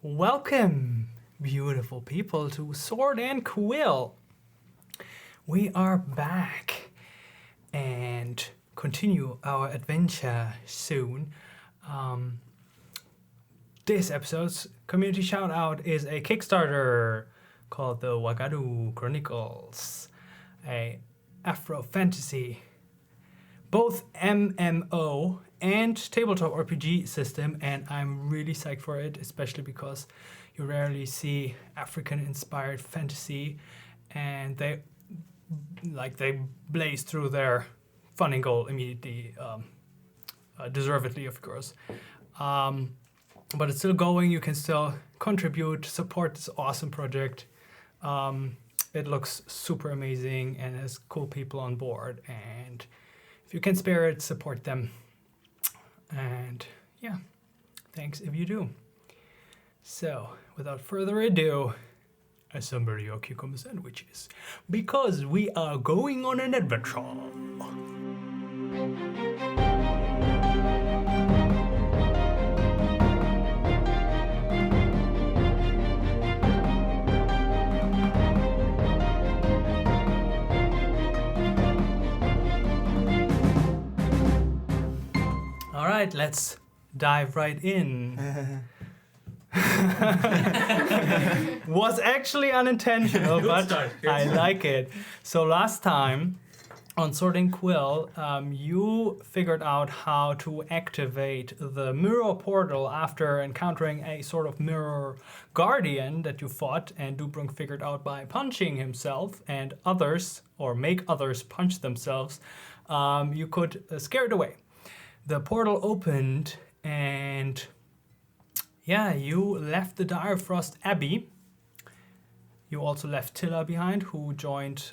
Welcome, beautiful people, to Sword and Quill. We are back and continue our adventure soon. This episode's community shout out is a Kickstarter called the Wagadu Chronicles, a Afro fantasy, both MMO and tabletop RPG system, and I'm really psyched for it, especially because you rarely see African-inspired fantasy, and they blaze through their funding goal immediately, deservedly, of course. But it's still going. You can still contribute, support this awesome project. It looks super amazing and has cool people on board, and if you can spare it, support them. And yeah, thanks if you do. So, without further ado, assemble your cucumber sandwiches, because we are going on an adventure. All right, let's dive right in. Was actually unintentional, but I like it. So last time on Sword and Quill, you figured out how to activate the mirror portal after encountering a sort of mirror guardian that you fought, and Dubrunk figured out by punching himself and others, or make others punch themselves, you could scare it away. The portal opened, and yeah, you left the Direfrost Abbey. You also left Tilla behind, who joined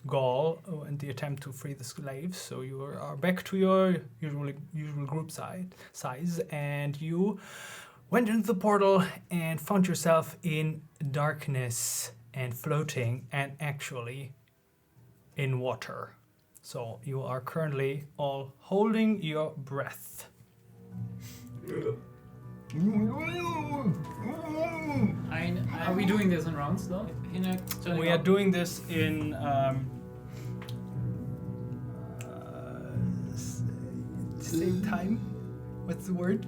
Gaul in the attempt to free the slaves. So you are back to your usual group size, and you went into the portal and found yourself in darkness and floating, and actually in water. So you are currently all holding your breath. Are we doing this in rounds though? We are doing this in same time. What's the word?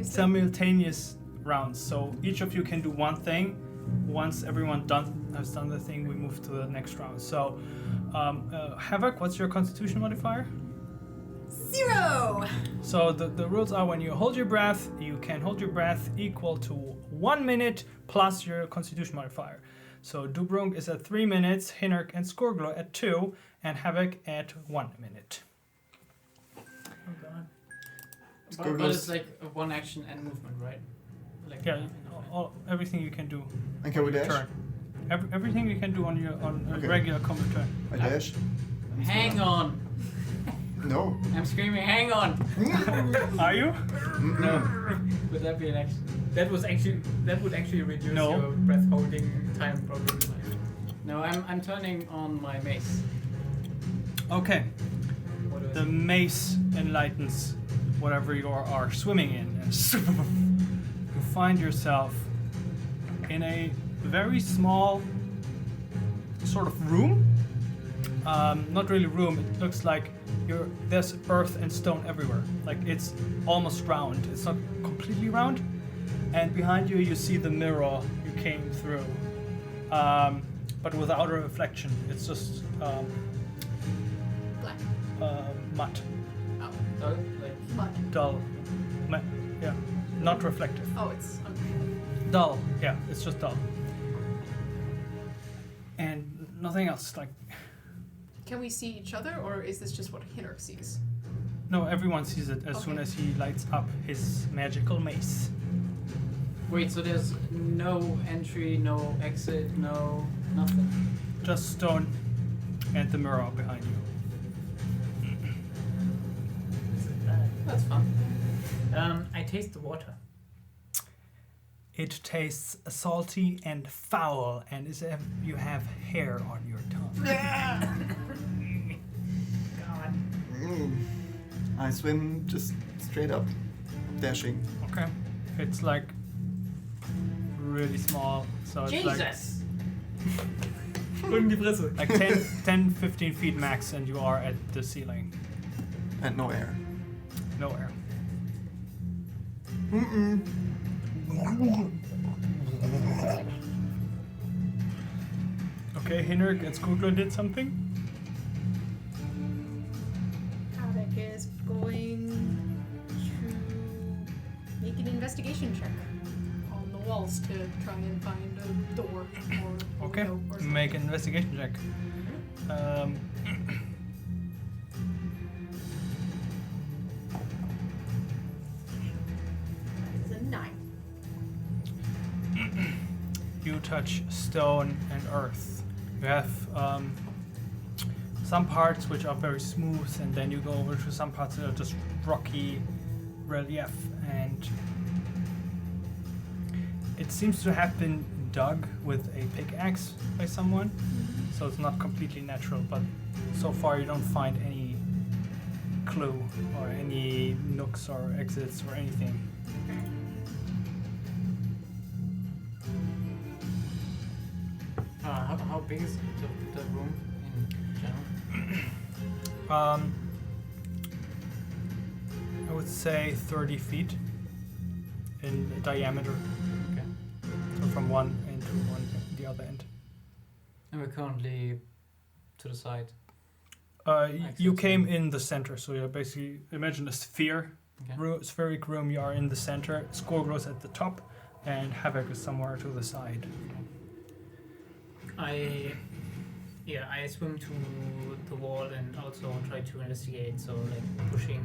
Simultaneous rounds. So each of you can do one thing. Once everyone has done the thing, we move to the next round. So, Havoc, what's your Constitution modifier? 0! So the rules are, when you hold your breath, you can hold your breath equal to 1 minute plus your Constitution modifier. So Dubrunk is at 3 minutes, Hinnerk and Skorglo at 2, and Havoc at 1 minute. Oh god. But it's like a one action and movement, right? Like Yeah, everything you can do. And can we dash? Turn. Everything you can do on a regular combat turn. I dash? hang on. No. I'm screaming, hang on. Are you? No. Would that be an action? That would actually reduce No. your breath holding time probably. No, I'm turning on my mace. Okay. What do I The say? mace enlightens whatever you are swimming in, and you find yourself in a very small sort of room. Not really room. It looks like there's earth and stone everywhere. Like it's almost round. It's not completely round. And behind you, you see the mirror you came through, but without a reflection. It's just Black. matte, Oh. So, like, Mud. dull. Yeah, not reflective. Oh, it's unreal. Dull. Yeah, it's just dull. And nothing else. Like, Can we see each other, or is this just what Hinnerk sees? no, everyone sees it as soon Okay. as he lights up his magical mace. wait, so there's no entry, no exit, no nothing? Just stone and the mirror behind you. That's fun. I taste the water. It tastes salty and foul, and as if you have hair on your tongue. God. I swim just straight up, dashing. Okay. It's like really small. So it's Jesus! like 10, 15 feet max, and you are at the ceiling. And no air. No air. Okay, Hinrik and Skugler did something. Havoc is going to make an investigation check on the walls to try and find a door or Okay, window or something. make an investigation check. It's a 9. You touch stone and earth. You have some parts which are very smooth, and then you go over to some parts that are just rocky relief, and it seems to have been dug with a pickaxe by someone, so it's not completely natural, but so far you don't find any clue or any nooks or exits or anything. How big is the room in general? I would say 30 feet in diameter. Okay. So from one end to the other end. And we're currently to the side. You came in the center, so you basically imagine a sphere, Okay. spheric room. You are in the center. Scorgros at the top, and Havoc is somewhere to the side. I swim to the wall and also try to investigate. So like pushing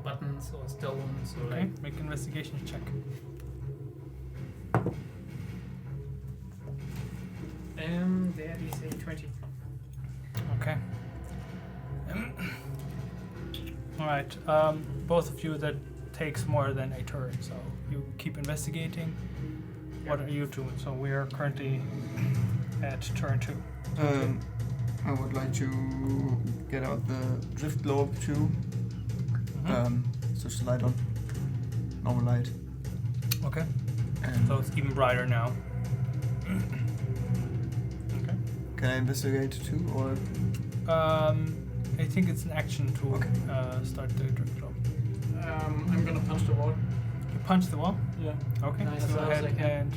buttons or stones or Okay, like. make an investigation check. There is a 20. Okay. All right. Both of you, that takes more than a turn, so you keep investigating. What are you doing? So we are currently at turn 2. I would like to get out the drift globe too. So just light on. Normal light. Okay. And So it's even brighter now. Okay. can I investigate too, or I think it's an action to Okay. start the drift globe. I'm gonna punch the wall. You punch the wall. Yeah. Okay. Nice. Go As hard as ahead I can. and.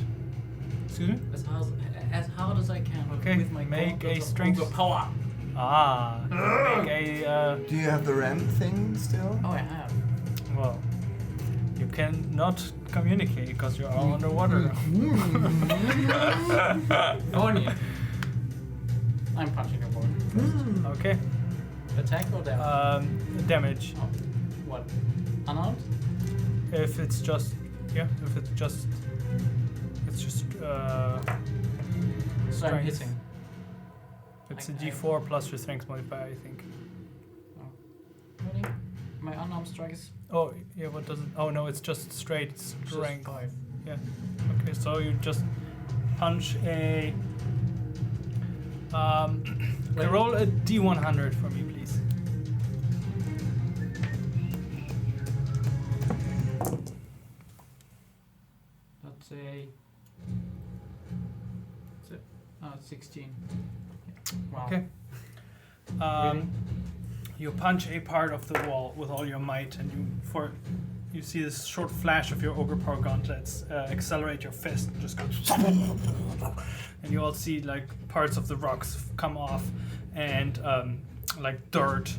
Excuse me. As hard as I can. Okay, With my make gauntlets a of strength- ogre power. Make a. do you have the ramp thing still? Oh, I have. Well, you cannot communicate because you're all underwater now. Only. I'm punching a wall. Okay. Attack or damage? Damage. Oh, what? Unarmed? If it's just, yeah. If it's just, So I'm strength. hitting. It's a Okay. D4 plus your strength modifier, I think. Ready? My unarmed strike is Oh, yeah. What does it? Oh no, it's just straight just strength. 5. Yeah. Okay, so you just punch a. Okay, roll a D100 for me, please. That's a. 16. Wow. Okay. Really? You punch a part of the wall with all your might, and you see this short flash of your ogre power gauntlets accelerate your fist and just go. And you all see like parts of the rocks come off, and like dirt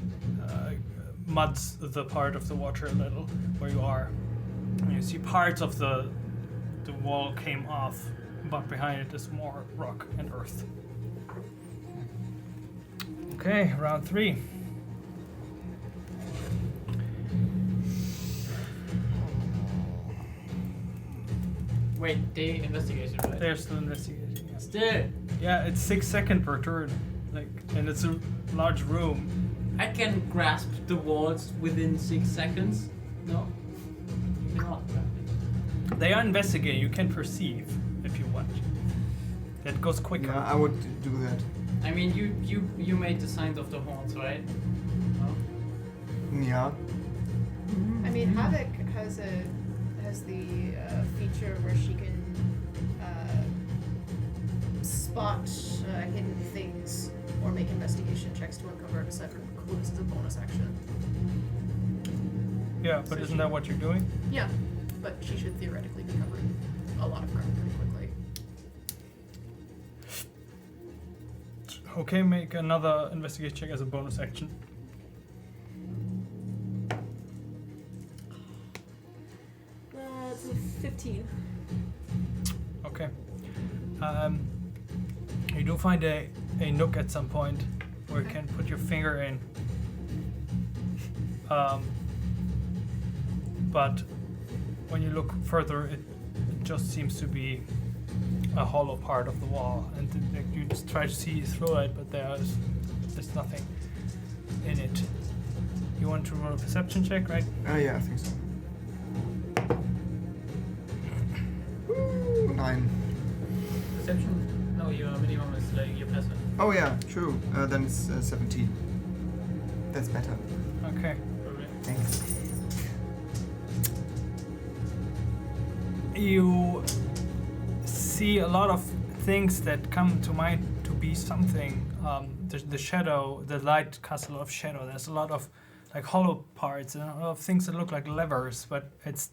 muds the part of the water a little where you are. And you see parts of the wall came off, but behind it is more rock and earth. Okay, round 3. Wait, they investigated, right? They're still investigating. Yeah. Still, Yeah, it's 6 seconds per turn, like, and it's a large room. I can grasp the walls within 6 seconds. No? You cannot. They are investigating. You can perceive if you want. That goes quicker. Yeah, I would do that. I mean, you made the signs of the horns, right? No? Yeah. I mean, Havoc has the feat feature where she can spot hidden things or make investigation checks to uncover and decipher clues as a bonus action. Yeah, but So isn't that what you're doing? Yeah, but she should theoretically be covering a lot of ground pretty quickly. Okay, make another investigation check as a bonus action. That's a 15. Okay. You do find a nook at some point where you can put your finger in. But when you look further, it just seems to be a hollow part of the wall, and you just try to see through it, but there's nothing in it. You want to roll a perception check, right? Yeah, I think so. 9. Perception? No, your minimum is like your passive. Oh yeah, true. Then it's 17. That's better. Okay. Perfect. Thanks. You see a lot of things that come to mind to be something. The shadow, the light casts a lot of shadow. There's a lot of like hollow parts and a lot of things that look like levers, but it's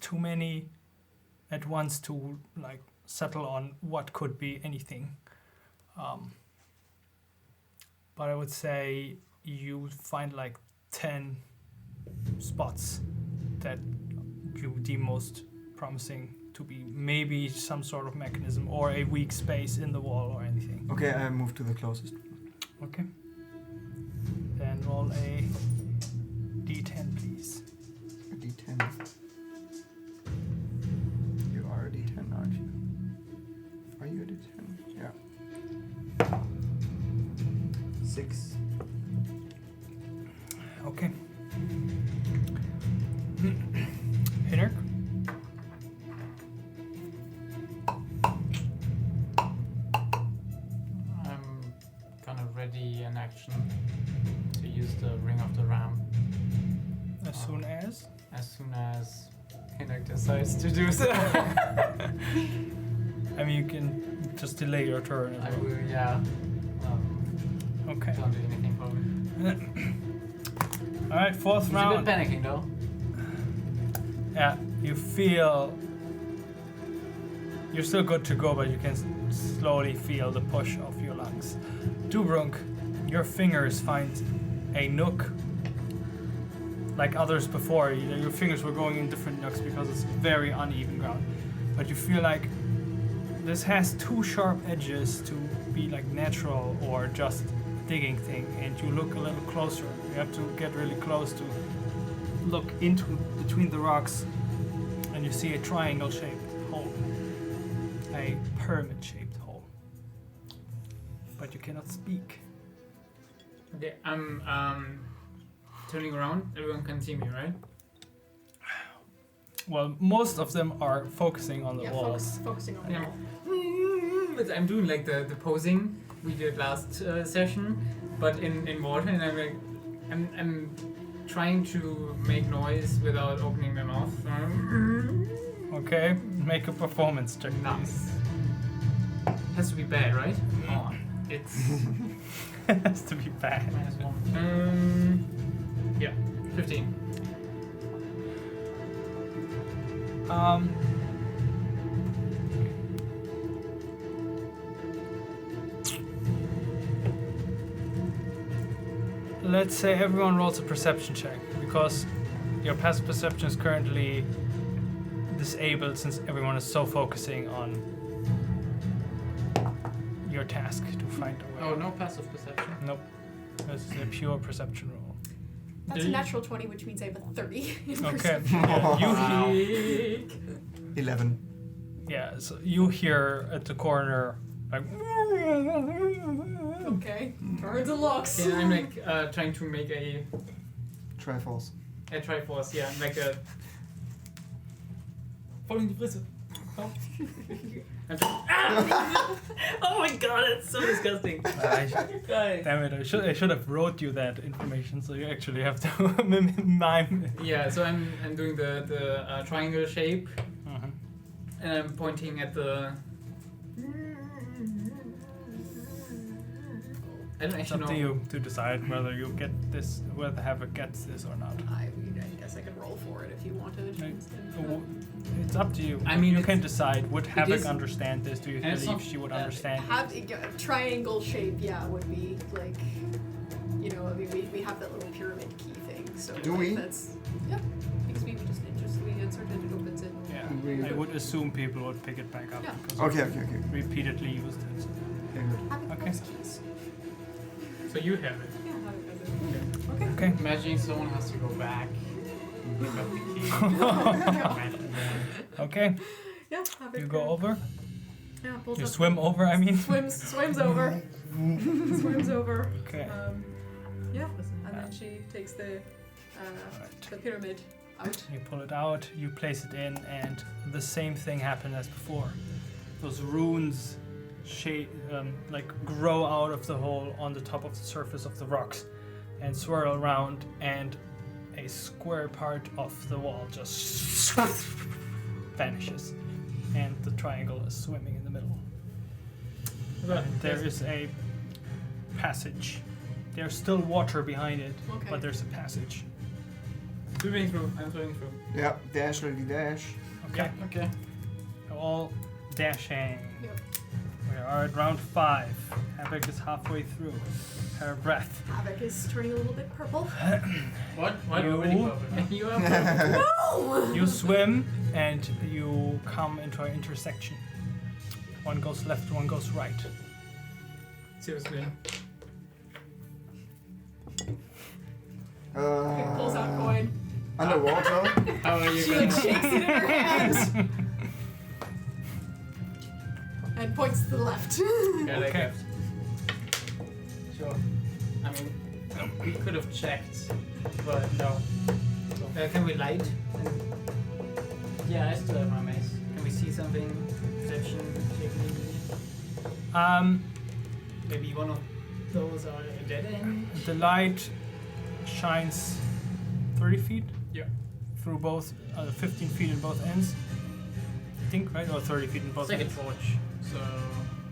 too many at once to like settle on what could be anything. But I would say you find like 10 spots that you deem most promising to be maybe some sort of mechanism or a weak space in the wall or anything. Okay, I move to the closest. Okay. Then roll a d10, please. A D10. You are a D10, aren't you? Are you a D10? Yeah. 6. Okay. Hinnerk? I'm kind of ready in action to use the Ring of the Ram As soon as? as Hinek decides to do so. I mean, you can just delay your turn as I well. will, yeah. Okay. Don't do anything probably. Alright, fourth He's round. a bit panicking though. Yeah, you feel you're still good to go, but you can slowly feel the push of your lungs. Dubrunk, your fingers find a nook. Like others before, your fingers were going in different nooks because it's very uneven ground. But you feel like this has two sharp edges to be like natural or just digging thing, and you look a little closer. You have to get really close to look into between the rocks, and you see a triangle-shaped hole, a pyramid-shaped hole. But you cannot speak. Okay, I'm turning around. Everyone can see me, right? Well, most of them are focusing on the Yeah, walls. focusing on the Yeah. wall. But I'm doing like the posing we did last session, but in water, and I'm like, I'm trying to make noise without opening my mouth. Okay, make a performance check, please. Nice. Has to be bad, right? Come on. It's It has to be bad. -1. Yeah, 15. Let's say everyone rolls a perception check, because your passive perception is currently disabled since everyone is so focusing on your task to find a way. Oh, no passive perception. Nope. This is a pure perception roll. That's a natural 20, which means I have a 30 in Okay. perception. Yeah, you 11. yeah, so you hear at the corner like Okay, turns and looks. Yeah, I'm like trying to make a Triforce. Triforce, yeah, like a. Voll in die Fresse. Oh. I'm oh my god, that's so disgusting. Guys. damn it, I should have wrote you that information so you actually have to mime it. Yeah, so I'm doing the triangle shape, And I'm pointing at the. I don't It's actually up know. to you to decide whether you get this, whether Havoc gets this or not. I mean, I guess I could roll for it if you wanted. Right. instead. It's up to you. I mean, you it's- can decide. Would Havoc is- understand this? Do you and it's believe not she would that- understand? Have a triangle shape, yeah, would be like, you know, I mean, we have that little pyramid key thing, so Do we? That's yeah, because we just inserted it, opens it. Yeah. We- I would assume people would pick it back up Yeah. because Okay, you okay. repeatedly used it. Okay, good. Having Okay. those keys. So you have it. Yeah, having those. Okay. Okay. Imagining someone has to go back, pick up the key. Imagine that. Okay. Yeah, have it. You go over. Yeah, pulls You up. swim over. I mean. Swims over. Swims over. Okay. Yeah, and then she takes the pyramid out. You pull it out. You place it in, and the same thing happened as before. Those runes, like grow out of the hole on the top of the surface of the rocks, and swirl around, and a square part of the wall just vanishes, and the triangle is swimming in the middle. But And there is a passage. There's still water behind it, Okay. but there's a passage. swimming through. I'm swimming through. Yeah, dash, ready, dash. Okay, Okay. all dashing. Yep. We are at round 5. Havoc is halfway through her breath. Havoc is turning a little bit purple. What? What? You- You are purple. No! You swim and you come into an intersection. One goes left, one goes right. Seriously. Pulls out coin. Underwater. How are you She like gonna? shakes it in her hand and points to the left. Yeah, like Okay. that. Sure. I mean, we could have checked, but no. Can we light? Yeah, I still have my mace. Can we see something? Perception, maybe one of those are a dead end. The light shines 30 feet Yeah. through both, 15 feet in both ends. I think, right? Or 30 feet in It's both like a ends. torch. So.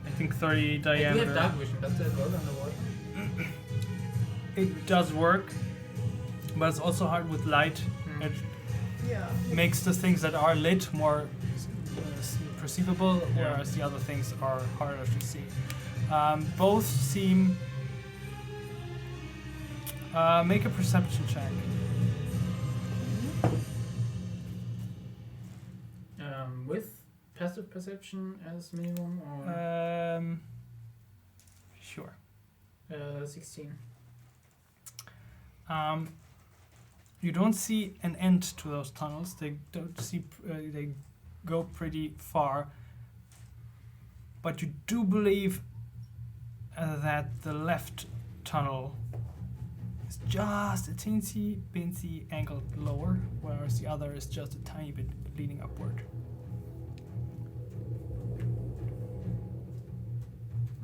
I think 30 We have diameter. dark vision. Does that work underwater? It does work, but it's also hard with light. Hmm. It Yeah. makes the things that are lit more perceivable, Yeah. whereas the other things are harder to see. Both seem. Make a perception check. With passive perception as minimum, or Sure. 16. You don't see an end to those tunnels. They don't see. They go pretty far. But you do believe that the left tunnel is just a teensy bincy angled lower, whereas the other is just a tiny bit leading upward.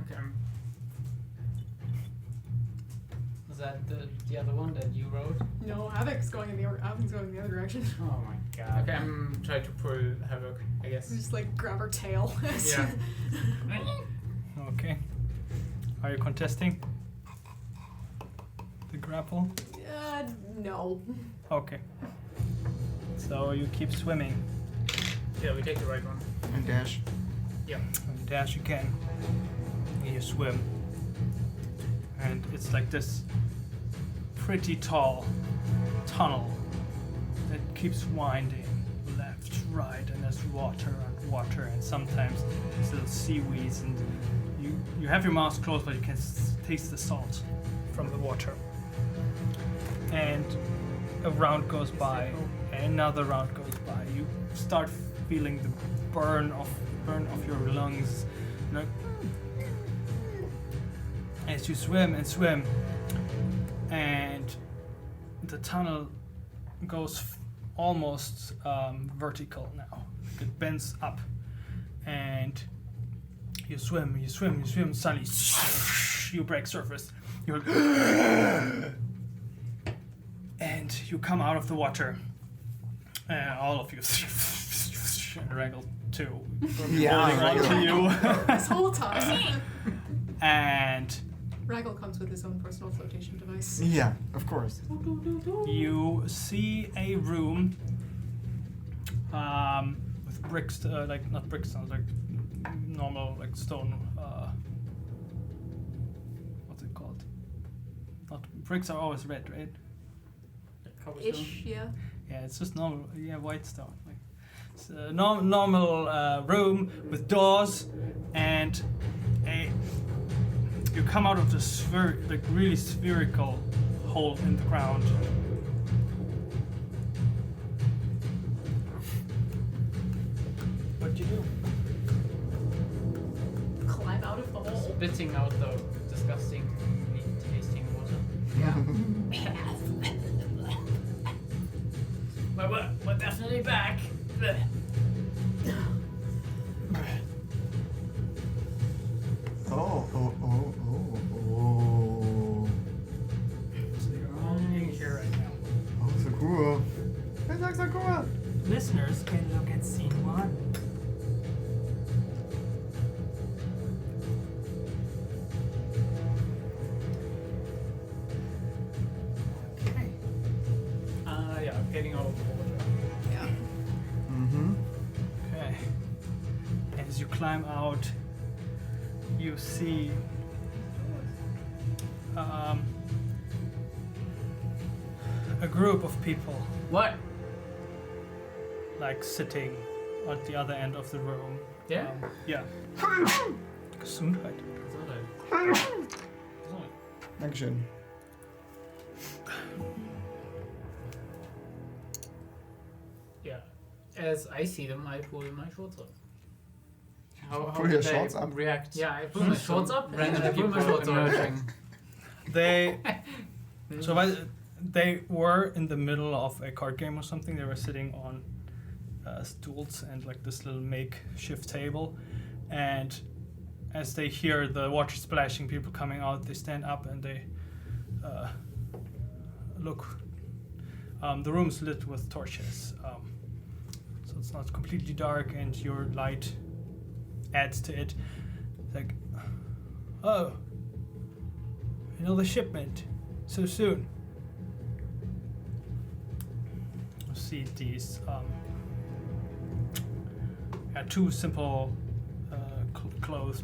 Okay. Is that the other one that you wrote? No, Havoc's going in the other direction. Oh my god. Okay, I'm trying to pull Havoc, I guess. Just like grab her tail. Yeah. Okay. Are you contesting the grapple? No. Okay. So you keep swimming. Yeah, we take the right one. And dash. Yeah. And dash you can. And you swim. And it's like this pretty tall tunnel that keeps winding left, right, and there's water and water, and sometimes there's little seaweeds, and you have your mouth closed, but you can taste the salt from the water. And a round goes by, and another round goes by. You start feeling the burn of your lungs. You're like, as you swim and swim, and the tunnel goes almost vertical now. It bends up, and you swim, suddenly you break surface. You're and you come out of the water, all of you, push and Raggle too. Yeah, Holding on to you. This whole time. And Raggle comes with his own personal flotation device. Yeah, of course. you see a room with bricks, like not brickstones, like normal like stone. What's it called? Not bricks are always red, right? Ish, yeah. Yeah, it's just normal. Yeah, white stone. Like it's a normal room with doors and a. You come out of the like really spherical hole in the ground. What do you do? Climb out of the hole. Spitting out the disgusting tasting water. We're definitely back. Oh. So you're all in here right now. Oh, so cool. It looks so cool. Listeners can look at scene 1. Okay. Yeah, getting out of the water. Yeah. Mm-hmm. Okay. As you climb out, you see a group of people What? like sitting at the other end of the room. Yeah? Yeah. Gesundheit. Dankeschön. Yeah. As I see them, I pull my shorts up. How Pull your did they shorts up? react? Yeah, I pull my shorts up. Random and I pull my people shorts up. emerging. They they were in the middle of a card game or something. They were sitting on stools and like this little makeshift table, and as they hear the water splashing, people coming out, they stand up and they look. The room's lit with torches, so it's not completely dark, and your light adds to it. Like, oh, another shipment, so soon. You see these two simple clothes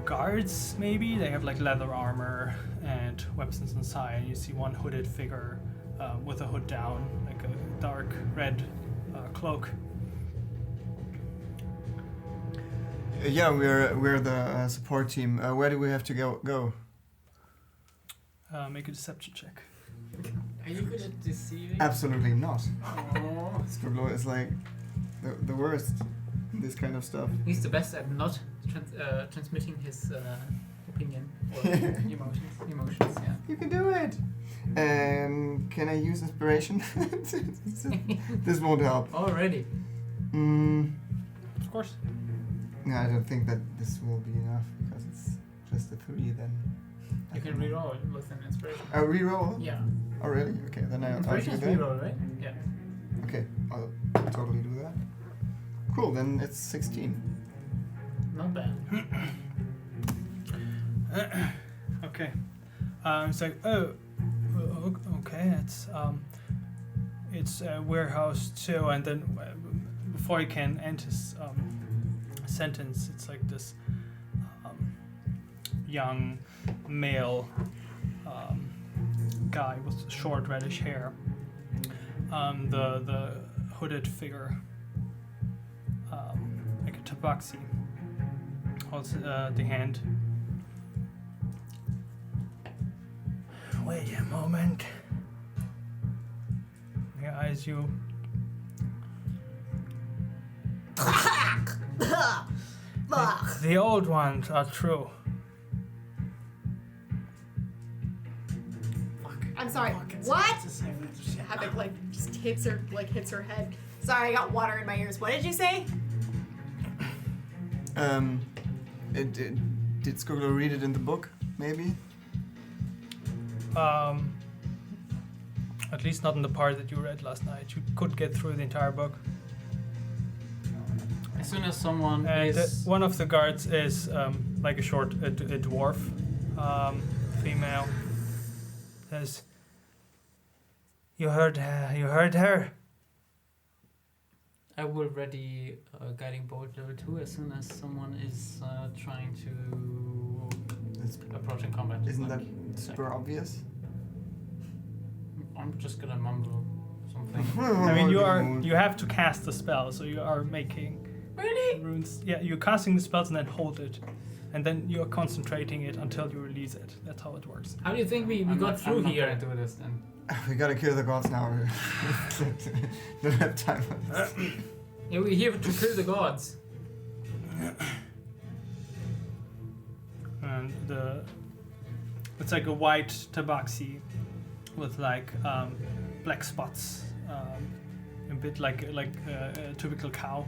guards, maybe. They have like leather armor and weapons inside, and you see one hooded figure with a hood down, like a dark red cloak. Yeah, we're the support team. Where do we have to go? Make a deception check. Are you good at deceiving? Absolutely not. Oh. Scribbler is like the worst in this kind of stuff. He's the best at not transmitting his opinion or emotions. Yeah. You can do it. Can I use inspiration? This won't help. Already. Of course. No, I don't think that this will be enough because it's just a 3 then. You can reroll with an inspiration. A reroll? Yeah. Oh really? Okay, then I'll do Inspiration is that. reroll, right? Yeah. Okay, I'll totally do that. Cool, then it's 16. Not bad. Okay. It's like, oh, okay. It's a warehouse too, and then before he can end his sentence, it's like this young male guy with short reddish hair. The hooded figure, like a tabaxi, holds the hand. Wait a moment. Your eyes, you. The old ones are true. I'm sorry. What? Havoc like just hits her head. Sorry, I got water in my ears. What did you say? Did Scribbler read it in the book? Maybe. At least not in the part that you read last night. You could get through the entire book. As soon as someone And is one of the guards is like a dwarf, female. Says, "You heard her." I will ready guiding bolt level 2 as soon as someone is trying to It's, approach in combat. isn't Like, that super obvious? I'm just gonna mumble something. I mean, you have to cast the spell, so you are making runes. Yeah, you're casting the spells and then hold it, and then you're concentrating it until you release it. That's how it works. How do you think we got through here and do this then? We gotta kill the gods now. Don't have time for this. Yeah, we're here to kill the gods. And it's like a white tabaxi with like black spots, a bit like a typical cow.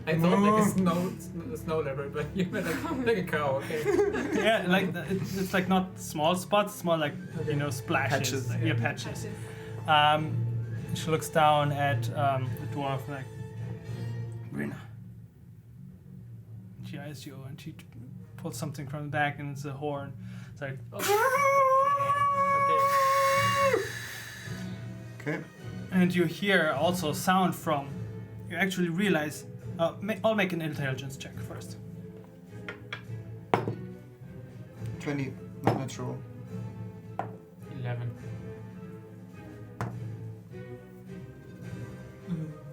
I thought like a snow leopard, but you meant like a cow. Okay. Yeah, like it's like not small spots, it's more like splashes. Patches. Like, yeah, patches. She looks down at the dwarf like, Brina. She eyes you and she pulls something from the back and it's a horn. It's like, Okay. and you hear also sound from. You actually realize. I'll make an intelligence check first. 20, not natural. 11.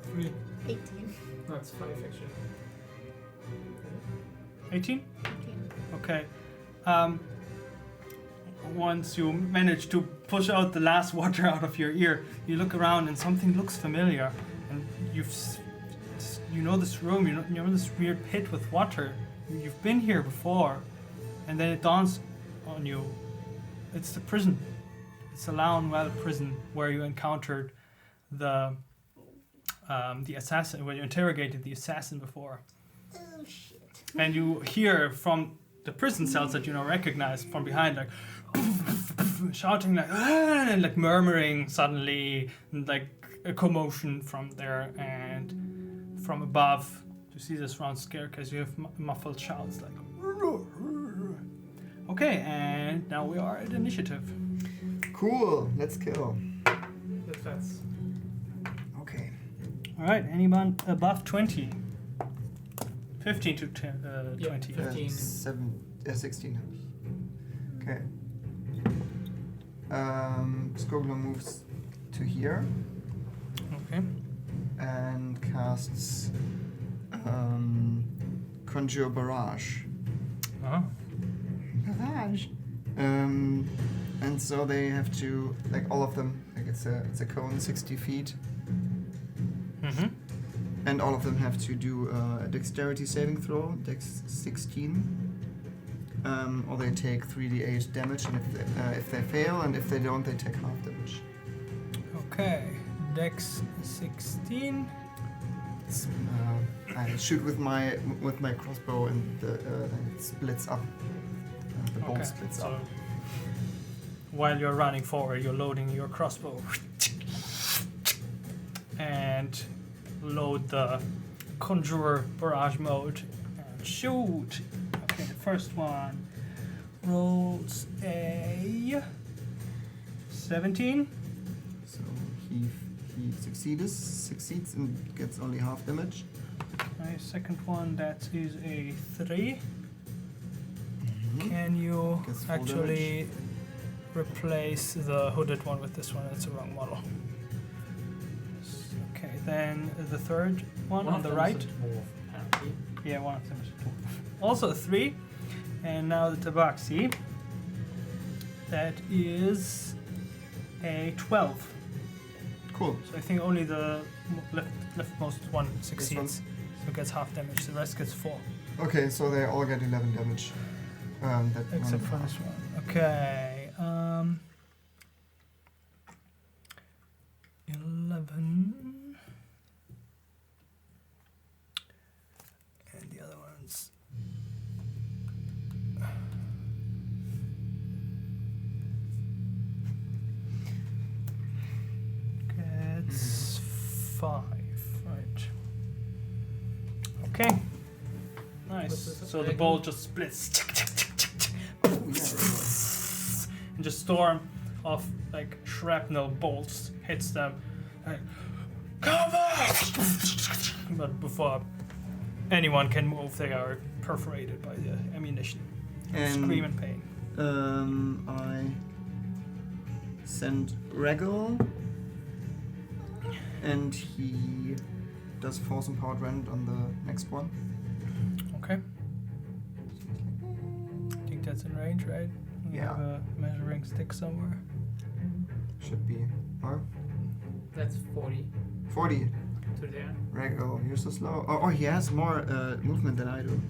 3. 18. That's 5 actually. 18? 18. Okay. Once you manage to push out the last water out of your ear, you look around and something looks familiar, and you know this room, you know this weird pit with water. You've been here before, and then it dawns on you. It's the prison. It's the Lownwell prison where you encountered the assassin, where you interrogated the assassin before. Oh shit. And you hear from the prison cells that you now recognize from behind, like shouting, like "Ah!" and like murmuring suddenly, and like a commotion from there, and from above you see this round staircase. You have muffled shouts like. Okay, and now we are at initiative. Cool. Let's kill. That's Okay. All right, anyone above 20? 15 to 20. 15. 16. Okay. Skogler moves to here Okay. and casts Conjure Barrage. Oh. Barrage. And so they have to, like all of them, like it's a cone 60 feet, Mm-hmm. and all of them have to do a dexterity saving throw, dex 16, or they take 3d8 damage, and if they fail, and if they don't, they take half damage. Okay. Dex 16. I shoot with my crossbow, and then it splits up. The bolt splits so up. while you're running forward, you're loading your crossbow and load the Conjurer Barrage mode and shoot. Okay, the first one rolls a 17. So he succeeds and gets only half damage. My second one, that is a 3. Mhm. Can you Gets full actually replace the hooded one with this one? It's the wrong model. Okay, then the third one on the right. Apparently. Yeah, one of them is a dwarf. Also a 3. And now the tabaxi. That is a 12. Cool. So I think only the leftmost one succeeds. So it gets half damage. The rest gets 4. Okay, so they all get 11 damage. That Except one. for this one. Okay. 11. And the other ones. Gets 5, right? Okay. Nice. What's this? So the bolt just splits. And just storm of like shrapnel bolts hits them. Like, cover! But before anyone can move, they are perforated by the ammunition. And Scream in pain. I send Regal, and he does force empowered rend on the next one. Okay. I think that's in range, right? You Yeah. have a measuring stick somewhere. Should be. Or That's 40 40. to there. Regal, you're so slow. Oh, he has more movement than I do.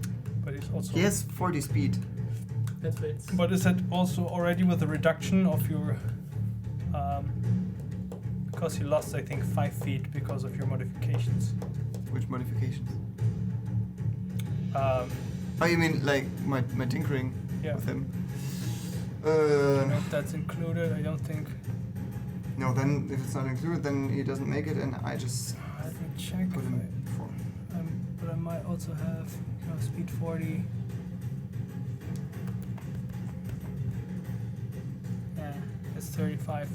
But it's also. He has 40 speed. That fits. But is it also already with the reduction of your? Because you lost, I think, 5 feet because of your modifications. Which modifications? Um, Oh, you mean like my tinkering yeah. with him? I don't know if that's included. I don't think. No, then if it's not included, then he doesn't make it, and I just Let me check. put If him I, for. but I might also have speed 40. Yeah, it's 35.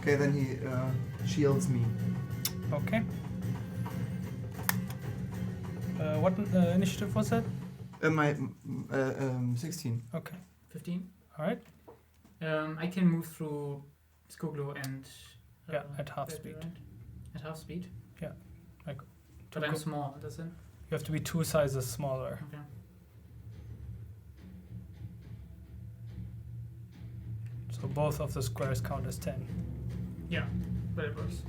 Okay, then he shields me. Okay. What initiative was that? My 16. Okay. 15. All right. I can move through Skoglo and. Yeah, at half Bedra, speed. right? At half speed? Yeah, like But I'm small, does it? You have to be 2 sizes smaller. Okay. So both of the squares count as 10. Yeah, but it works.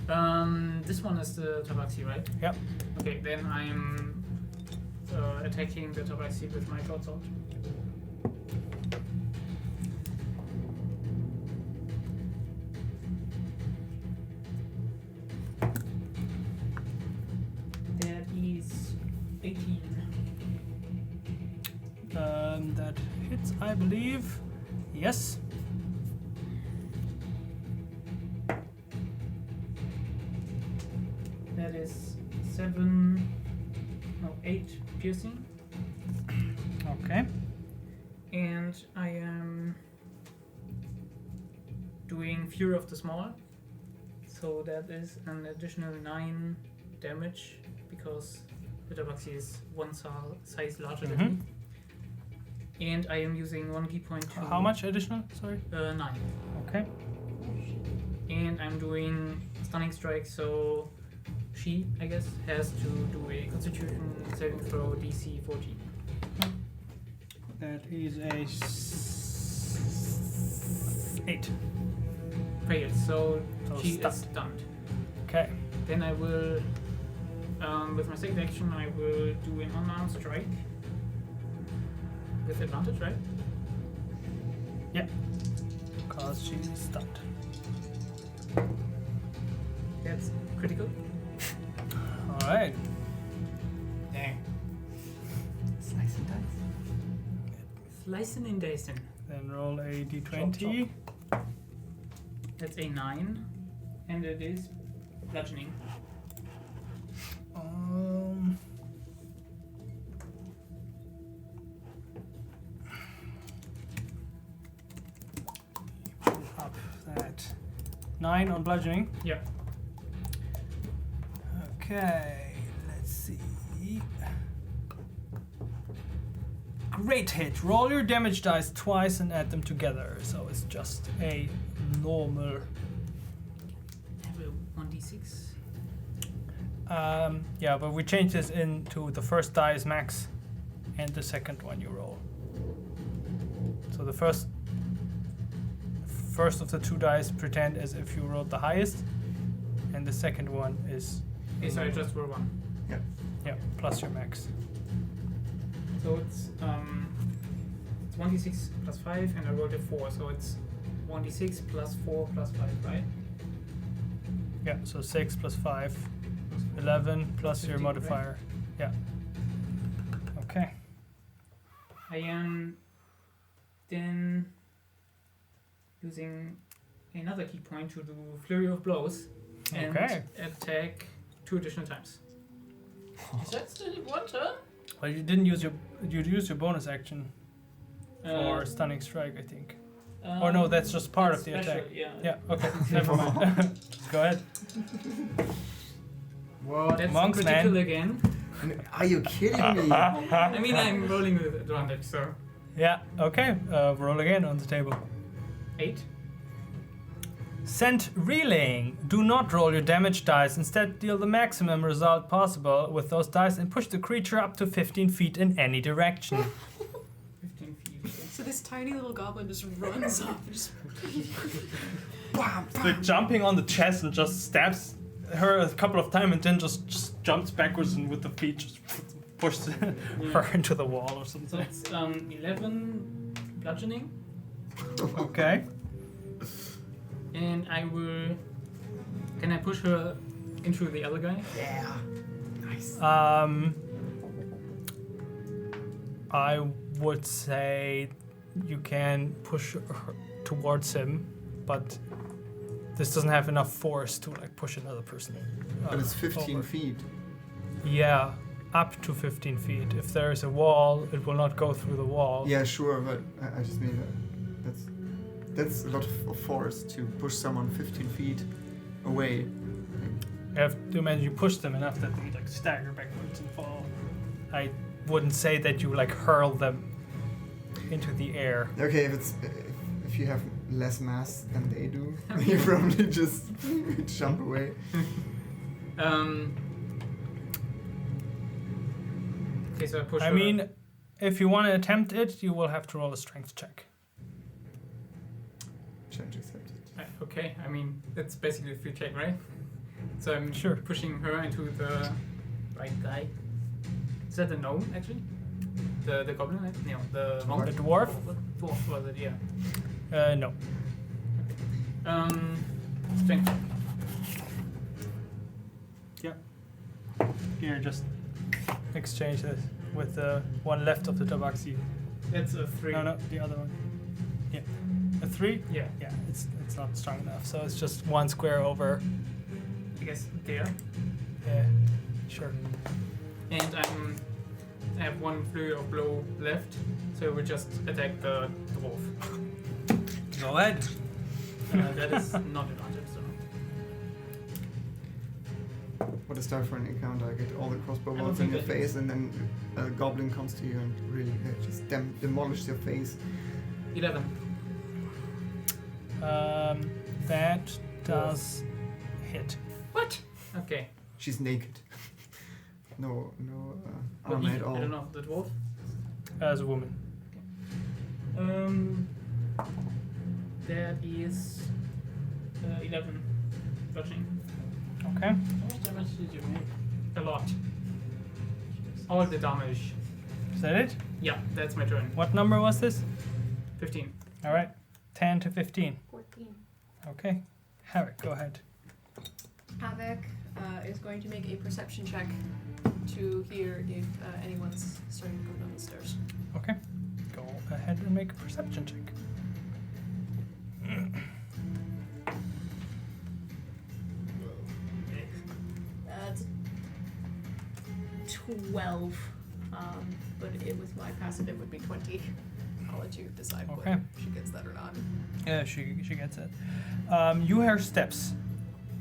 Mm-hmm. This one is the Tabaxi, right? Yep. Okay, then I'm attacking the Tabaxi with my short sword. That is 18. That hits, I believe. Yes. That is 8 piercing. Okay. And I am doing Fury of the Small. So that is an additional 9 damage because the Tabaxi is one size larger than me. And I am using 1 key point to. How much additional? Sorry. 9. Okay. And I'm doing Stunning Strike, so she, I guess, has to do a Constitution saving throw DC 14. That is a 8. Failed, so So she stunned. is stunned. Okay. Then I will, with my second action, I will do an unarmed strike. With advantage, right? Yeah. Because she's stunned. That's critical. All right. Dang. Slice and dice. Slicing and dicing. Then roll a d20. That's a 9. And it is bludgeoning. Pull up that 9 on bludgeoning. Yeah. Okay, let's see. Great hit. Roll your damage dice twice and add them together. So it's just a normal. Have a 1d6. Yeah, but we change this into the first die is max, and the second one you roll. So the first of the 2 dice pretend as if you rolled the highest, and the second one is Okay, so I just roll 1. yeah plus your max. So it's 1d6 plus 5, and I rolled a 4, so it's 1d6 plus 4 plus 5, right? Yeah, so 6 plus 5, 11 plus your 15, right? modifier. Yeah. Okay. I am then using another key point to do Flurry of Blows and Okay. attack 2 additional times. Is that still 1 turn? Well, you didn't use your bonus action for stunning strike, I think. Or no, that's just part of the special, attack. Yeah. Yeah. Okay. Never mind. Go ahead. What? That's Monks, critical man. again. Are you kidding me? I mean, I'm rolling with advantage, so Yeah. Okay. Roll again on the table. 8. Send relaying. Do not roll your damage dice. Instead, deal the maximum result possible with those dice and push the creature up to 15 feet in any direction. 15 feet. So this tiny little goblin just runs up and just Like jumping on the chest and just stabs her a couple of times and then just jumps backwards and with the feet just pushes her into the wall or So something. it's 11 bludgeoning, Okay. and I will. Can I push her into the other guy? Yeah. Nice. I would say you can push her towards him, but this doesn't have enough force to like push another person. But it's 15 over. feet. Yeah, up to 15 feet. If there is a wall, it will not go through the wall. Yeah, sure, but I just mean that's a lot of force to push someone 15 feet away. You have to imagine you push them enough that they like stagger backwards and fall. I wouldn't say that you like hurl them into the air. Okay, if you have less mass than they do, you probably just jump away. Okay, so I push I her. mean, if you want to attempt it, you will have to roll a strength check. Challenge accepted. Okay, I mean, it's basically a free check, right? So I'm Sure. pushing her into the right guy. Is that the gnome, actually? The goblin? Right? No, the monk. The dwarf? What dwarf was it? Yeah. No. Strength check. Here, just exchange this with the one left of the tabaxi. That's a 3. No, the other one. Yeah. A 3? Yeah, Yeah, it's not strong enough, so it's just one square over. I guess there. Yeah, sure. And I have 1 flurry of blow left, so we just attack the dwarf. Go ahead. That is not advantage, so. What a start for an encounter. I get all the crossbow I don't bolts in think your that face, and then a goblin comes to you and really just demolish your face. 11. That does hit. What? Okay. She's naked. no What armor he- at all. I don't know, the dwarf? As a woman. That is 11 bludgeoning. Okay. How much damage did you make? A lot. All the damage. Is that it? Yeah, that's my turn. What number was this? 15. All right. 10 to 15. 14. Okay. Havoc, go ahead. Havoc is going to make a perception check to hear if anyone's starting to go down the stairs. Okay. Go ahead and make a perception check. That's 12. But with my passive, it would be 20. I'll let you decide Okay. whether she gets that or not. Yeah, she gets it. You hear steps.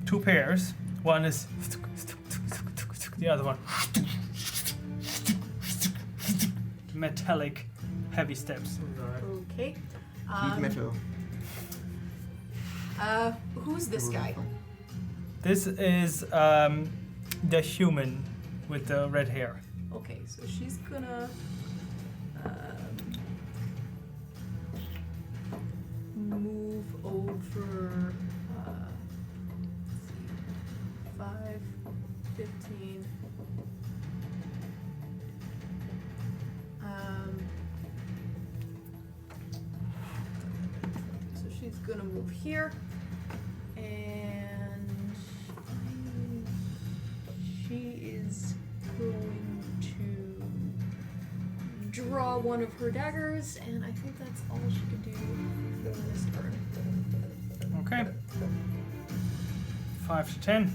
2 pairs. One is the other one. Metallic, heavy steps. Okay. Heat metal. Who's this guy? This is the human with the red hair. Okay, so she's gonna move over 5, 15. So she's gonna move here, and she is going to draw one of her daggers, and I think that's all she could do for this turn. Okay. 5 to 10.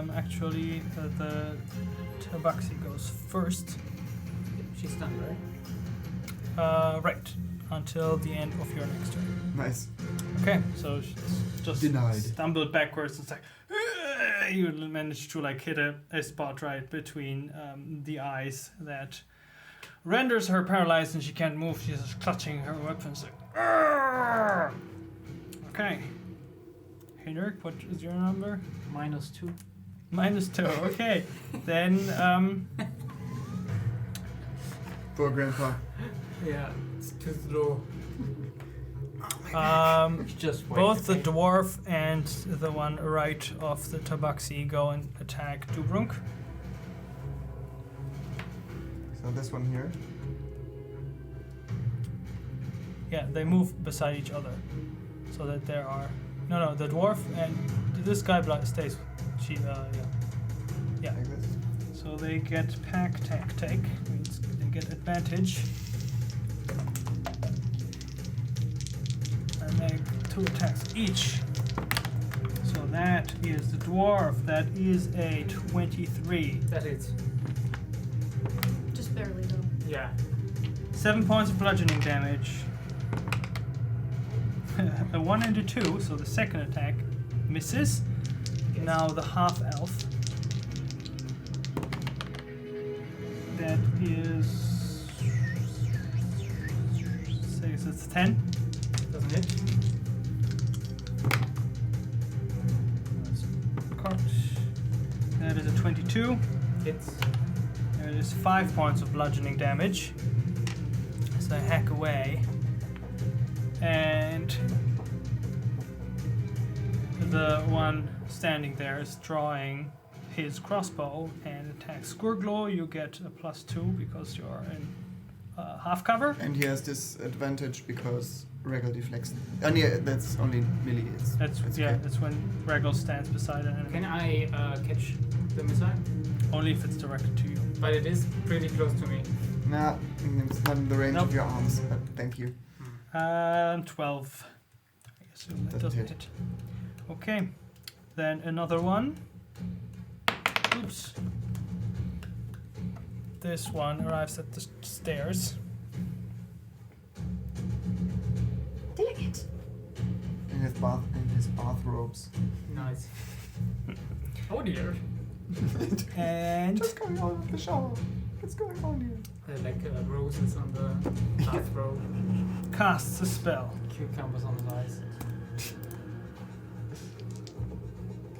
Actually, the Tabaxi goes first. She's stunned, right? Right. Until the end of your next turn. Nice. Okay, so she's just Denied. stumbled backwards and it's like you manage to like hit a spot right between the eyes that renders her paralyzed and she can't move. She's just clutching her weapons like "Arrgh!" Okay. Henrik, what is your number? -2. -2. Okay. Then Poor grandpa. Yeah, it's too slow. Just wait. both the dwarf and the one right of the Tabaxi go and attack Dubrunk. So this one here. Yeah, they move beside each other, so that there are no the dwarf and this guy stays. Yeah. Like this. So they get pack take means they get advantage. And make 2 attacks each. So that is the dwarf. That is a 23. That is. Just barely though. Yeah. 7 points of bludgeoning damage. A 1 and a 2, so the second attack misses. Yes. Now the half elf. That is 6, it's 10. Doesn't hit. That is a 22. Hits. There is 5 points of bludgeoning damage. So I hack away. And the one standing there is drawing his crossbow and attacks Squirglow. You get a +2 because you're in half cover. And he has this advantage because Regal deflects. And yeah, that's only melee. That's okay. that's when Regal stands beside an enemy. Can I catch the missile? Only if it's directed to you. But it is pretty close to me. Nah, it's not in the range Nope. of your arms, but thank you. 12. I assume that Doesn't doesn't hit. Okay. Then another one. Oops. This one arrives at the stairs. Dang it! In his bathrobes. Nice. Oh dear. And Just coming out of the shower. What's going on here? Like roses on the bathrobe. casts a spell. Cucumbers on the eyes.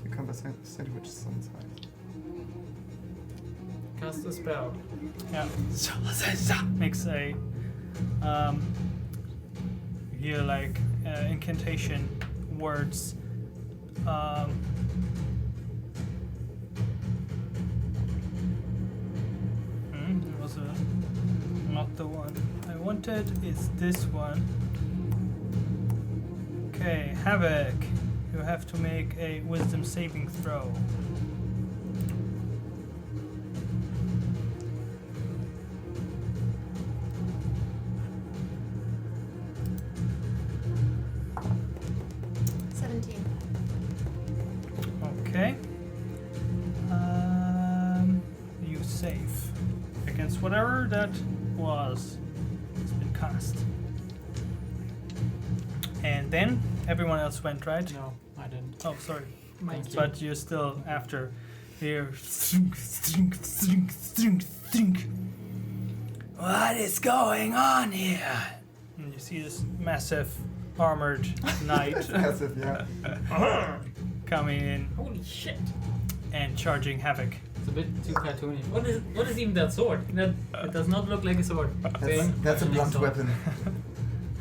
Cucumber sandwiches on the side. Cast a spell. Yeah. Makes a here like incantation words. It was not the one I wanted. It's this one. Okay, Havoc. You have to make a wisdom saving throw. Okay. You save against whatever that was. It's been cast. And then everyone else went, right? No, I didn't. Oh, sorry. Thank you. But you're still after. Here. What is going on here? And you see this massive armored knight It's massive, yeah. coming in Holy shit! and charging Havoc. It's a bit too cartoony. What is even that sword? It does not look like a sword. That's a blunt weapon.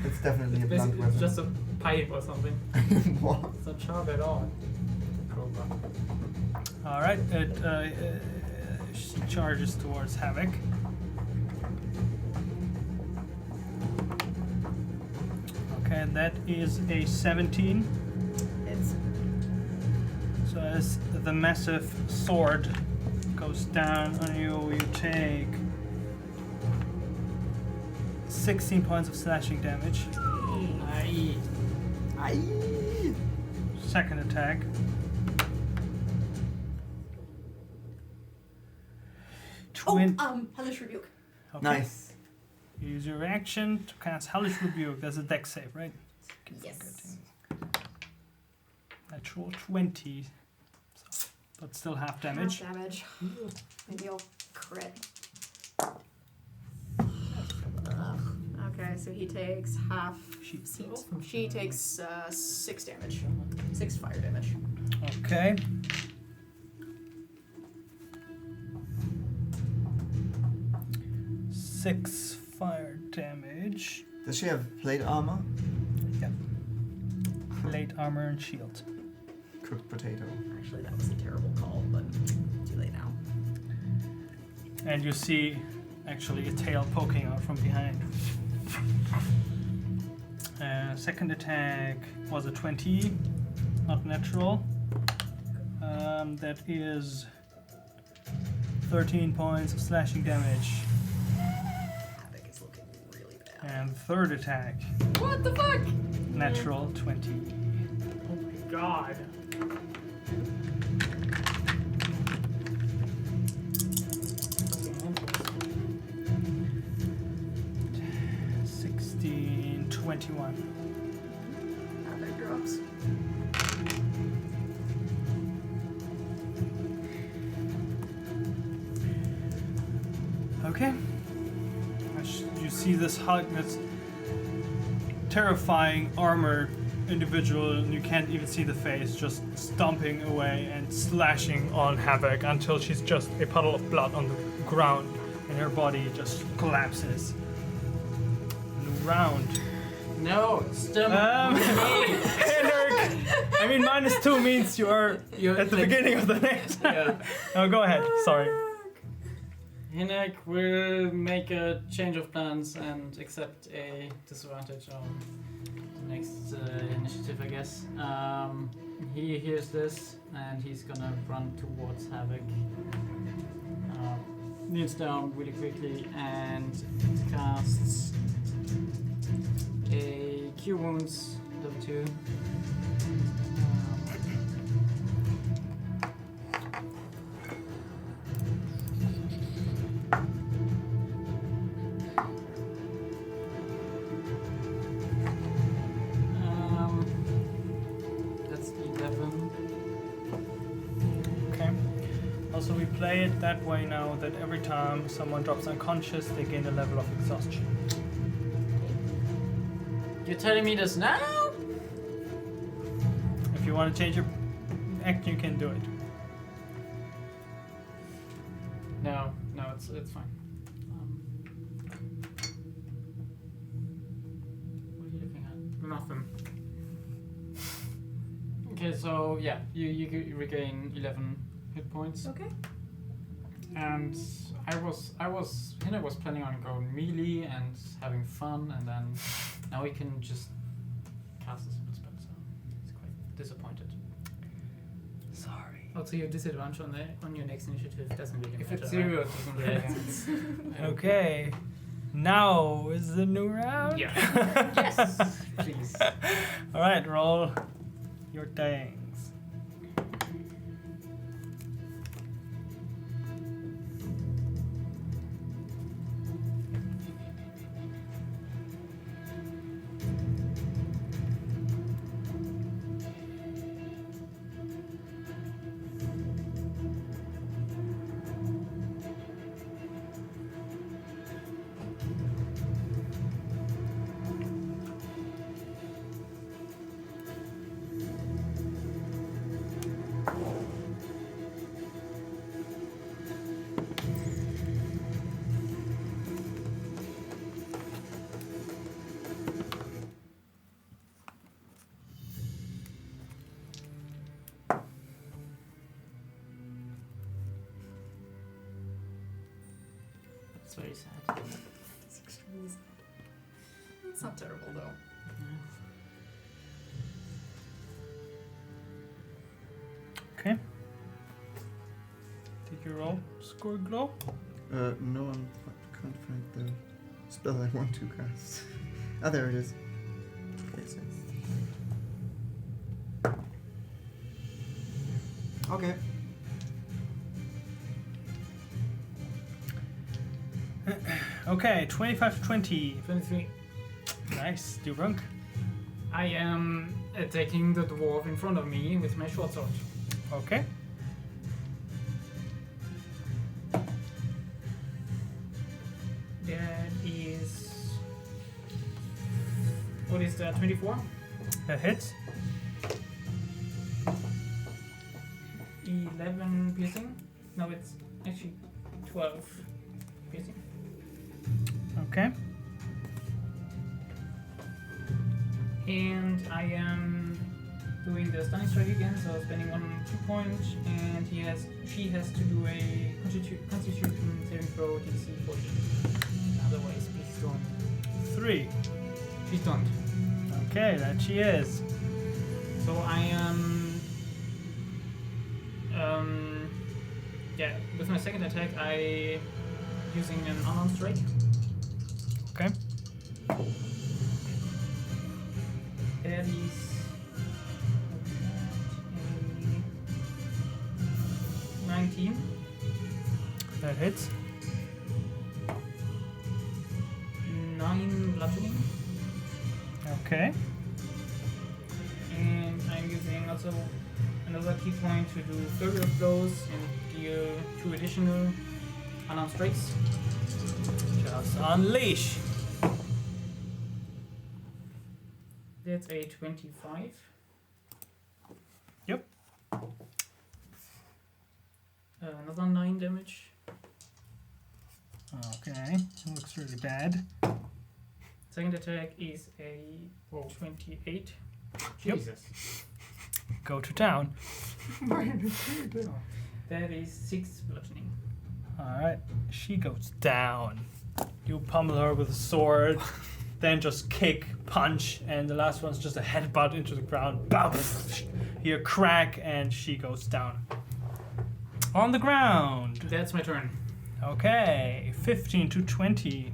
It's definitely a blunt It's weapon. just a pipe or something. What? It's not sharp at all. Crowbar. All right, it she charges towards Havoc. Okay, and that is a 17. It's So as the massive sword goes down on you, you take 16 points of slashing damage. Aye. Aye. Second attack. Hellish Rebuke. Okay. Nice. Use your action to cast Hellish Rebuke. There's a dex save, right? Yes. Natural 20. So, but still half damage. Half damage. Maybe I'll crit. Okay, so he takes half. She takes 6 damage. 6 fire damage. Okay. Six fire damage. Does she have plate armor? Yep. Plate armor and shield. Cooked potato. Actually, that was a terrible call, but too late now. And you see actually a tail poking out from behind. Second attack was a 20, not natural. That is 13 points of slashing damage. Havoc is looking really bad. And third attack, What the fuck? natural 20. Oh my god. Sixteen, 21. Havoc drops. Okay. You see this this terrifying armored individual, and you can't even see the face, just stomping away and slashing on Havoc until she's just a puddle of blood on the ground, and her body just collapses. New round. No, stop. Henrik, I mean, -2 means you're at the beginning of the next. Yeah. Oh, go ahead. Sorry. Hinek will make a change of plans and accept a disadvantage on the next initiative, I guess. He hears this and he's gonna run towards Havoc. Kneels down really quickly and casts a Cure Wounds level 2. That's 11. Okay. Also, we play it that way now that every time someone drops unconscious, they gain a level of exhaustion. You're telling me this now? If you want to change your action, you can do it. No, it's fine. What are you looking at? Nothing. Okay, so yeah, you regain 11 hit points, Okay. and Hina was planning on going melee and having fun, and then now he can just cast a simple spell, so he's quite disappointed. Sorry. Also, your disadvantage on your next initiative doesn't really If matter. it's 0, it doesn't really Yeah. matter. Okay. Now is the new round. Yeah. Yes, please. All right, roll your things. It's very sad. It's extremely sad. It's not terrible though. Okay. Did you roll score glow? No, can't find the spell I want to cast. Ah, there it is. Okay. Okay, 25 to 20. 23. Nice, Dubrunk. I am attacking the dwarf in front of me with my short sword. Okay. That is. What is that? 24? That hits. 11 piercing? No, it's actually 12 piercing. Okay. And I am doing the stunning strike again, so spending 2 points, and she has to do a constitution saving throw DC 14. Otherwise, she's stunned. 3. She's stunned. Okay, that she is. So I am. Yeah, with my second attack, I using an unarmed strike. Okay. That is a 19. That hits. 9 bludgeoning. Okay. And I'm using also another key point to do flurry of blows and deal 2 additional unarmed strikes. Just unleash. That's a 25. Yep. Another 9 damage. Okay. Looks really bad. Second attack is a 28. Yep. Jesus. Go to town. That is 6 bludgeoning. Alright. She goes down. You pummel her with a sword, then just kick, punch, and the last one's just a headbutt into the ground. Bam! Hear a crack, and she goes down. On the ground. That's my turn. Okay. 15 to 20.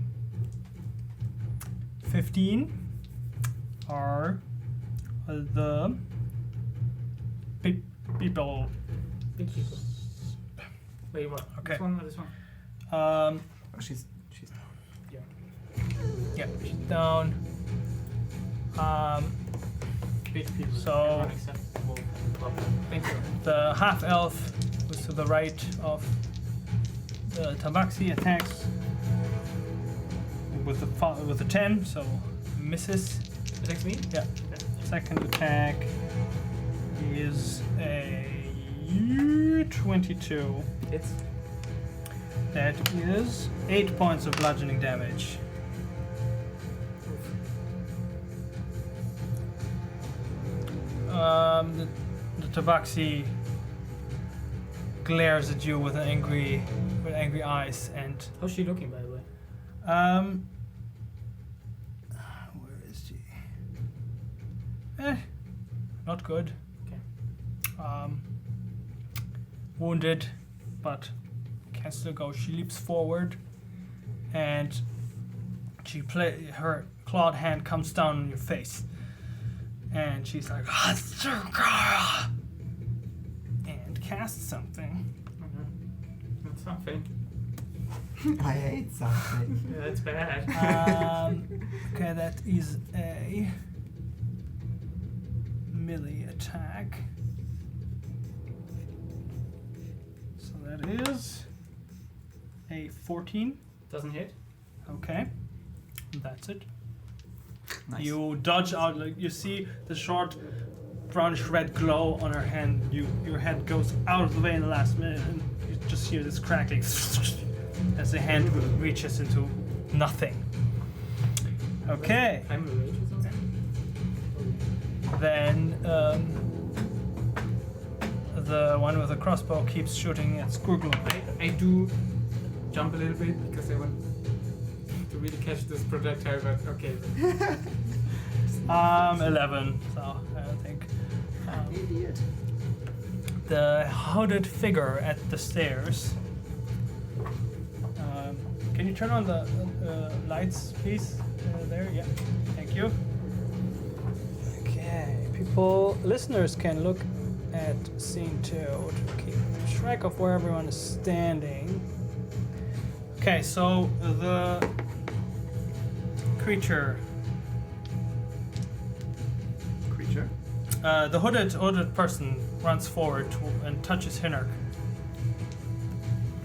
15 are the people. Big people. Wait, what? Okay. This one or this one? Oh, she's Yeah, she's down. Big people. So- Everyone except Wolf. Thank you. The half elf who's to the right of the Tabaxi attacks with the 10, so misses. Attacks me? Yeah. Second attack is a 22. It's That is 8 points of bludgeoning damage. The Tabaxi glares at you with angry eyes, and how's she looking, by the way? where is she? Not good. Okay. Wounded, but can still go. She leaps forward, and her clawed hand comes down on your face, and she's like, and casts something. That's something. I hate something. Yeah, that's bad. Okay, that is a melee attack. So that is a 14. Doesn't hit. Okay, that's it. Nice. You dodge out, like you see the short brownish red glow on her hand. Your head goes out of the way in the last minute, and you just hear this crackling as the hand reaches into nothing. Okay, I'm a rage or something? then the one with the crossbow keeps shooting at Squirgle. I do jump a little bit because I want to really catch this projectile, but okay. 11, so I don't think. Idiot. The hooded figure at the stairs. Can you turn on the lights, please? There, yeah. Thank you. Okay, listeners can look at scene 2 to keep track of where everyone is standing. Okay, so the creature, the hooded person runs forward and touches Hinnerk.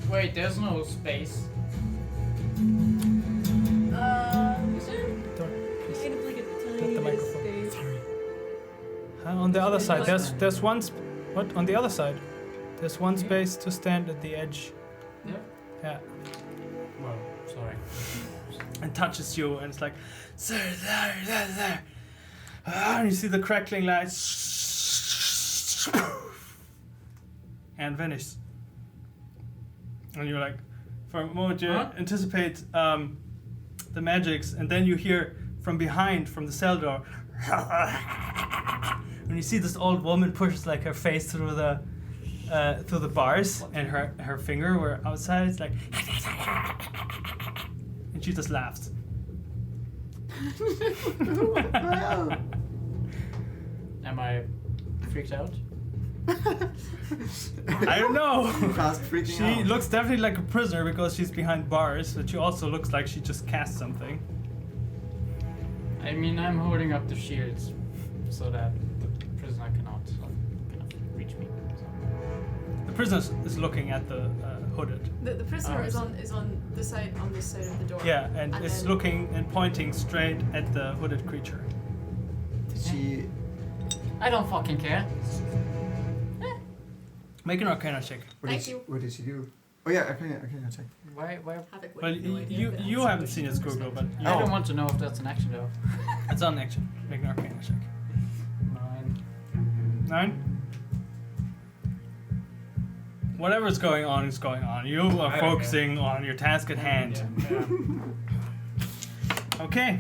Wait, there's no space. Is there? Kind of like a Get tiny the bit of microphone. space. On the other side, That's there's one. What on the other side? There's one space to stand at the edge. Yeah. Yeah, Well, sorry. and touches you, and it's like, sir, there. And you see the crackling lights, and vanish. And you're like, for a moment, you anticipate the magics, and then you hear from behind, from the cell door, and you see this old woman pushes like her face through the bars, and her finger were outside. It's like, and she just laughs. Am I freaked out? I don't know. Fast freaking She out. looks definitely like a prisoner because she's behind bars, but she also looks like she just cast something. I mean, I'm holding up the shields so that the prisoner cannot reach me. So. The prisoner is looking at the hooded. The prisoner Oh, is so- on this side of the door. Yeah, and And is then- looking and pointing straight at the hooded creature. She. I don't fucking care. Make an Arcana check. Thank you. What did she do? Oh yeah, I can check. Why? Havoc would Well, have no idea you if it you has haven't to seen be its Google, but I don't want to know if that's an action though. it's on action. Make an Arcana check. 9. Whatever's going on is going on. You are I don't focusing on your task at hand. Yeah. Okay.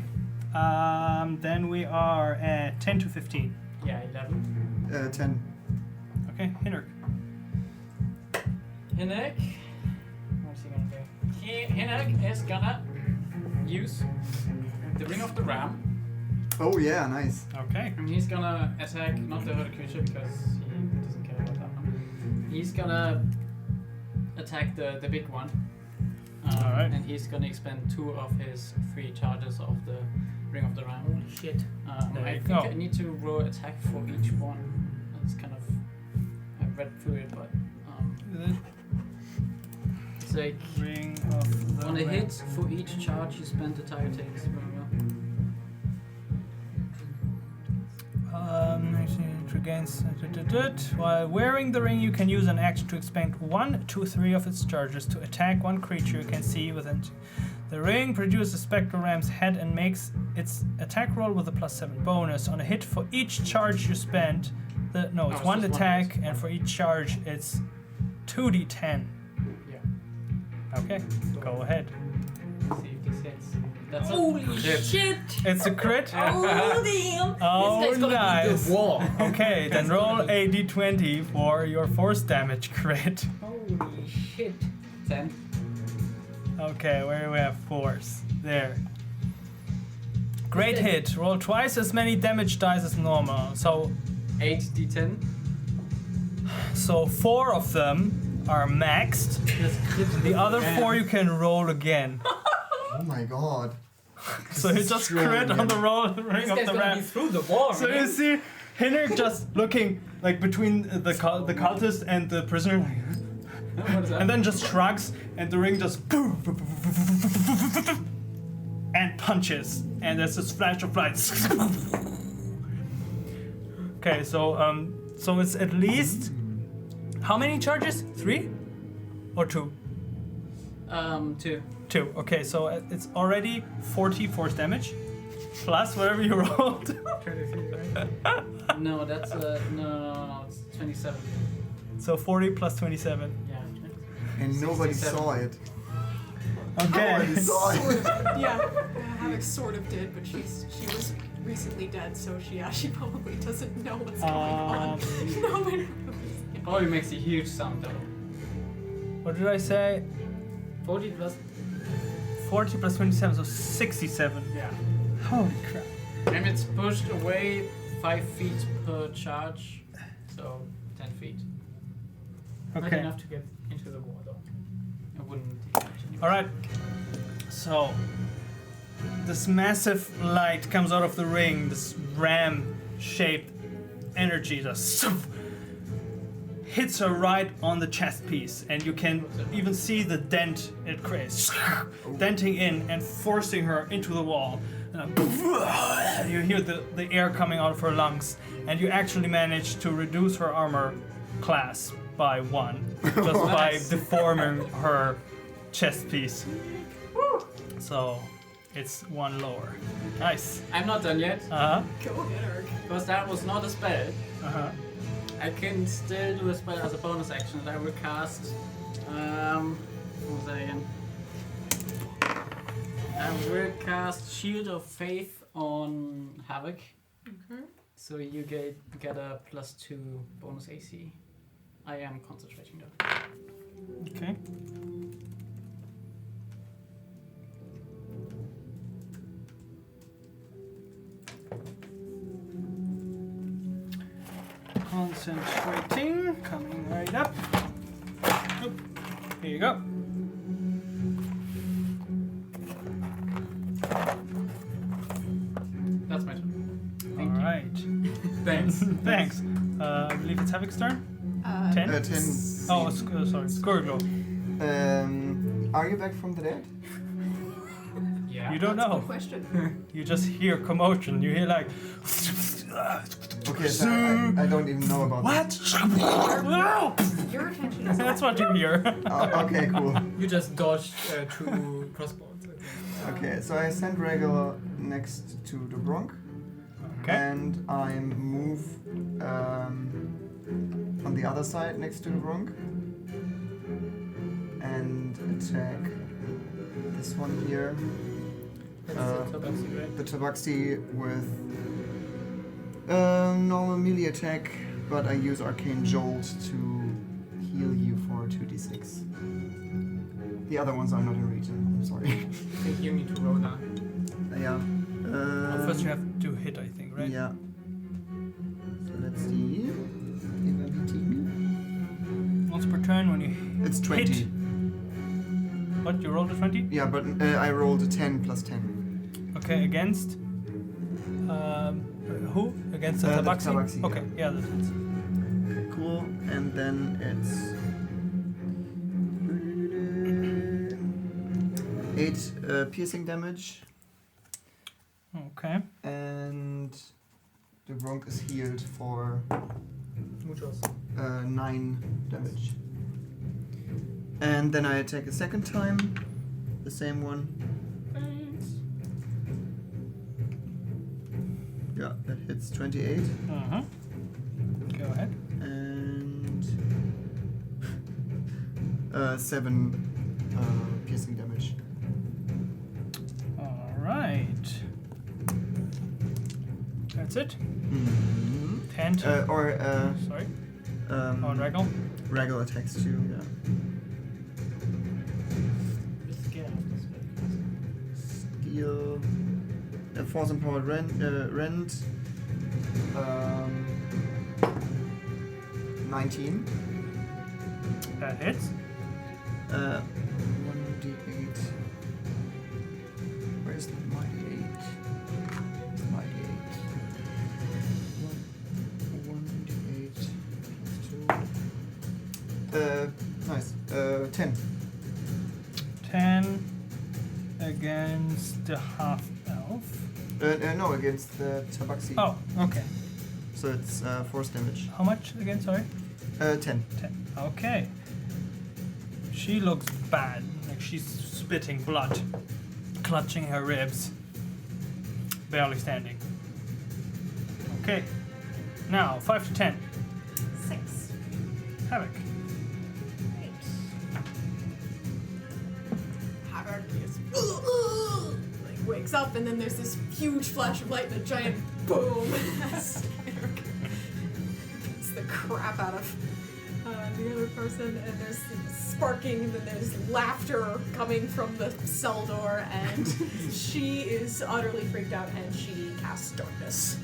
Then we are at 10 to 15. Yeah, 11. 10. Okay, Hinnerk. Hinnerk. What's he gonna do? Hinnerk is gonna use the Ring of the Ram, Oh yeah, nice. Okay. and he's gonna attack not the other creature because he doesn't care about that one. He's gonna attack the big one. Alright. And he's gonna expend 2 of his 3 charges of the Ring of the Ram. Holy shit. There I you think go. I need to roll attack for each one. That's kind of I read through it, but it's like Ring of the on a Ram. hit for each charge you spend, the target takes. It regains. While wearing the ring, you can use an action to expend 1, 2, 3 of its charges to attack one creature you can see within. The ring produces a spectral ram's head and makes its attack roll with a +7 bonus. On a hit for each charge you spend, it's it's one just one attack, hit. and for each charge it's 2d10. Yeah. Okay, go ahead. See if this hits. That's Holy shit! It's a crit. Oh damn! Oh, This guy's gonna be nice. the wall. Okay, then roll a d20 for your force damage crit. holy shit. 10. Okay, where do we have force? There. Great hit. Roll twice as many damage dice as normal. So 8d10. 4 of them are maxed. The other 4 you can roll again. Oh my god. So you just Strong, crit on the man. roll ring This of guy's the gonna ram. be through the wall, So man. you see Hinner just looking like between the cultist and the prisoner, What is that? and then just shrugs, and the ring just and punches, and there's this flash of light. Okay, so it's at least how many charges? 3 or 2? 2. 2. Okay, so it's already 40 force damage plus whatever you rolled. 33, right? No, that's no, it's 27. So 40 plus 27. Yeah. And nobody 67. saw it. Okay. Nobody saw it. Yeah, Havoc sort of did, but she was recently dead, so she probably doesn't know what's going on. No one knows. Probably makes a huge sound though. What did I say? 40 plus. 40 plus 27, so 67. Yeah. Holy crap. And it's pushed away 5 feet per charge, so 10 feet. Not Okay. enough to get into the wall though. I wouldn't continue. All right. So this massive light comes out of the ring. This ram-shaped energy just hits her right on the chest piece, and you can even see the dent it creates, denting in and forcing her into the wall. You hear the air coming out of her lungs, and you actually manage to reduce her armor class by 1, just by deforming her chest piece. So it's 1 lower. Nice. I'm not done yet, Uh-huh. Go ahead, Eric. because that was not a spell. Uh-huh. I can still do a spell as a bonus action that I will cast. What was that again? I will cast Shield of Faith on Havoc. Okay. So you get a +2 bonus AC. I am concentrating though. Okay. Concentrating, coming right up. Oop. Here you go. That's my turn. Thank All you. right. Thanks. Thanks. I believe it's Havoc's turn. 10? 10. Oh, sorry, Scourglow. Are you back from the dead? Yeah. You don't That's a know. good question. You just hear commotion. You hear like. Okay, so I don't even know about What? Your attention is That's what you hear. Oh, okay, cool. You just dodged 2 crossbows. Okay, so I send regular next to Dubrunk, Okay. and I move on the other side next to Dubrunk, and attack this one here, That's Uh, the Tabaxi, right? the Tabaxi with normal melee attack, but I use Arcane Jolt to heal you for 2d6. The other ones are not in region, I'm sorry. I think you need to roll that. Yeah. Well, first you have to hit, I think, right? Yeah. So let's see. If I'm hitting. Once per turn when you It's 20. hit. What? You rolled a 20? Yeah, but I rolled a 10 plus 10. Okay, against. Who? Against the The Tabaxi? Tabaxi, Okay, yeah, that hits. Okay, cool. And then it's 8 piercing damage, Okay. and the Gronk is healed for Muchos. 9 damage. And then I attack a second time, the same one. Thanks. Yeah, that hits 28. Uh-huh. Go ahead. And 7 piercing damage. Alright. That's it? Mm-hmm. 10 to. Sorry. On Regal? Regal attacks too, yeah. Just scared of this spell. Steel. Force empowered rend. 19. That hits. 1d8. Where's my d8? My d8. 1d8 plus 2. Nice. 10. 10 against the half elf. No, against the Tabaxi. Oh, okay. So it's force damage. How much again? Sorry? 10. 10. Okay. She looks bad. Like she's spitting blood, clutching her ribs, barely standing. Okay. Now, 5 to 10. 6. Havoc. Havoc is like wakes up, and then there's this huge flash of light and a giant boom as Eric beats the crap out of the other person, and there's sparking, and then there's laughter coming from the cell door, and she is utterly freaked out, and she casts darkness.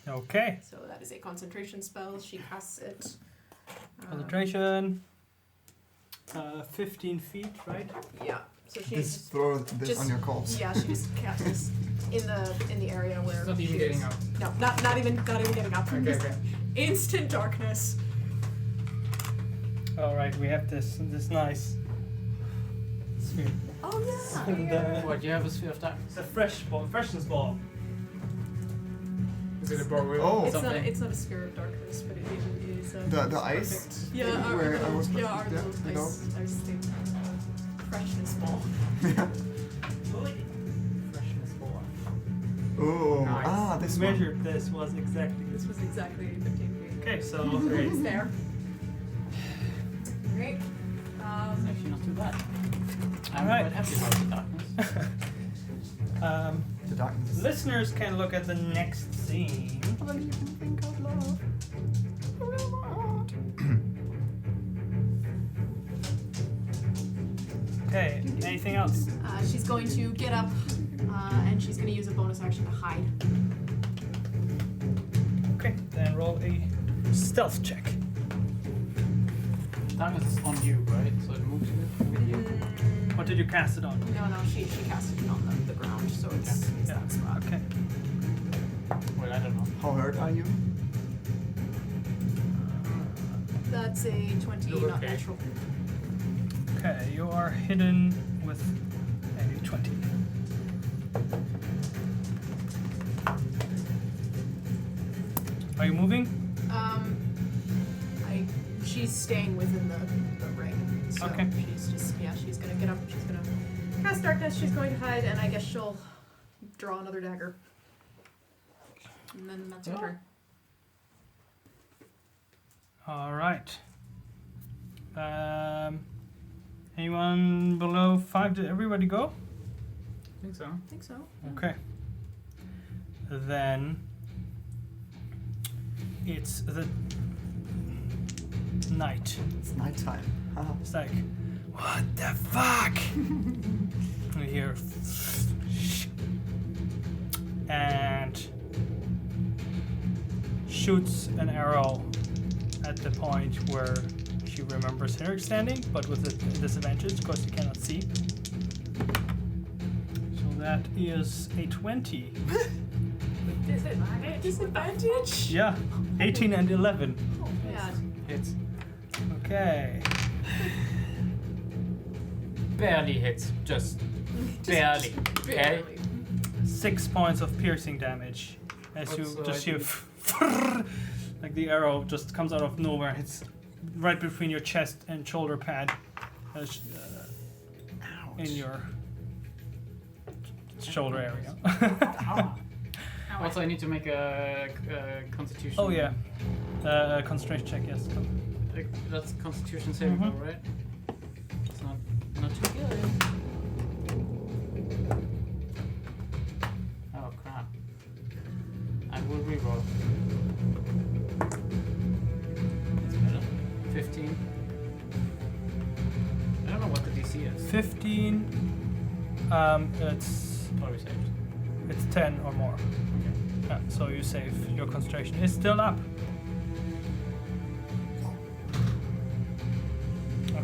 Okay. So that is a concentration spell. She casts it. Concentration. 15 feet, right? Yeah. So she Just just throw this just- on your corpse. yeah, she just casts this in the area where It's not even she getting is. up. No, not even getting up. Okay, Just okay. instant darkness. All right, we have this nice sphere. Oh yeah. And, What, you have a sphere of darkness? it's a freshness ball. Is it a bowl? Oh. It's not a sphere of darkness, but it is. The it's ice? perfect. Yeah, our Where I little, was yeah, our yeah, little you know. ice thing. Freshness ball. Freshness ball. Oh, Nice. this one. Measured this was exactly. This was exactly 15 feet. Okay, so It's there. Great. It's actually not too bad. I'm Alright. quite happy about the darkness. The darkness. listeners can look at the next scene. Okay, anything else? She's going to get up, and she's going to use a bonus action to hide. Okay, then roll a stealth check. Darkness is on you, right? So it moves with you. What did you cast it on? No, she casted it on the ground, so it's Yeah. that spot. Okay. Well, I don't know. How hurt are you? That's a 20, You're not okay. natural. Okay, you are hidden with a 20. Are you moving? She's staying within the ring. So Okay. she's gonna get up, she's gonna cast darkness, she's going to hide, and I guess she'll draw another dagger. And then that's her turn. All right. Anyone below 5? Did everybody go? I think so. I think so. Okay. Then it's the night. It's nighttime. Haha. It's like, what the fuck? You hear, and shoots an arrow at the point where she remembers Henrik standing, but with a disadvantage because you cannot see. So that is a 20. Disadvantage? Yeah, 18 and 11. Oh man. Hits. Okay. Barely hits. Just barely. Okay? Barely. 6 points of piercing damage as you What's, just hear like the arrow just comes out of nowhere and hits right between your chest and shoulder pad in your shoulder area. Also, I need to make a constitution. Oh yeah, concentration check, yes. That's constitution saving throw, right? It's not too good. Oh crap. I will reroll. That's better. 15. I don't know what the DC is. 15, it's Probably saved. it's 10 or more. Okay. Yeah, so you save. Your concentration is still up.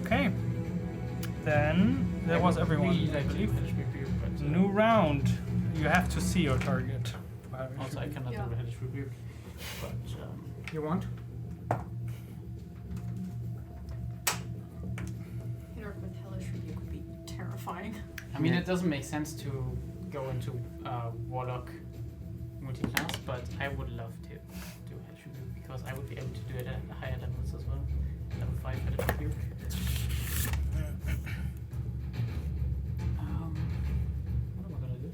Okay. Then that was everyone, Really I like believe. Hellish Rebuke, but New round. You have to see your target. also I cannot Yeah. do Hellish Rebuke. But You want? Henrik with hellish rebuke would be terrifying. I mean, it doesn't make sense to go into Warlock multi-class, but I would love to do Hellish Rebuke because I would be able to do it at higher levels as well. Level 5 Hellish Rebuke. What am I gonna do?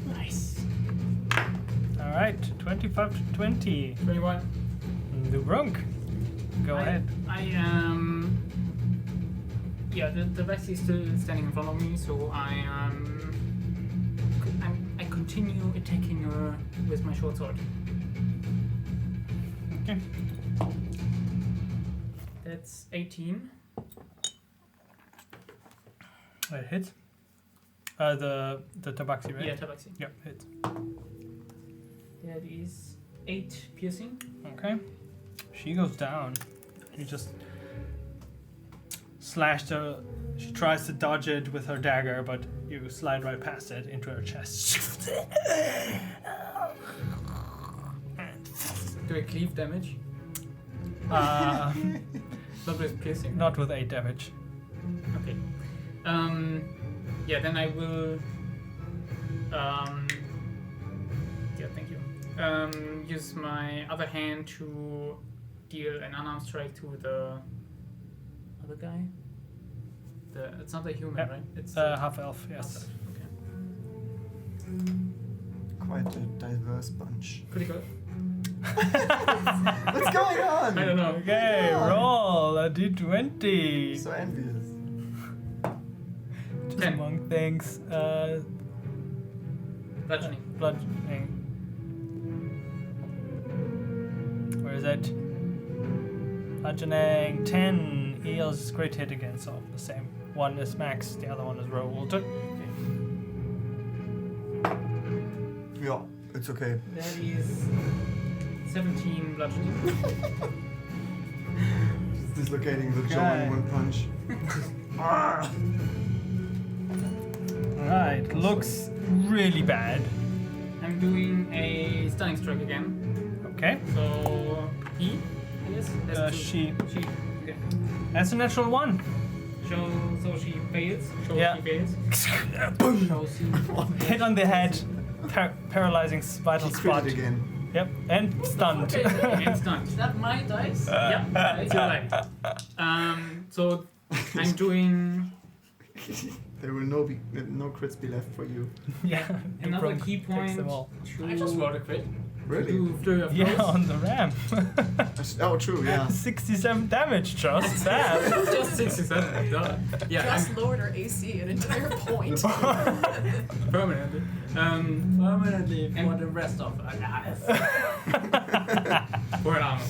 Nice. All right, 25 to 20. 21. Dubrunk, go ahead. Yeah, the Vexy is still standing in front of me, so I continue attacking her with with my short sword. Okay. That's 18. It hits. The tabaxi, right? Yeah, tabaxi. Yep, hits. That is 8 piercing. Okay. She goes down. You just slashed her. She tries to dodge it with her dagger, but you slide right past it into her chest. Do I cleave damage? Not with piercing. Not with 8 damage. Okay. Yeah, then I will. Yeah, thank you. Use my other hand to deal an unarmed strike to the other guy. It's not a human, Yep. right? It's Half elf, yes. Okay. Quite a diverse bunch. Critical. What's going on? I don't know. Okay, Yeah. roll a d20. So envious. Just 10. among things. Bludgeoning. Bludgeoning. Where is it? Bludgeoning 10. Eels great hit again, so the same. One is max, the other one is rolled. Yeah, it's okay. That is 17 bludgeoning. Just dislocating the jaw Okay. in one punch. Ah! Alright, looks really bad. I'm doing a stunning strike again. Okay. So he, I guess. has to- She. She. Okay. That's a natural 1. So she fails. Yeah. She fails. Boom! So she. Hit on the head. Paralyzing vital She spot. critted again. Yep, and stunned. And stunned. Is that my dice? Yeah, it's your right. So I'm doing There will no crits be left for you. Yeah. another Dubrunk key takes point them all. to I just rolled a crit. Really? do Flurry of Yeah, Blows. on the ram. Oh, true, yeah. 67 damage, just that. Just 67. Duh. Yeah, Just lowered our AC an entire point. I'm permanently. Permanently for And- the rest of our lives. For an armor.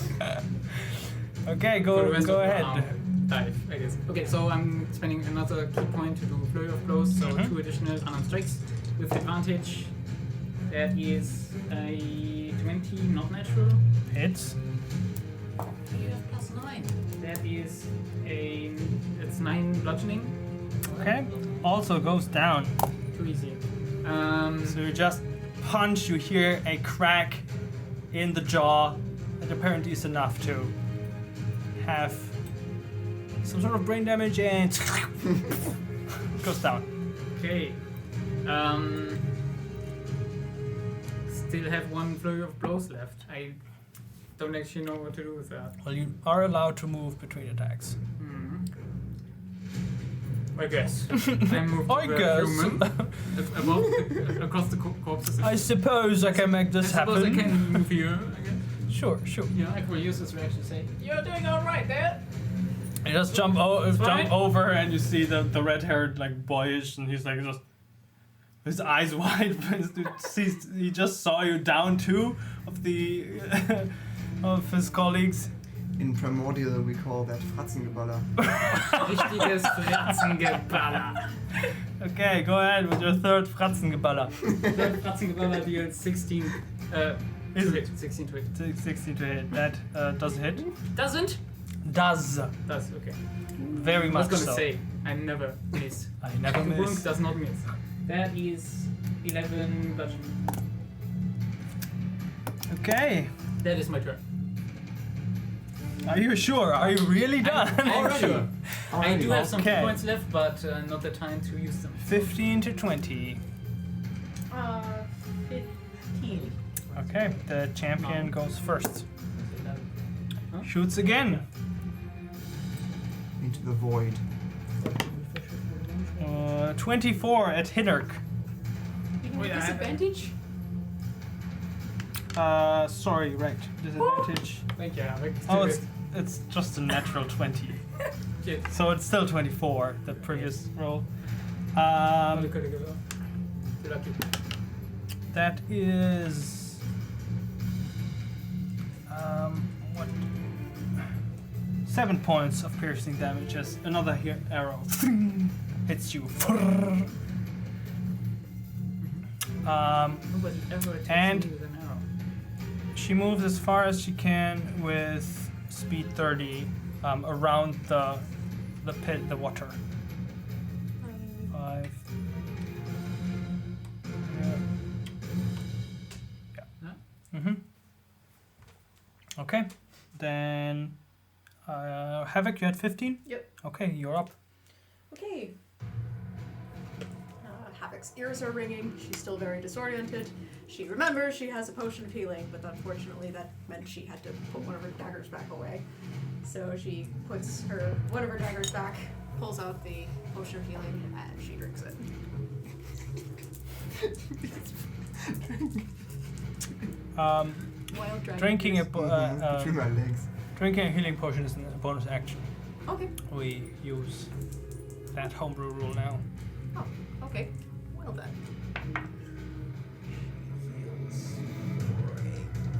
Okay, For the go rest go of the ahead. armor dive, I guess. Okay, so I'm spending another key point to do Flurry of Blows, so Mhm. 2 additional unarmed strikes with advantage. That is a 20, not natural. Hits. You have +9. That is it's 9 bludgeoning. Okay. Also goes down. Too easy. So you just punch, you hear a crack in the jaw that apparently is enough to have some sort of brain damage and goes down. Okay. Still have 1 Flurry of Blows left. I don't actually know what to do with that. Well, you are allowed to move between attacks. I guess. I moved I to the guess. human across the corpses. I suppose I can make this I suppose happen. I can move here. I guess. Sure, sure. You know, I could use this reaction to say, "You're doing all right there." You just jump fine. over and you see the red-haired like boyish, and he's like just his eyes wide. He just saw you down 2 of the of his colleagues. In Primordial, we call that Fratzengeballer. Richtiges Fratzengeballer. Okay, go ahead with your third Fratzengeballer. Third Fratzengeballer deals 16 to Is hit. 16 to hit. 16 to hit. That does hit. Doesn't? Does. Does, okay. Very I much was gonna so. say, I never miss. I never Dubrunk miss. does not miss. That is 11 bludgeoning. Okay. That is my turn. Are you sure? Are you really done? I'm sure. I do have some key Okay. points left, but not the time to use them. 15 to 20. 15. Okay, the champion Oh. goes first. Huh? Shoots again. Into the void. 24 at Hinnerk. Even with Wait, I- disadvantage? Sorry, right. Disadvantage. Thank you, Alec. Oh, it's just a natural 20. Shit. So it's still 24, the previous roll. You're lucky. That is 7 points of piercing damage as another arrow hits you. Nobody ever attacks And- me with an arrow. She moves as far as she can with speed 30 around the pit, the water. 5. Yeah. Mm-hmm. Okay. Then Havoc, you had 15? Yep. Okay, you're up. Okay. Havoc's ears are ringing. She's still very disoriented. She remembers she has a potion of healing, but unfortunately that meant she had to put one of her daggers back away. So she puts one of her daggers back, pulls out the potion of healing, and she drinks it. Wild dragon. Drinking a between my legs. drinking a healing potion is a bonus action. Okay. We use that homebrew rule now. Oh, okay. Well then.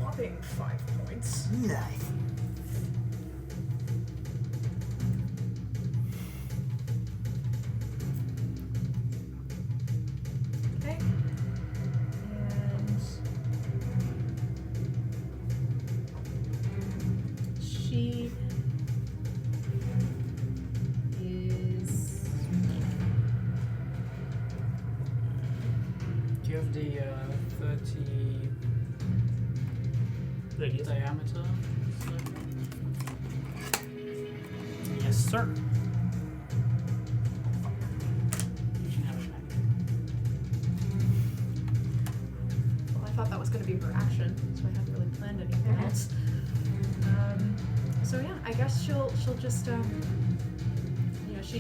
Whopping 5 points. Nice. Okay. And she is. Do you have the 30 Radius. diameter? Yes, sir. You can have it back. Well, I thought that was going to be her action, so I hadn't really planned anything else. So yeah, I guess she'll just she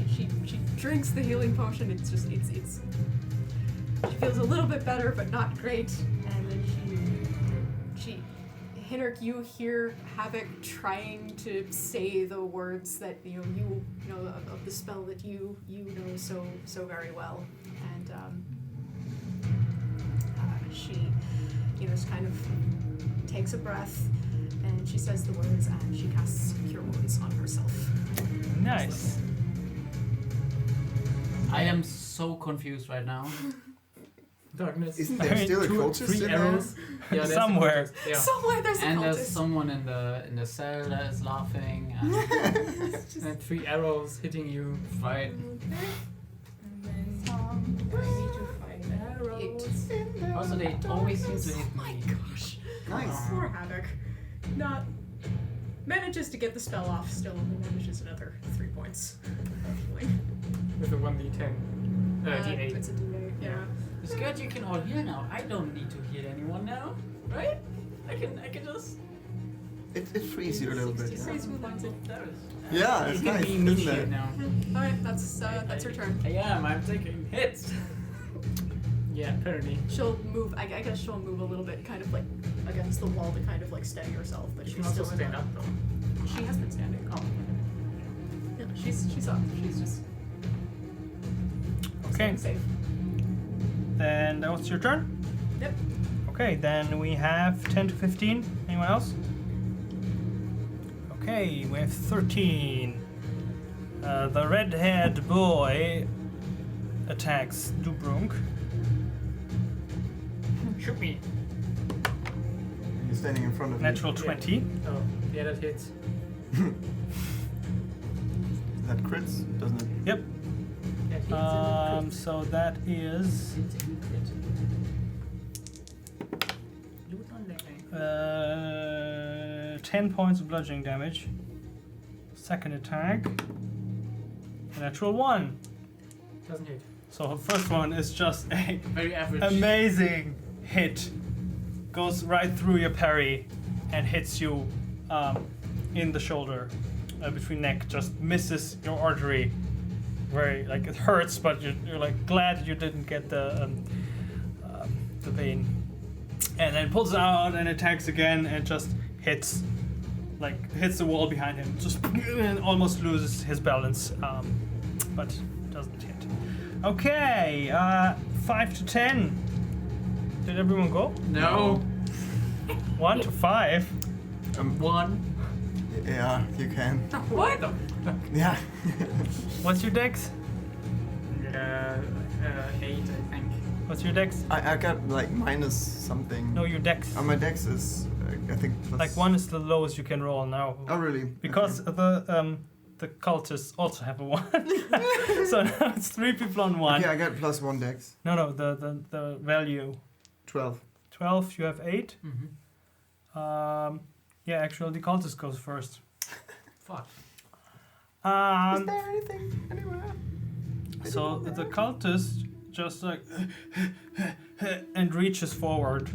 drinks the healing potion. It's just it's she feels a little bit better, but not great. And then she Hinnerk, you hear Havoc trying to say the words that you know of the spell that you know so very well, and she just kind of takes a breath and she says the words and she casts Cure Wounds on herself. Nice. I am so confused right now. Darkness. Isn't there still a cultist 3 in there? arrows. Yeah, there's a Somewhere. cultist, Yeah. Somewhere there's a And there's cultist. someone in the cell that is laughing. And And 3 arrows hitting you. right. Also, they always seem to hit Oh my me. gosh. Nice. Poor Havoc. Not manages to get the spell off still, and manages another 3 points. With a 1d10. D8. It's a D8, yeah. It's good you can all heal now. I don't need to heal anyone now, right? I can just. It frees you a little bit. 67 Frees me points a of damage. Yeah, it's You can nice, be isn't initiate it? now. Alright, that's her turn. I am. I'm taking hits. Yeah, apparently. She'll move, I guess she'll move a little bit kind of like against the wall to kind of like steady herself, but You she's can also still stand up though. She has been standing. Oh. Yeah, she's up. She's just Okay. staying safe. Then that was your turn? Yep. Okay, then we have 10 to 15. Anyone else? Okay, we have 13. The red-haired boy attacks Dubrunk. Shoot me. You're standing in front of Natural Yeah. 20. Oh, yeah, that hits. me. That crits, doesn't it? Yep. That hits and then crits. So that is It's a crit. Loot on that. 10 points of bludgeoning damage. Second attack. Natural 1. Doesn't hit. So her first one is just a Very average. amazing hit. Goes right through your parry and hits you in the shoulder, between neck. Just misses your artery. Very like it hurts, but you're like glad you didn't get the vein. And then pulls it out and attacks again and just hits the wall behind him. Just and almost loses his balance, but doesn't hit. Okay, 5 to 10. Did everyone go? No. 1 to 5. 1. Yeah, you can. What? Yeah. What's your dex? 8, I think. What's your dex? I got like minus something. No, your dex. My dex is, I think, plus... Like 1 is the lowest you can roll now. Oh, really? Because the cultists also have a 1. So now it's 3 people on 1. Okay, I got plus 1 dex. No, the value. 12. 12, you have 8. Mm-hmm. Yeah, actually the cultist goes first. Fuck. Is there anything anywhere? So the cultist just like and reaches forward.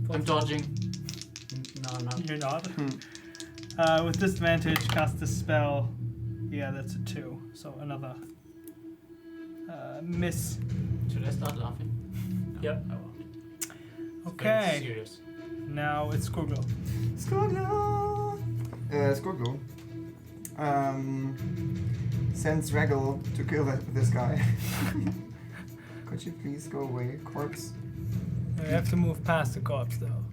I'm dodging. No, I'm not. You're not. With disadvantage, cast the spell. Yeah, that's a 2. So another miss. Should I start laughing? No, Yep. I won't. Okay. It's serious. Now it's Skurglo. Skorglo! Skorglo. Sends Regal to kill this guy. Could you please go away, corpse? You have to move past the corpse though.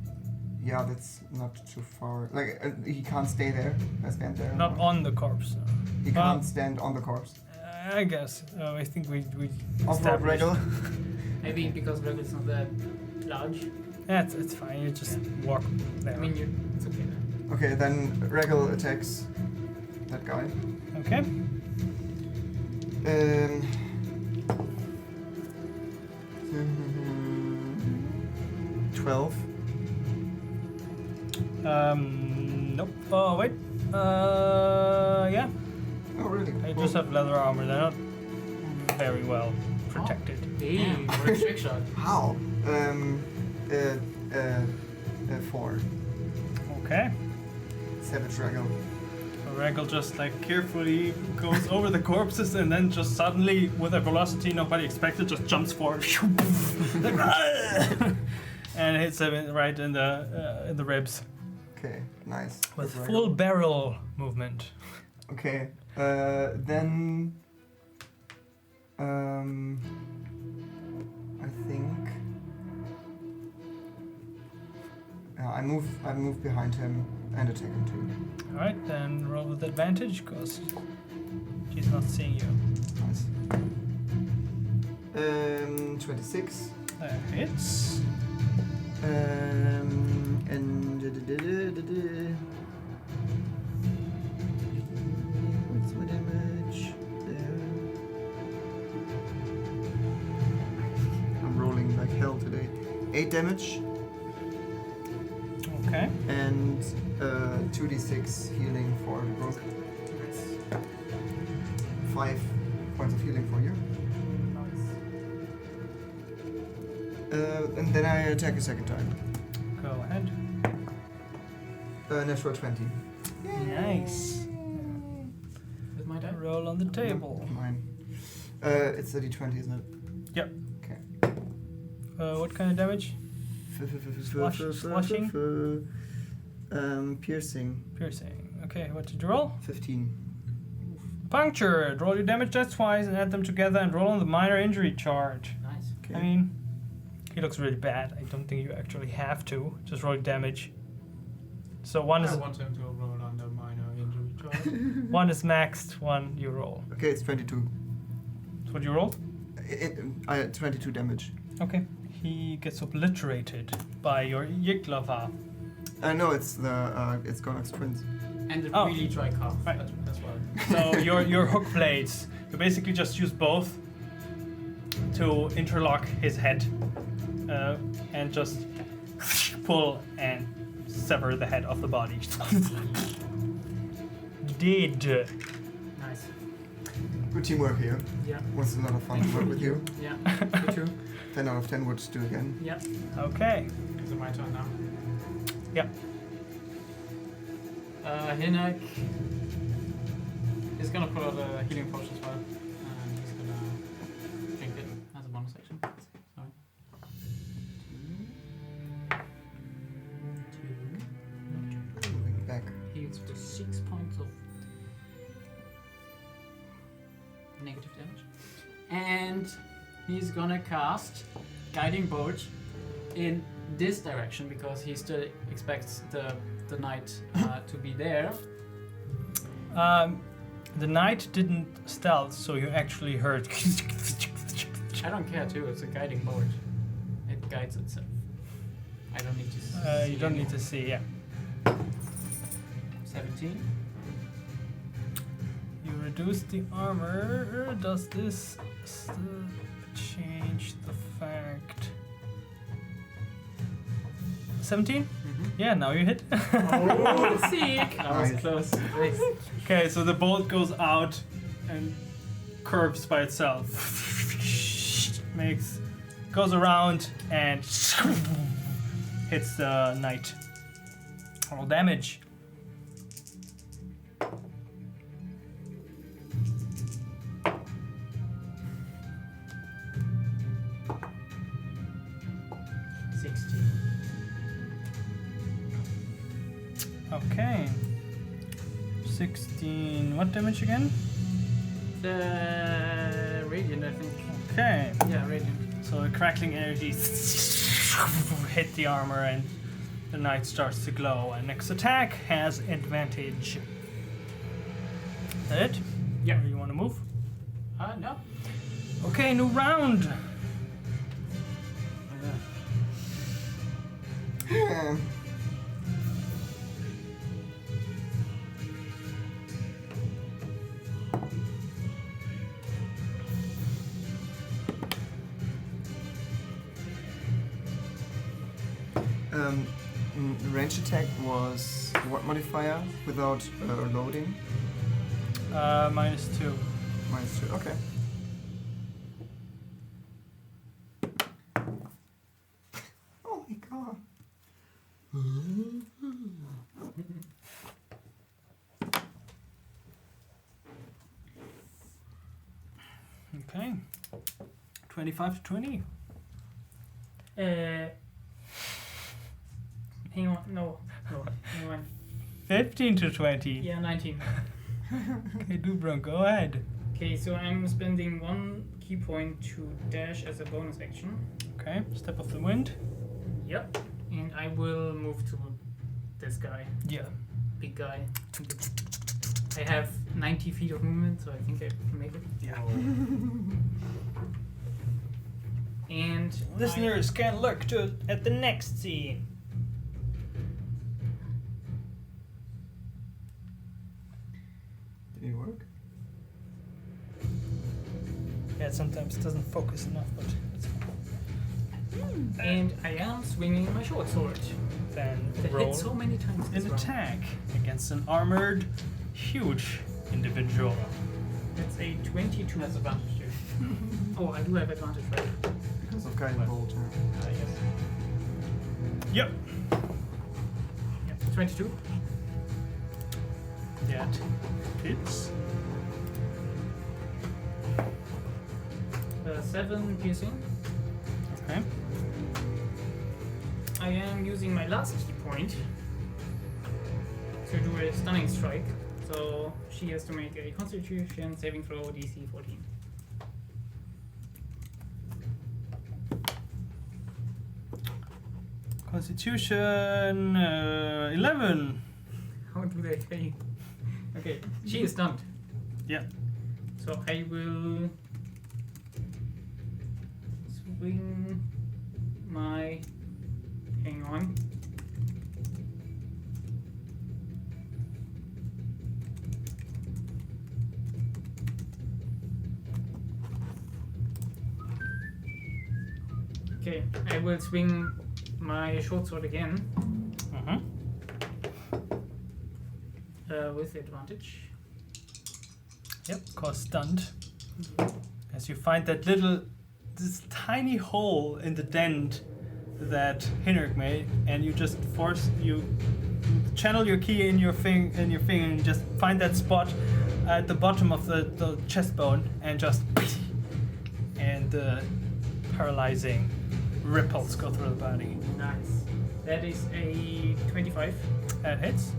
Yeah, that's not too far. Like, he can't stay there. Stand there. Not on the corpse. He can't stand on the corpse. I guess. I think we Off-road established. Regal. Maybe because Regal's not that large. Yeah, it's fine. You just walk there. I mean, it's okay then. Okay, then Regal attacks that guy. Okay. 12. Nope. Oh wait. Yeah. Oh, really? I just have leather armor. They're not very well protected. Damn, what a trick shot. How? 4. Okay. Savage Regal. Regal just like carefully goes over the corpses and then just suddenly, with a velocity nobody expected, just jumps forward and hits him right in the ribs Okay, nice. with Good full Regal. barrel movement. Okay, then I think I move behind him and attack him too. All right, then roll with advantage because he's not seeing you. Nice. 26. Hits. And what's my damage there? I'm rolling like hell today. 8 damage Okay. and 2d6 healing for Dubrunk. 5 points of healing for you. And then I attack a second time. Go ahead. Natural 20. Nice. With my die? Roll on the table. Mine. It's a d20, isn't it? Yep. Okay. What kind of damage? Slashing? Piercing. Piercing. Okay, what did you roll? 15. Punctured. Roll your damage dice twice and add them together and roll on the minor injury charge. Nice. Okay. I mean, he looks really bad. I don't think you actually have to. Just roll damage. So one I is want him to roll on the minor injury charge. one is maxed, one you roll. Okay, it's 22. So what you rolled? I had 22 damage. Okay. He gets obliterated by your Yiklava. No, it's the it's Gonok's twins. And the Oh. really dry cough Right. as well. So your hook blades, you basically just use both to interlock his head and just pull and sever the head of the body. Dead. Nice. Good teamwork here. Yeah. Was a lot of fun to work with you. Yeah. You too. 10 out of 10 would do again. Yeah. Okay. Is it my turn now? Yeah. Hinek is gonna pull out a healing potion as well. And he's gonna drink it as a bonus action. Sorry. Two. Moving back. Heals for 6 points of negative damage. And he's gonna cast Guiding Bolt in this direction because he still expects the knight to be there. The knight didn't stealth, so you actually heard. I don't care too. It's a guiding board. It guides itself. I don't need to. You don't need to see. Yeah. 17. You reduce the armor. Does this still change the fact? 17? Mm-hmm. Yeah, now you hit. Oh, sick! That was Nice. close. Nice. Okay, so the bolt goes out and curves by itself. Goes around and hits the knight. Roll damage. Okay. 16. What damage again? The radiant, I think. Okay. Yeah, radiant. So the crackling energy hit the armor and the knight starts to glow. And next attack has advantage. Is that it? Yeah. Or you want to move? No. Okay, new round. Yeah. Range attack was what modifier without loading? -2. -2. Okay. Oh my god. Okay. 25 to 20. Hang on. No. Hang on. 15 to 20. Yeah, 19. Okay, Dubrunk, go ahead. Okay, so I'm spending 1 key point to dash as a bonus action. Okay, step of the wind. Yep. And I will move to this guy. Yeah. Big guy. I have 90 feet of movement, so I think I can make it. Yeah. And Listeners can look at the next scene. Did it work? Yeah, sometimes it doesn't focus enough, but it's fine. And I am swinging my short sword. Then That roll hit so many times. this an round. attack against an armored, huge individual. That's a 22. That's advantage too. Oh, I do have advantage, right? Because of guiding bolt. Yeah. Yes. Yep. Yeah. 22. That hits. 7 piercing. Okay. I am using my last key point to do a stunning strike. So she has to make a Constitution saving throw DC 14. Constitution 11. How do they fail? Okay, she is stunned. Yeah. So I will swing my. Hang on. Okay, I will swing my short sword again Uh-huh. with advantage. Yep, cause stunned. As you find this tiny hole in the dent that Hinrik made, and you just channel your key in your finger and just find that spot at the bottom of the chest bone and just and the paralyzing ripples go through the body. Nice. That is a 25. That hits.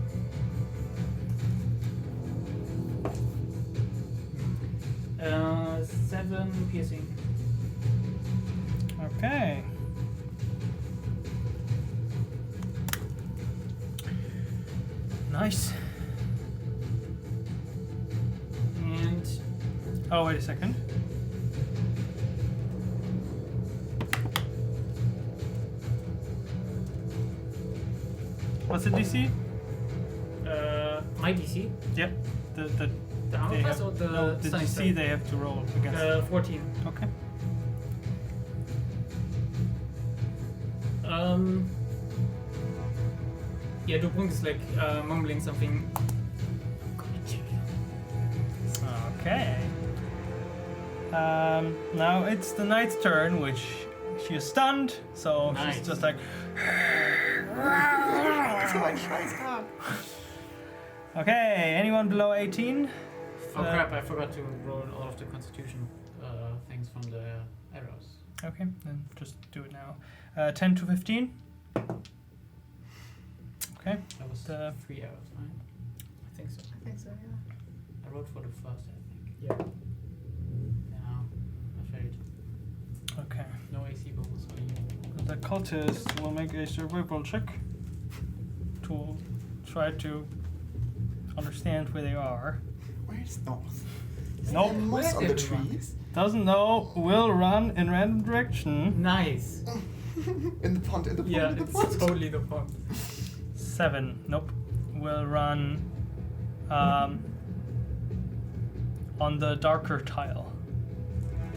Uh, 7 piercing. Okay. Nice. And Oh, wait a second. What's the DC? my DC, Yep. The the armor they class have, or the no, the stunning DC strike? they have to roll against. 14. Okay. Yeah, Dubrunk is like mumbling something. Okay. Now it's the knight's turn, which she is stunned, so Nice. she's just like. Okay, anyone below 18? Oh crap, I forgot to roll all of the constitution things from the arrows. Okay, then just do it now. 10 to 15. Okay. That was The- 3 arrows, right? I think so. I think so, yeah. I rolled for the first, I think. Yeah. No, I failed. Okay. No AC bonus for you. The cultist will make a survival check to try to understand where they are. Where's North? Nope. Moss on the everyone? trees? Doesn't know. Will run in random direction. Nice. In the pond, in the pond, Yeah, in the it's pond. totally the point. 7. Nope. Will run on the darker tile.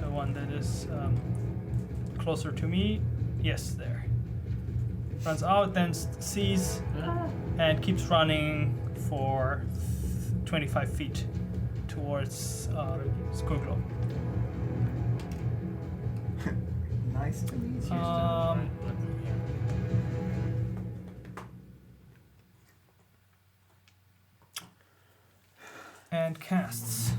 The one that is closer to me. Yes, there. Runs out, then sees and keeps running for 25 feet towards Skuglo. Nice to meet you. Um, and casts.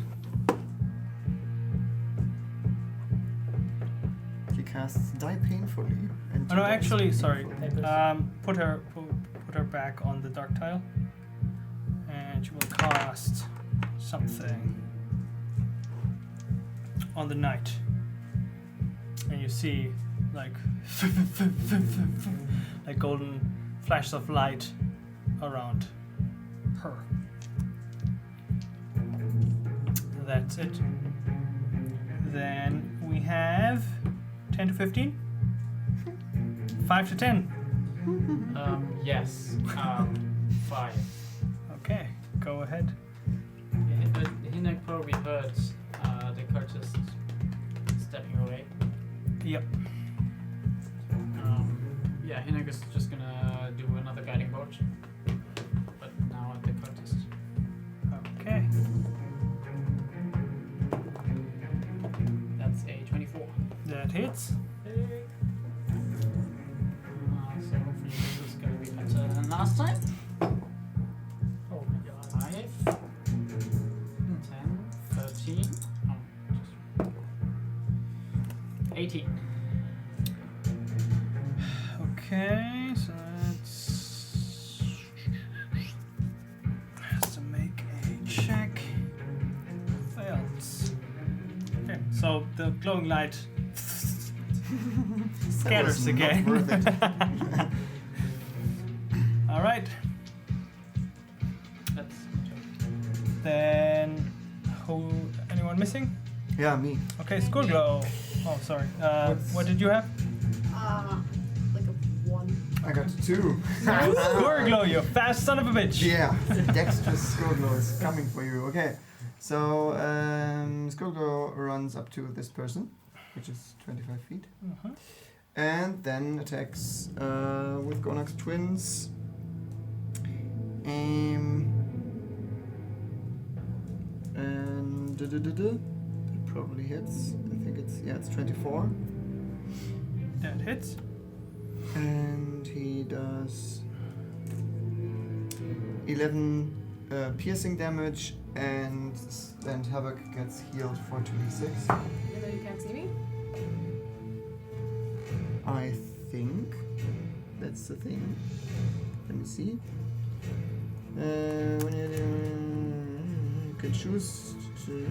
He casts Die Painfully. And Oh no, he dies actually, sorry. painfully. Put her back on the dark tile, and she will cast something on the knight. And you see like like golden flashes of light around her. That's it. Then we have 10 to 15, 5 to 10. Yes. 5. Okay, go ahead. Hinek probably heard the cultist stepping away. Yep. Yeah, Hinek is just gonna do another guiding bolt, but now at the cultist. Okay. That's a 24. That hits. So hopefully this is gonna be better than last time. Oh my god. 5, 10, 13, oh, just 18. Okay, so that's has to make a check. Fails. Okay, so the glowing light scatters That was not again. worth it. All right, That's my turn. then who? Anyone missing? Yeah, me. Okay, Skullglow. Oh, sorry. What did you have? Like a 1. I got 2. Skullglow, you fast son of a bitch. Yeah, dexterous Skullglow is coming for you. Okay, so Skullglow runs up to this person, which is 25 feet, Mhm. and then attacks with Gonak's twins. And it probably hits. I think it's 24, That hits. and he does 11 piercing damage, and Havoc gets healed for 2d6. Even though you can't see me? I think that's the thing. Let me see. When you can choose to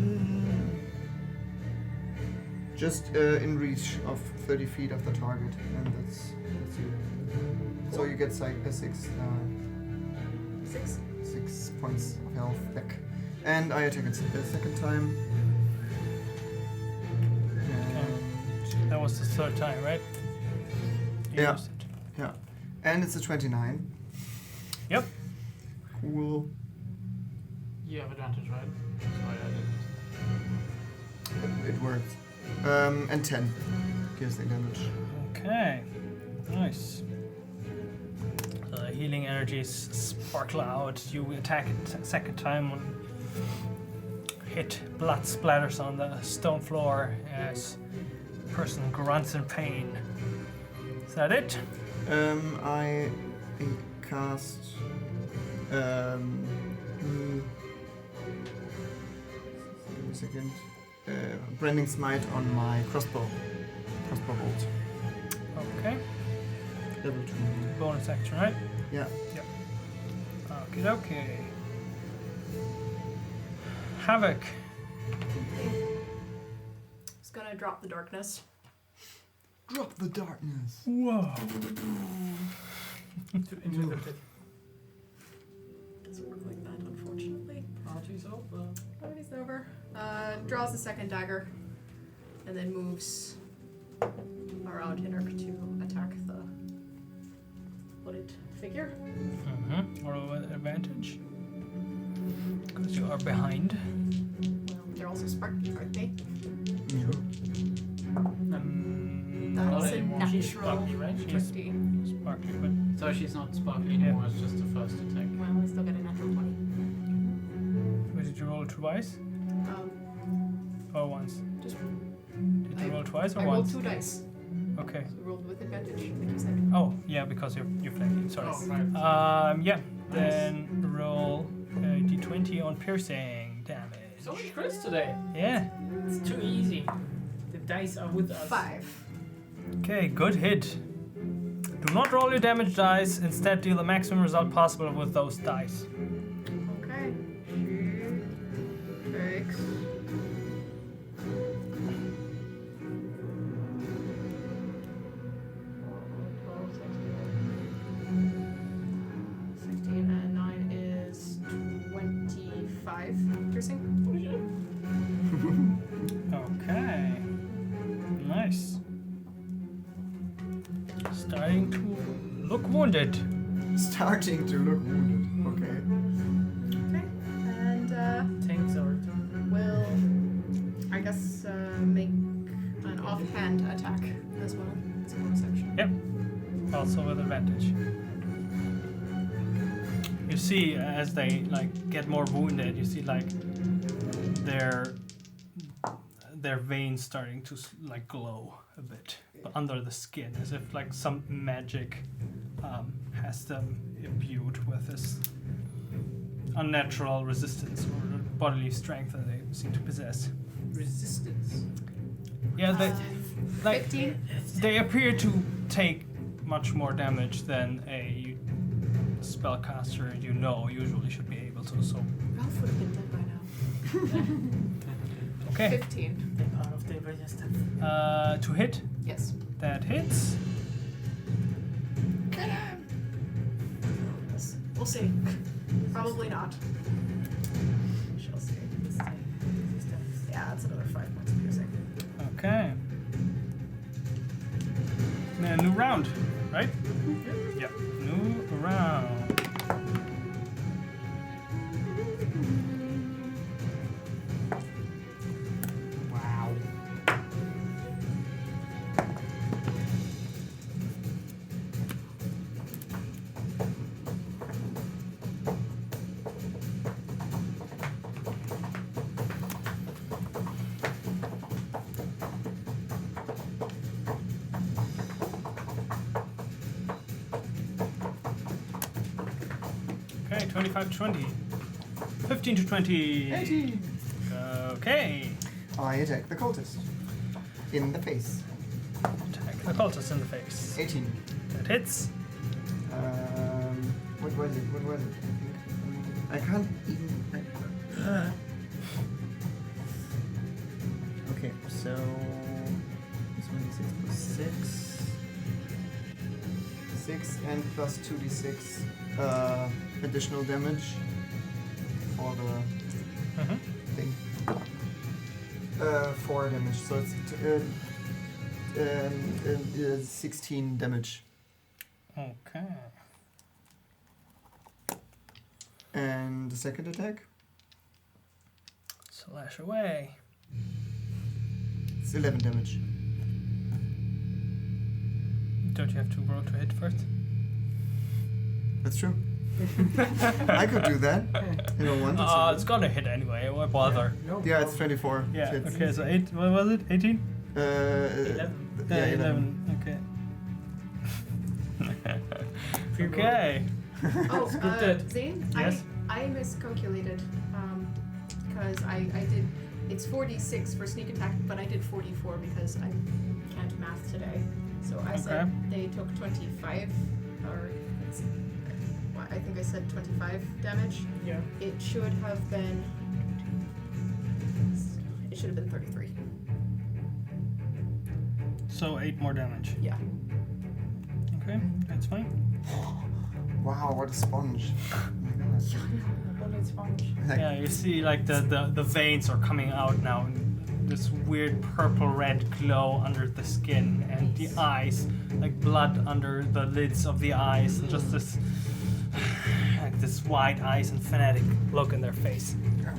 just in reach of 30 feet of the target, and that's you. So you get like a 6. 6. 6 points of health back. And I attack it a second time. And That was the third time, right? You Yeah. used it. yeah. And it's a 29. Yep. Cool. You have advantage, right? Sorry, I didn't. It worked. And 10 piercing damage. Okay. Nice. The healing energies sparkle out. You attack it a second time and hit. Blood splatters on the stone floor as the person grunts in pain. Is that it? I cast. Give me a second. Branding Smite on my crossbow. Crossbow bolt. Okay. Level 2. Bonus action, right? Yeah. Okay, okay. Havoc. Just gonna drop the darkness. Drop the darkness. Whoa. Into the pit. Doesn't work like that, unfortunately. Party's over. Party's over. Draws the second dagger, and then moves around Hinnerk to attack the hooded figure. Mm-hmm. Roll with advantage. Because you are behind. Well, they're also sparky, aren't they? Yeah. That's Not a anymore. She's natural sparkly, right? 20. Sparkly, but So she's not sparkly anymore, it's just the first attack. Well, I still get a natural 20. wait, did you roll twice or once? Just Did you roll twice or I rolled once? 2 dice. Okay. So rolled with advantage, like you said. Oh, yeah, because you're flanking. Sorry. Oh, right. Yeah. Then roll a d20 on piercing damage. So many crits today. Yeah. It's too easy. The dice are with us. 5. Okay, good hit. Do not roll your damage dice. Instead, deal the maximum result possible with those dice. Okay. She takes 16 and 9 is 25 piercing. Okay. Nice. Starting to look wounded. Starting to look wounded. Okay. Okay. And Tanks are will, I guess, make an offhand attack as well. It's a bonus action. Yep. Also with advantage. You see, as they get more wounded, you see their veins starting to glow a bit under the skin, as if some magic has them imbued with this unnatural resistance or bodily strength that they seem to possess. resistance. Yeah, they 15? they appear to take much more damage than a spellcaster usually should be able to. So Ralph would have been dead by now. okay, 15. They're part of the resistance. to hit. Yes. That hits. We'll see. Probably not. We shall see. Yeah, that's another 5 points of piercing. Okay. Then a new round, right? Yep. New round. Wow. Okay, 25 to 20. 15 to 20. 18. Okay. I attack the cultist. In the face. Attack the cultist in the face. 18. That hits. What was it? I think. I can't even. Okay, so. This one is 6 plus 6. 6 and plus 2d6 additional damage for the thing. 4 damage, so it's 16 damage. Okay. And the second attack? Slash away. It's 11 damage. Don't you have to roll to hit first? That's true. I could do that. You don't want to. It's gonna hit anyway. Why bother? No Yeah, it's problem. 24. Yeah. Hits. Okay. So 8. What was it? 18. 11. Yeah, 11. Okay. Okay. Oh, good that- Zane, Yes? I miscalculated because I did. It's 46 for sneak attack, but I did 44 because I can't math today. So I said Okay. they took 25, or I think I said 25 damage. Yeah. It should have been. It should have been 33. So 8 more damage. Yeah. Okay, that's fine. Wow, what a sponge. Oh my god. What is sponge? Like, Yeah, you see like the veins are coming out now and this weird purple red glow under the skin and the eyes, like blood under the lids of the eyes and just this like this wide eyes and fanatic look in their face.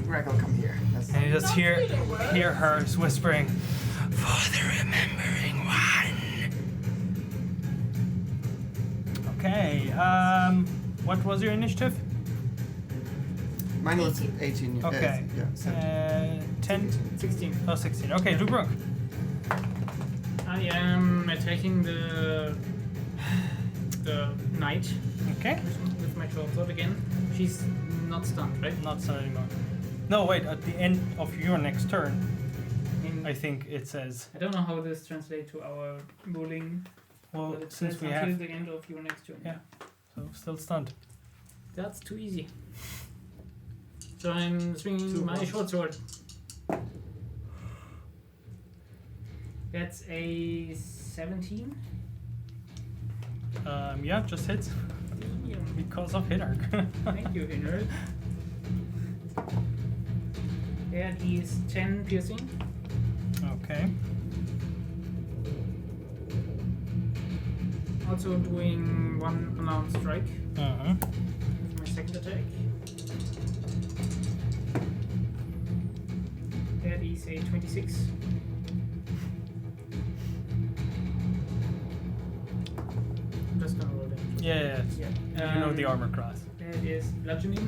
Gregor, come here. Yes. And you just Not hear feeling well. her whispering, "For the remembering one." Okay, what was your initiative? Mine was 18. 18. Okay. Yeah, 17. 10? 16. Oh, 16. Okay, Dubrunk. I am attacking the knight Okay. with my short sword again. She's not stunned, right? Not so anymore. No, wait, at the end of your next turn, In, I think it says, I don't know how this translates to our ruling. well, but it since says we until have, the end of your next turn. Yeah. so still stunned. That's too easy. So I'm swinging Two my ones. short sword. That's a 17. Yeah, just hits because of hit arc. Thank you, Hinner. That is 10 piercing. Okay. Also doing one unarmed strike Uh-huh. with my second attack. That is a 26. I'm just gonna roll that. Yeah, Yeah. you know the armor class. That is bludgeoning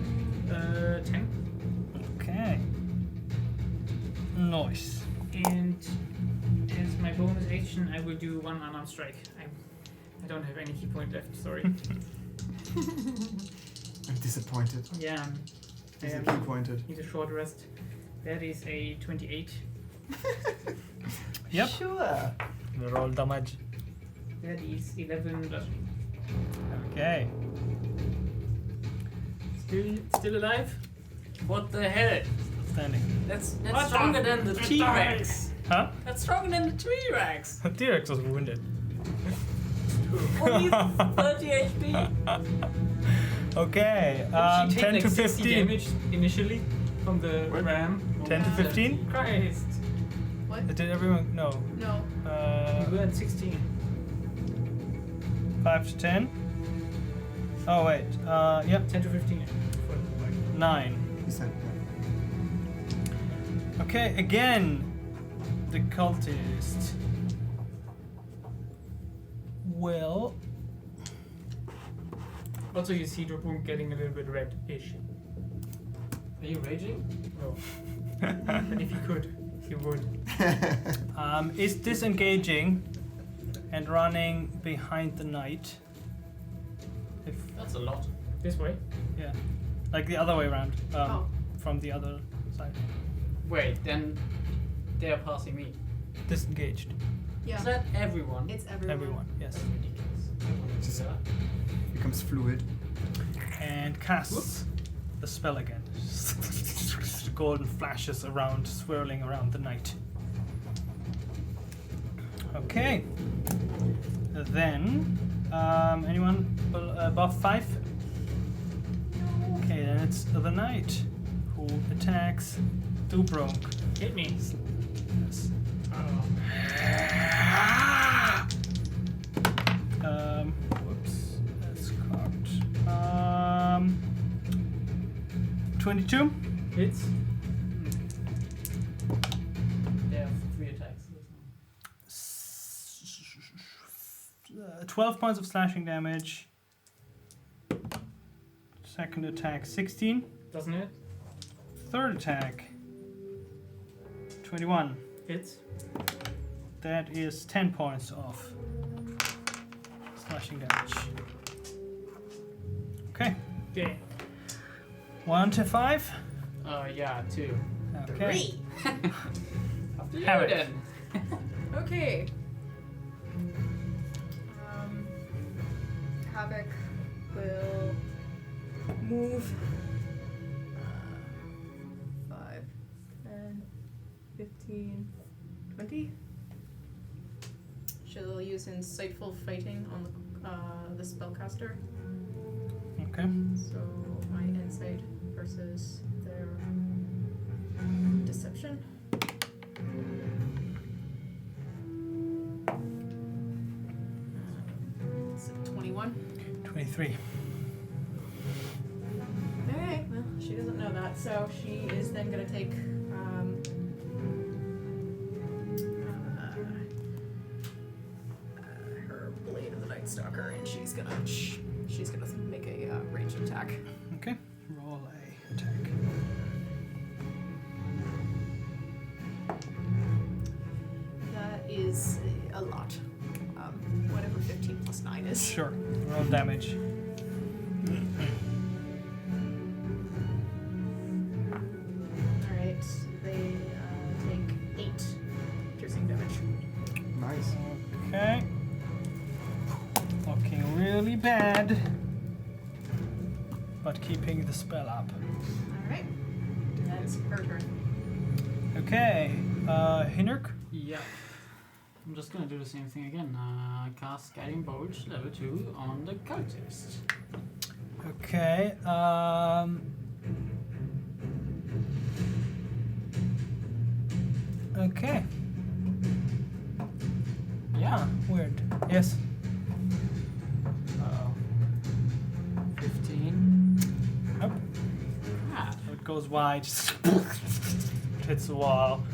10. Okay. Nice. And as my bonus action, I will do one unarmed strike. I don't have any key point left, sorry. I'm disappointed. Yeah, He's I a key pointed. need a short rest. That is a 28. Yep. Sure. Roll damage. That is 11 bludgeoning. Okay. Still alive? What the hell? Standing. That's What stronger the- than the T-Rex. Huh? That's stronger than the T-Rex. T-Rex was wounded. Only 30 HP. Okay. Did she take 10 like to 60 15. damage initially from the What? ram? 10 to 15? Christ. What? Did everyone? No. No. We were at 16. 5 to 10. Oh wait. Yep. 10 to 15. 9. He said Okay. Again, the cultist will. Also, you see Dubrunk getting a little bit red-ish. Are you raging? No. But if he could, he would. Is disengaging and running behind the knight. If That's a lot. This way. yeah, like the other way around. Oh. From the other side. Wait, then they're passing me. Disengaged. Yeah. Is that everyone? It's everyone. Everyone. Yes. That's ridiculous. Just becomes fluid. And casts the spell again. Golden flashes around, swirling around the knight. Okay. Then Anyone above 5? Okay, then it's the knight who attacks Dubrunk. Hit me. Yes. Oh. Whoops, that's cocked. 22. Hits. They have 3 attacks. 12 points of slashing damage. Second attack, 16. Doesn't it? Third attack, 21. Hits. That is 10 points of slashing damage. Okay. Okay. 1 to 5. Yeah, 2. Okay. After you Have it. then. Okay. Havoc will move 5, 10, 15, 20. She'll use insightful fighting on the spellcaster. Okay. So my insight versus their deception. It's a 21. 23. Okay, well, she doesn't know that, so she is then going to take her blade of the Night Stalker, and she's gonna make a ranged attack. Okay. Roll a attack. That is a lot. Whatever 15 plus 9 is. Sure. Roll damage. Alright, they take 8 piercing damage. Nice. Okay. Looking really bad. But keeping the spell up. Alright, that's her turn. Okay. Hinnerk? Yeah. I'm just gonna do the same thing again. Cast Guiding Bolt level 2 on the cultist. Okay. Okay. Yeah. Weird. Yes. 15. Nope. Ah. It goes wide. Just hits the wall.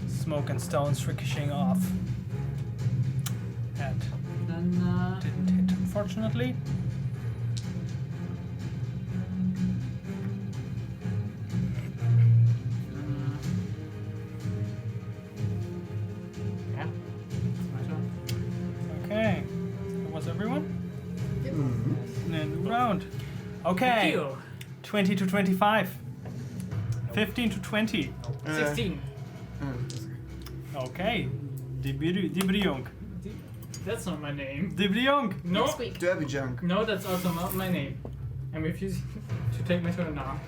Smoke and stones ricocheting off. That Then didn't hit, unfortunately. yeah. It's my turn. Okay. That was everyone? Mhm. And then new round. Okay. Heal. 20 to 25. 15 to 20. 16. Okay. Dubrunk. That's not my name. Dubrunk. No. Squeak. Derby junk. No, that's also not my name. I'm refusing to take my turn now.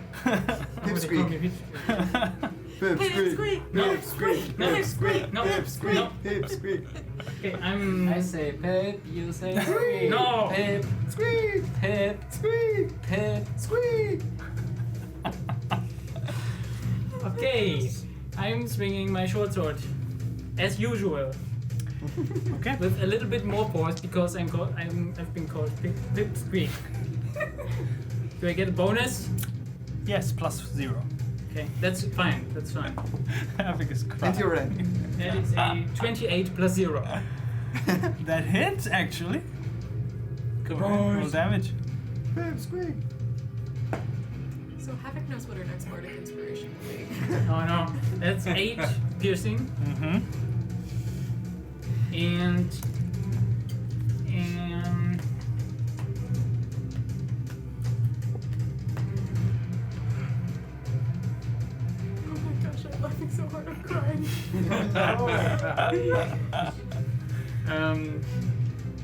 Pipsqueak. Pipsqueak. Squeak. No. Pipsqueak. No. Pipsqueak. No. Pipsqueak. No. Pipsqueak. Okay, I'm. I say Pip, you say Squeak. No. Pip, Squeak. Pip, Squeak. Pip. Squeak. Okay, I'm swinging my short sword, as usual, Okay. with a little bit more force because I've been called Pipsqueak. Do I get a bonus? Yes, plus 0. Okay, that's fine. That's fine. Having is And your rank. That is a 28 plus 0. That hits, actually. Roll damage. Pipsqueak. So Havoc knows what her next bardic inspiration will be. Oh no, that's 8 piercing Mm-hmm. and Oh my gosh, I'm laughing so hard I'm crying.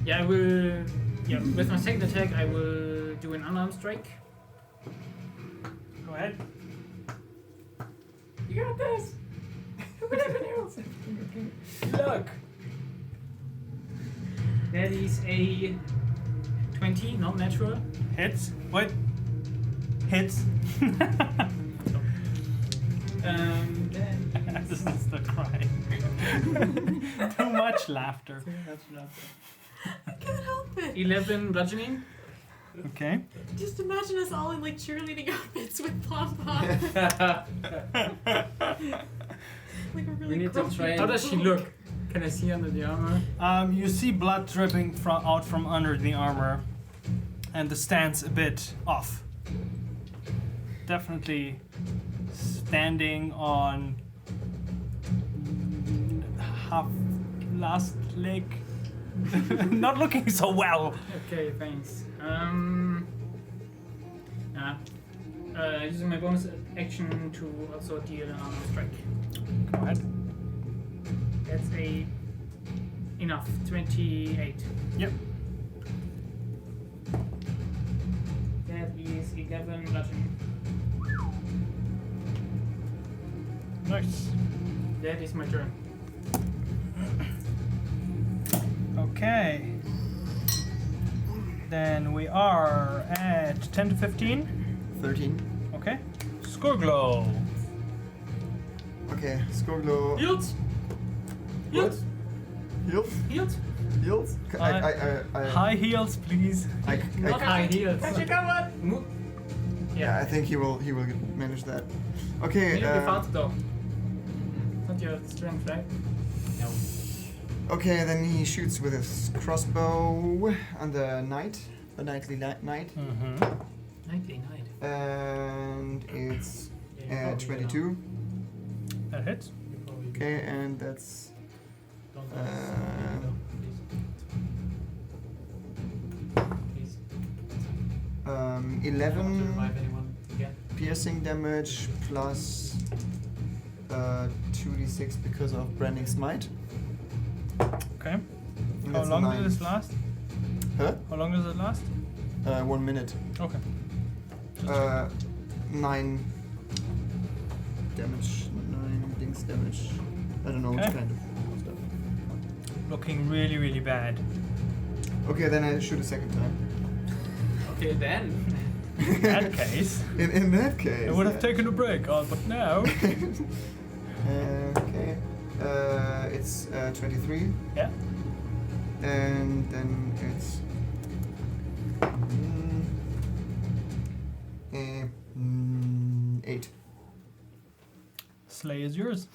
yeah, I will. Yeah, with my second attack, I will do an unarmed strike. Go ahead. You got this. Whatever else. Look. That is a 20, not natural. Hits. What? Hits. Then This is the crying. Too much laughter. I can't help it. 11 bludgeoning. Okay. Just imagine us all in like cheerleading outfits with pom pom. Like a really We need to grumpy try and- How does she dog. look? Can I see under the armor? You see blood dripping out from under the armor, and the stance a bit off. Definitely standing on half last leg. Not looking so well. Okay, thanks. Using my bonus action to also deal an armor strike. Go ahead. That's enough. 28. Yep. That is 11 bludgeoning. Nice. That is my turn. Okay. Then we are at 10 to 15. 13. Okay. Scoreglow. Okay, Scoreglow. Yields! Yields! Heals? Yields! Heals? High heels, please. Not high heels. Mo- Yeah, I think he will manage that. Okay, You fought though. Not your strength, right? No. okay, then he shoots with his crossbow on the knight, the knightly knight, Mm-hmm. Nightly night. and it's Yeah, you probably 22. That hits. don't. You probably Okay, and that's don't Uh, please. 11 Don't revive anyone again. piercing damage plus 2d6 because of branding smite. Okay. And How that's long 9. does this last? Huh? How long does it last? 1 minute. Okay. 9 damage. 9 dings damage. I don't know Okay. which kind of stuff. Looking really, really bad. Okay, then I shoot a second time. Okay, then. In that case, In that case. I would have yeah. taken a break, but now. Okay. It's 23. Yeah. And then it's 8. Slay is yours.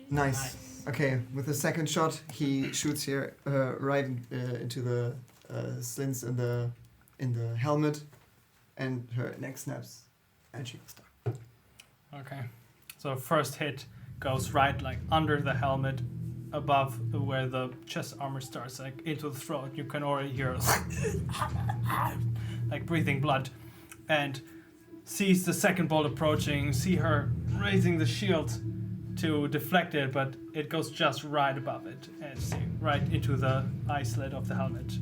Nice. Okay, with the second shot, he shoots here right into the slits in the helmet, and her neck snaps, and she was stuck. Okay. So first hit goes right like under the helmet, above where the chest armor starts, like into the throat. You can already hear like breathing blood, and sees the second bolt approaching. See her raising the shield to deflect it, but it goes just right above it and see right into the eye slit of the helmet.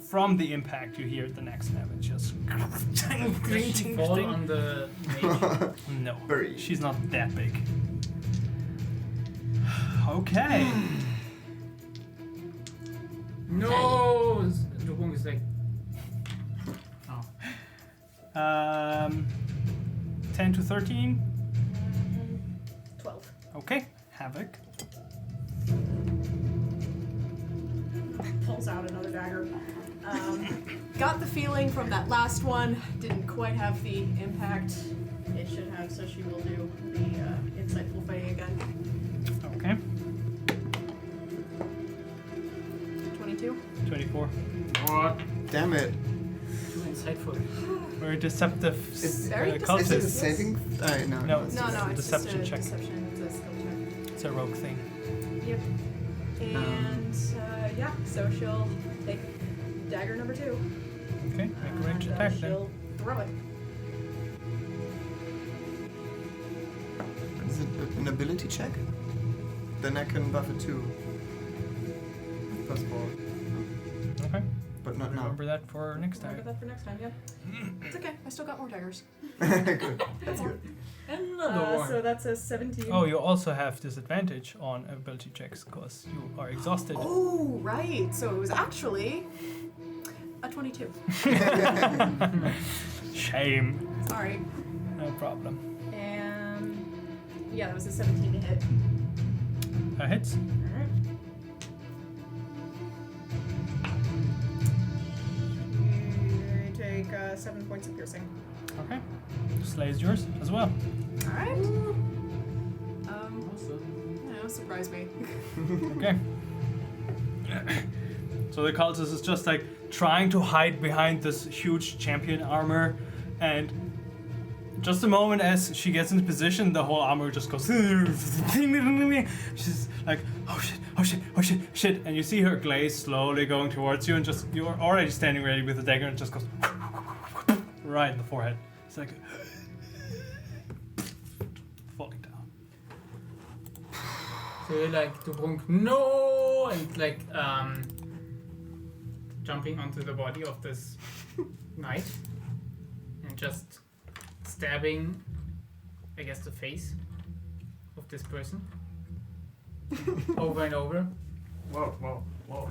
From the impact, you hear the neck snap and just. Does she fall on the mage? No, Very. she's not that big. Okay. No! Dubrunk is like. Oh. 10 to 13. 12. Okay. Havoc. Pulls out another dagger. Got the feeling from that last one, didn't quite have the impact it should have, so she will do the insightful fey again. Okay. 22. 24. What? Damn it! Too insightful. Very deceptive. It's very Is it a cultist. saving? No. No, it's no, just- it's deception just a check. deception. It's a skill check. It's a rogue thing. Yep. And yeah, so she'll take dagger number 2. Okay. Make a ranged and, attack then. she'll throw it. Is it an ability check? Then I can buff it too. Plus 4. Okay. But not now. Remember that for next Remember time. that for next time, yeah. It's okay, I still got more daggers. Good. That's good. Another one. So that's a 17. Oh, you also have disadvantage on ability checks because you are exhausted. Oh, right. So it was actually Not 22. Shame. Sorry. No problem. And yeah, that was a 17 to hit. Hits. Alright. You take 7 points of piercing. Okay. Slays yours as well. Alright. Awesome. No, surprise me. Okay. So the cultist is just like trying to hide behind this huge champion armor, and just a moment as she gets into position, the whole armor just goes. She's like, oh shit, oh shit, oh shit, shit, and you see her glaze slowly going towards you, and just you're already standing ready with the dagger, and it just goes right in the forehead. It's like falling down. So you're like, Dubrunk, no! And like, jumping onto the body of this knight and just stabbing, I guess, the face of this person over and over. Whoa, whoa, whoa.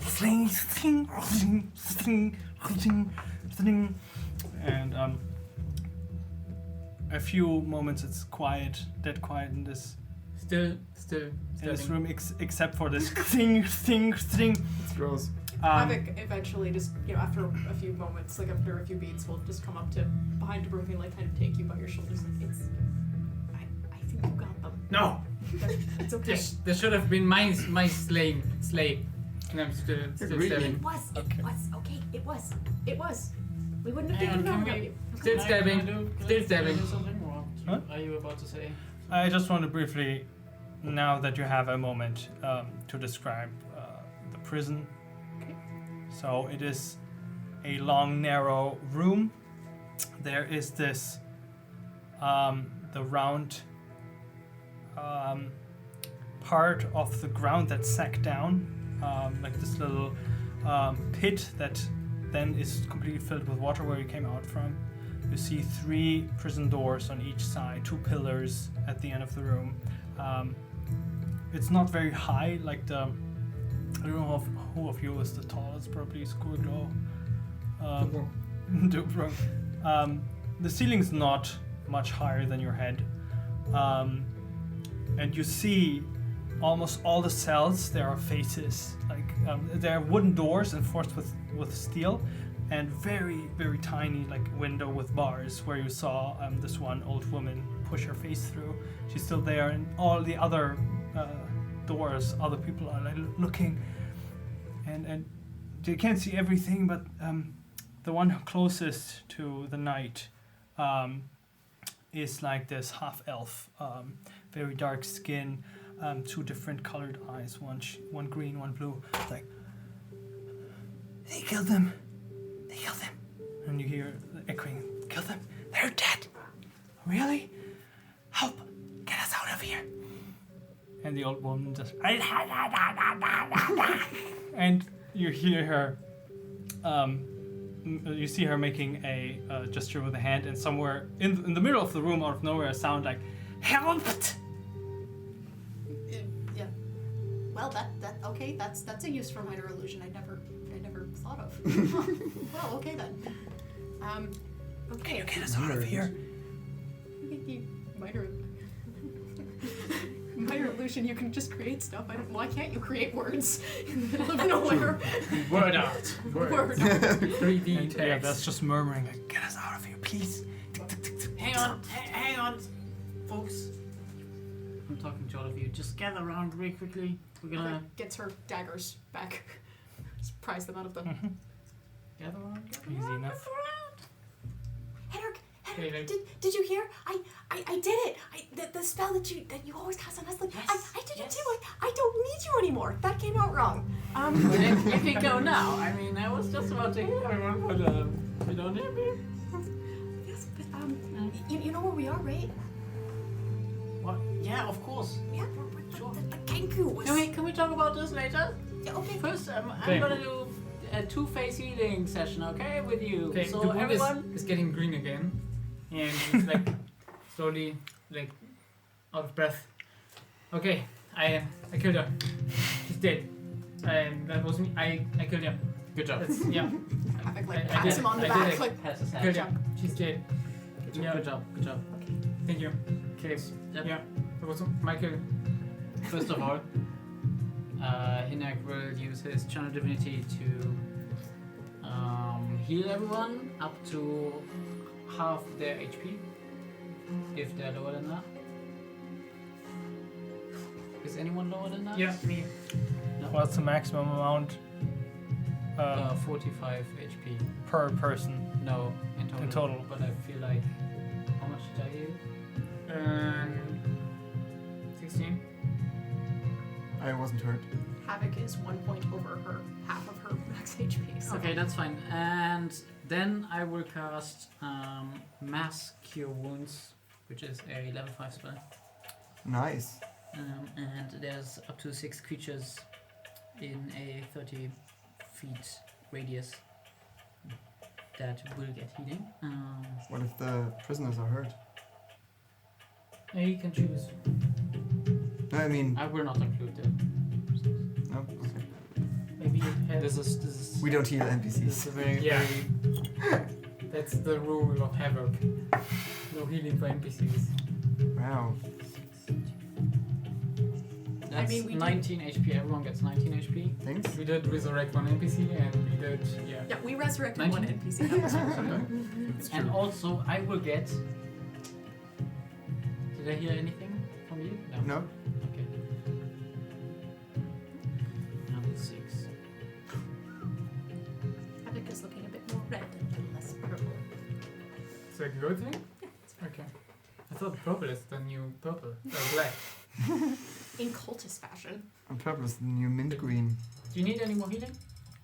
And a few moments it's quiet, dead quiet in this Still in this room, except for this thing. It's gross. Havoc eventually just, after a few moments, like after a few beats, will just come up to behind Dubrunk and like kind of take you by your shoulders. Like, I think you got them. No! It's okay. This should have been my slave. And I'm still Really? stabbing. It was. It was. It was. We wouldn't have Hang taken on, it can over we- you. Still stabbing. Still stabbing. Can I do something wrong? Huh? Are you about to say? I just want to briefly, now that you have a moment, to describe the prison. Okay. So it is a long, narrow room. There is this, the round part of the ground that's sacked down, like this little pit that then is completely filled with water where you came out from. You see 3 prison doors on each side, 2 pillars at the end of the room. It's not very high, like I don't know who of you is the tallest, probably Squiglo. Dubrunk. The ceiling's not much higher than your head. And you see almost all the cells, there are faces. Like there are wooden doors enforced with steel, and very, very tiny like window with bars where you saw this one old woman push her face through. She's still there, and all the other doors, other people are like looking, and they can't see everything, but the one closest to the knight is like this half elf, very dark skin, 2 different colored eyes, one green, one blue. It's like, they killed them. They killed them. And you hear the echoing, kill them. They're dead. Really? Help. Get us out of here. And the old woman just, and you hear her, you see her making a gesture with a hand, and somewhere in the middle of the room, out of nowhere, a sound like, helped. Yeah. Well, okay. That's a use for minor illusion. I never thought of. Well, okay then. Okay. Can you get us out of here? Minor illusion. You can just create stuff. Why can't you create words in the middle of nowhere? Word art. Word. 3D And, text. yeah, that's just murmuring like, get us out of here, please. Hang on, folks. I'm talking to all of you. Just gather around really quickly. We're gonna Gets her daggers back. Surprise them out of them. gather around. Easy enough. Henrik, Okay, like- did you hear? I did it. The spell that you always cast on us. Like, Yes, I did it yes. too. I don't need you anymore. That came out wrong. You can go now. I mean, I was just about to hear everyone, but you don't hear me. Yes, but you know where we are, right? What? Yeah, of course. Yeah, we're sure. The Kenku was. Can we talk about this later? Yeah, okay. First, I'm Okay. gonna do a 2-phase healing session, okay, with you. Okay, so the wound everyone. is getting green again, and he's like slowly like out of breath. Okay, I killed her. She's dead. That was me. I killed her. Good job. Yeah. Havoc like I pats did him on the it. I did back it. like Pass his Good hand. job. She's dead. Yeah. Good job. Good job. Thank you. Okay. Yep. Yeah. That was Michael. First of all, Hinak will use his channel divinity to heal everyone up to half their HP, if they're lower than that. Is anyone lower than that? Yeah, me. No? What's the maximum amount 45 HP. per person? No, in total. In total. But I feel like, how much did I heal? 16. I wasn't hurt. Havoc is 1 point over her half of her max HP. So. Okay, that's fine. And then I will cast Mass Cure Wounds, which is a level 5 spell. Nice. And there's up to 6 creatures in a 30 feet radius that will get healing. What if the prisoners are hurt? Yeah, you can choose. No, I mean, I will not include them. no. Okay. Maybe you have. This is We don't heal this is NPCs. a very Yeah. very That's the rule of Havoc. No healing for NPCs. Wow. that's mean, we did- 19 HP. Everyone gets 19 HP. Thanks. We did resurrect one NPC and we did, yeah. Yeah, we resurrected 19? one NPC. That was It's And true. also, I will get. Did I hear anything from you? No? Okay. Level 6. Havoc is looking a bit more red and less purple. Is that a good thing? Yeah. Okay. I thought purple is the new purple. Black. In cultist fashion. On purpose, the new mint green. Do you need any more healing?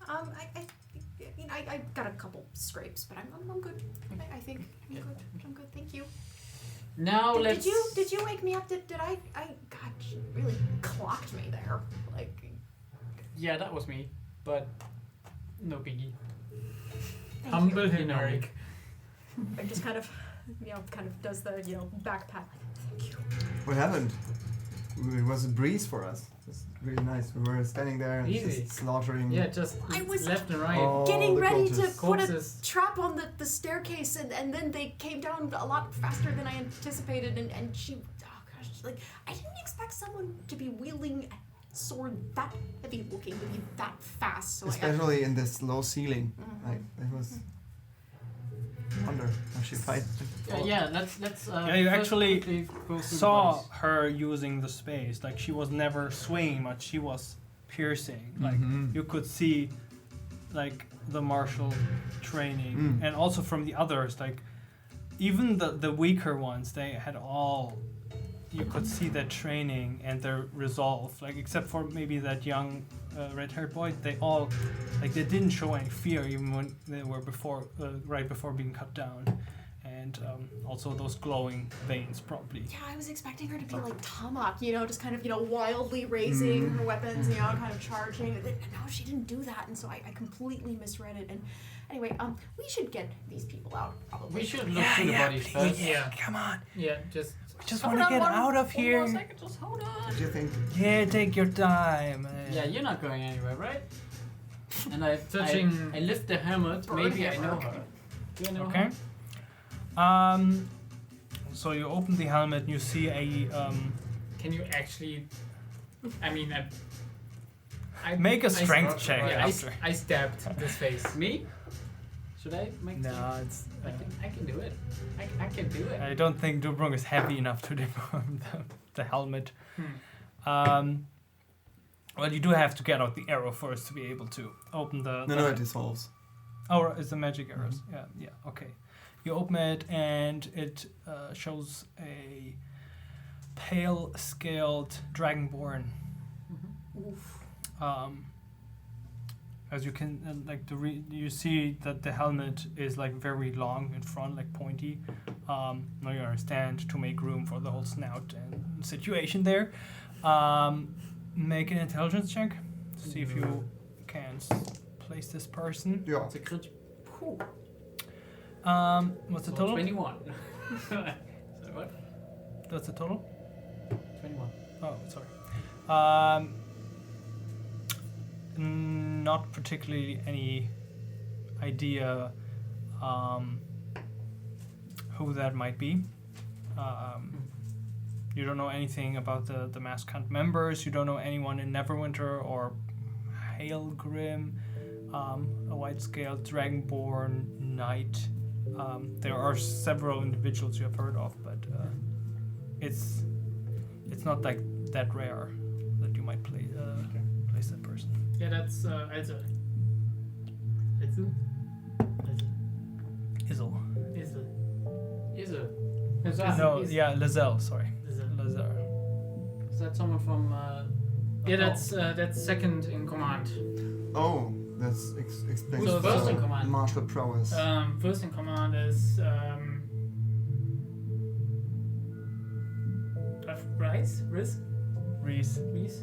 I got a couple scrapes, but I'm good. I think I'm Yeah. good. I'm good. Thank you. Now let's. Did you wake me up? Did I God, she really clocked me there. Like Yeah, that was me, but no biggie. thank Humble you. him, Eric. I just kind of does the back pat. Thank you. What happened? It was a breeze for us. It was really nice. We were standing there and Easy. just slaughtering. Yeah, just I was left and right. all Getting the ready to cultists. put a Corpses. trap on the staircase, and then they came down a lot faster than I anticipated, and she, oh gosh, like I didn't expect someone to be wielding a sword that heavy looking to be that fast. So Especially in this low ceiling. Mhm. Like, it was. Wonder how she fight. Yeah, let's. Yeah, you first actually quickly go through the saw bodies. her using the space. Like she was never swinging much, she was piercing. Like Mhm. you could see like the martial training. Mm. And also from the others, like even the weaker ones, they had all you could see their training and their resolve. Like except for maybe that young red-haired boy, they all like they didn't show any fear even when they were right before being cut down. And also those glowing veins, probably. Yeah, I was expecting her to be like Tamak, just kind of, wildly raising her weapons, kind of charging. And no, she didn't do that, and so I completely misread it. And anyway, we should get these people out, probably. We should look through the bodies first. Yeah. Come on. Yeah, just We just Hold want to on, get one- out of one here. more second, just hold on. What do you think? Yeah, take your time. Yeah, you're not going anywhere, right? And I Touching- I lift the helmet. Burn Maybe I him. know her. Do I know Okay. her? So you open the helmet and you see a can you actually? I mean, I Make a strength I- check Yeah, after. I stabbed this face. Me? Should I make? No, it's. I can do it. I can do it. I don't think Dubrunk is heavy enough to deform the helmet. Hmm. Well, you do have to get out the arrow first to be able to open the. No, it dissolves. Oh, it's the magic arrows. Yeah, okay. You open it and it shows a pale scaled dragonborn. Oof. As you can you see that the helmet is like very long in front, like pointy. Now you understand to make room for the whole snout and situation there. Make an intelligence check. See if you can place this person. Yeah. It's a crit. Cool. What's the So total? 21. So what? That's the total? 21. Oh, sorry. not particularly any idea who that might be. You don't know anything about the Maskhunt members. You don't know anyone in Neverwinter or Hailgrim, a white-scaled Dragonborn Knight. There are several individuals you have heard of, but it's not like that rare that you might place that person. Yeah, that's Elsa. Elsa? Izel. Elsa. Is No, yeah, Lizelle, sorry. Lazar. Is that someone from? Yeah, that's second in command. Oh, that's explains Who's the first in command? martial prowess. First in command is Rice? Reese. Reese?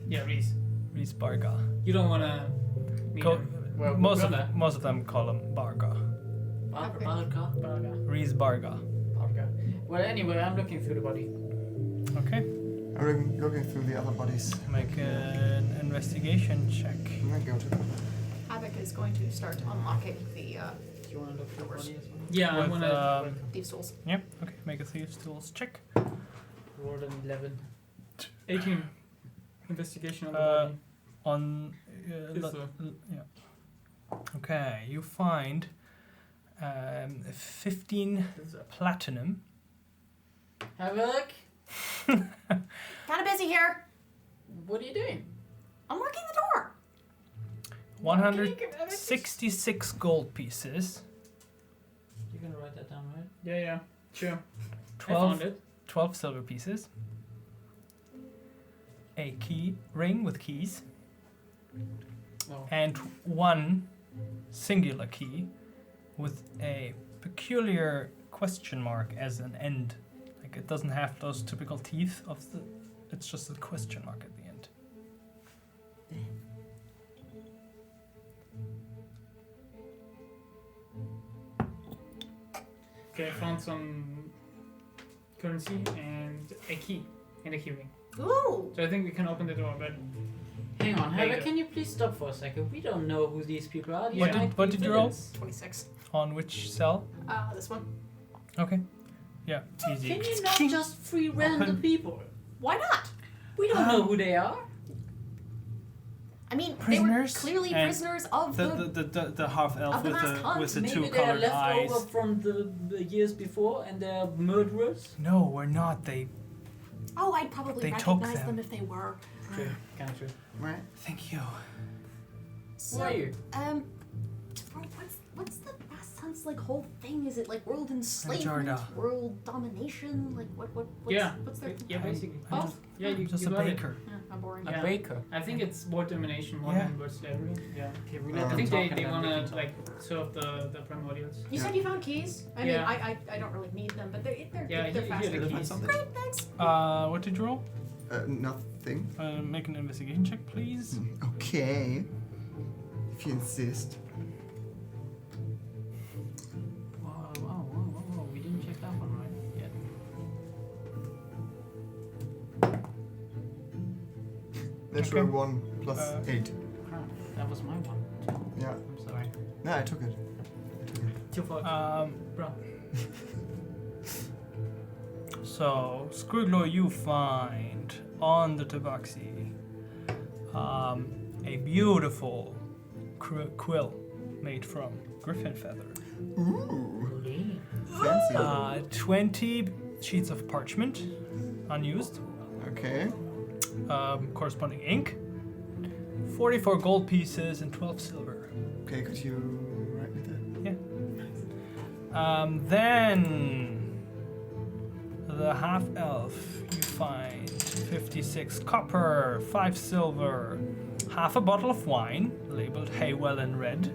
Yeah, Reese. Reese Barga. You don't wanna meet Co- him. Well, most brother. of them call him Barga. Barca. Reese Barga. Well, anyway, I'm looking through the body. Okay. I'm looking through the other bodies. Make an investigation check. I go to. Havoc is going to start unlocking the Do you want to look through the Doors. body as well? Yeah, I With, wanna. thieves' tools. Yep. Okay. Make a thieves tools check. Rolled an 11. 18. Investigation on the Uh, body. On. Is Yeah. Okay. You find 15 platinum. Havoc, Kind of busy here. what are you doing? I'm working the door. 166 gold pieces. You're gonna write that down, right? Yeah, sure. 12 I found it. 12 silver pieces. A key ring with keys. Oh. And one singular key with a peculiar question mark as an end. Like it doesn't have those typical teeth of the. It's just a question mark at the end. Okay, I found some currency and a key and a key ring. Ooh. So I think we can open the door, but Hang on, Havoc, Later. can you please stop for a second? We don't know who these people are. These What did- might what be did you roll? villains. 26. On which cell? This one. Okay. Yeah, easy. Can you not just free random Open. people? Why not? We don't know who they are. I mean, Prisoners they were clearly and prisoners of the. The half elf Of the with masked the hunt. with the Maybe two they are colored left eyes. over from the years before and they're murderers. No, we're not. They. Oh, I'd probably They took recognize them. them if they were. True, kind of true. Right. Thank you. So, Who are you? What's the Masked Hunt's like whole thing? Is it like world enslavement, Jarda. world domination? Like what's yeah, what's their yeah, basically. I'm Oh. just, Yeah, I'm you just you a got it. baker. Yeah, how boring. Yeah. A baker. I think it's world domination more Yeah. than world slavery. Yeah. Okay, we I let I them think talk they and then we wanna can talk. like serve the primordials. You said you found keys? I Yeah. mean, I don't really need them, but they're Yeah, they're here are fascinating. the Find keys. something? Great, thanks. What did you roll? Nothing. Make an investigation check, please. Okay. If you insist. Whoa. We didn't check that one right yet. Natural Okay. 1 plus Uh, 8. Crap, that was my one. Yeah. I'm sorry. No, I took it. Two for bro. So, Scriggler, you find on the tabaxi a beautiful quill made from griffin feather. Ooh. Really? Fancy. 20 sheets of parchment, unused, Okay. corresponding ink, 44 gold pieces, and 12 silver. Okay, could you write me that? Then the half elf, you find 56 copper, 5 silver, half a bottle of wine labeled Haywell in red,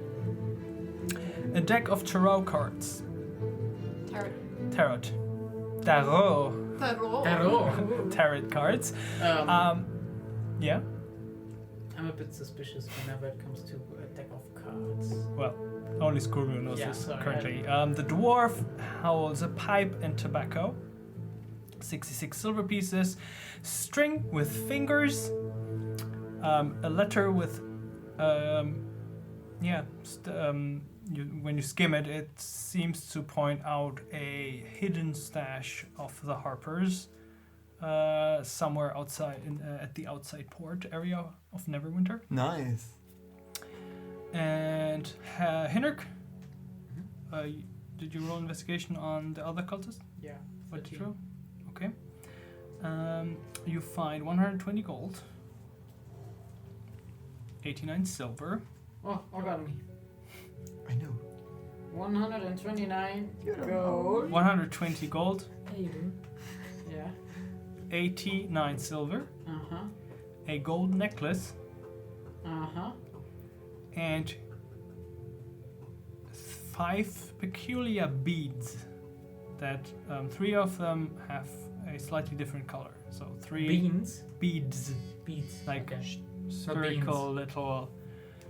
a deck of tarot cards. Tarot. Tarot Tarot. tarot cards. Yeah. I'm a bit suspicious whenever it comes to a deck of cards. Well, only Skurgu knows Yeah, this sorry, currently. The dwarf holds a pipe and tobacco, 66 silver pieces, string with fingers, a letter with, when you skim it, it seems to point out a hidden stash of the Harpers somewhere outside at the outside port area of Neverwinter. Nice. And Hinnerk, did you roll investigation on the other cultist? Yeah. What's 13. true? Okay. You find 120 gold, 89 silver. Oh, got me. I know. 129 You don't gold. 120 gold, Yeah. 89 silver, Uh-huh. a gold necklace, Uh-huh. and 5 peculiar beads that 3 of them have a slightly different color. So 3 Beans. beads, Beads. like Okay. spherical little,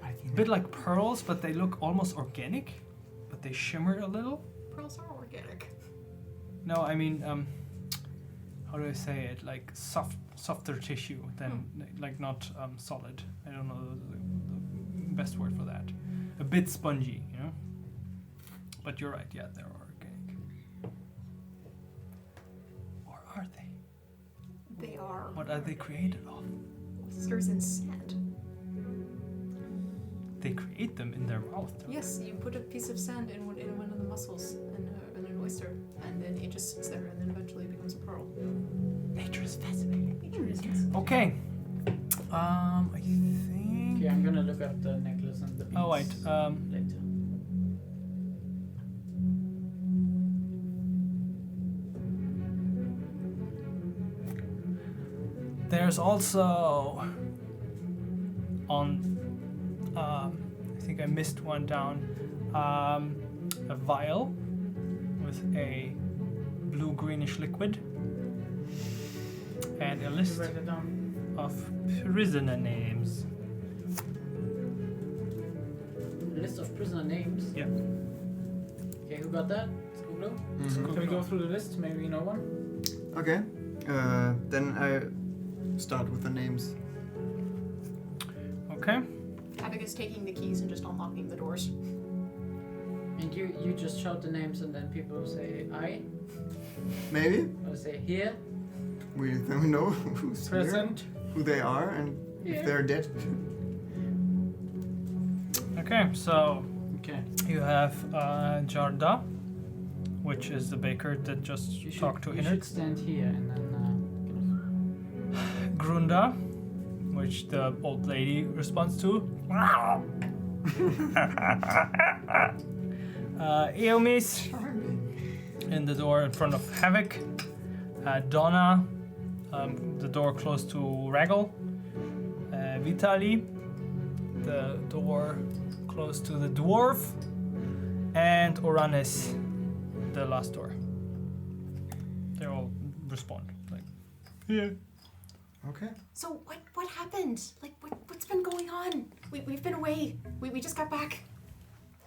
I think bit like pearls, but they look almost organic, but they shimmer a little. Pearls are organic. No, I mean, how do I say it? Like softer tissue than like not solid. I don't know the best word for that. A bit spongy, you know. But you're right. Yeah, they're organic. Or are they? They are. What are they created of? Oysters and sand. They create them in their mouth. don't Yes, you put a piece of sand in one of the mussels in an oyster, and then it just sits there, and then eventually becomes a pearl. they? Nature is fascinating. Nature is Okay. I think. Okay, I'm gonna look up the necklace and the beads Oh wait. later. There's also on, I think I missed one down, a vial with a blue-greenish liquid and a Did list you write it down? of prisoner names. List of prisoner names. Yeah. Okay, who got that? Skuglo? Mhm. Can we go through the list? Maybe you know one? Okay. Then I start with the names. Okay. Havoc is taking the keys and just unlocking the doors. And you just shout the names and then people say I, Maybe or say here, then we know who's here, present. who they are, and Yeah. if they're dead. Okay, so Okay. you have Jarda, which is the baker that just You talked to you Hinner. should stand here and then Grunda, which the old lady responds to. Eomis in the door in front of Havoc. Donna, the door close to Raggle. Vitali, the door close to the dwarf. And Oranis, the last door. They all respond like, yeah. Okay. So what happened? Like what's been going on? We've been away. We just got back.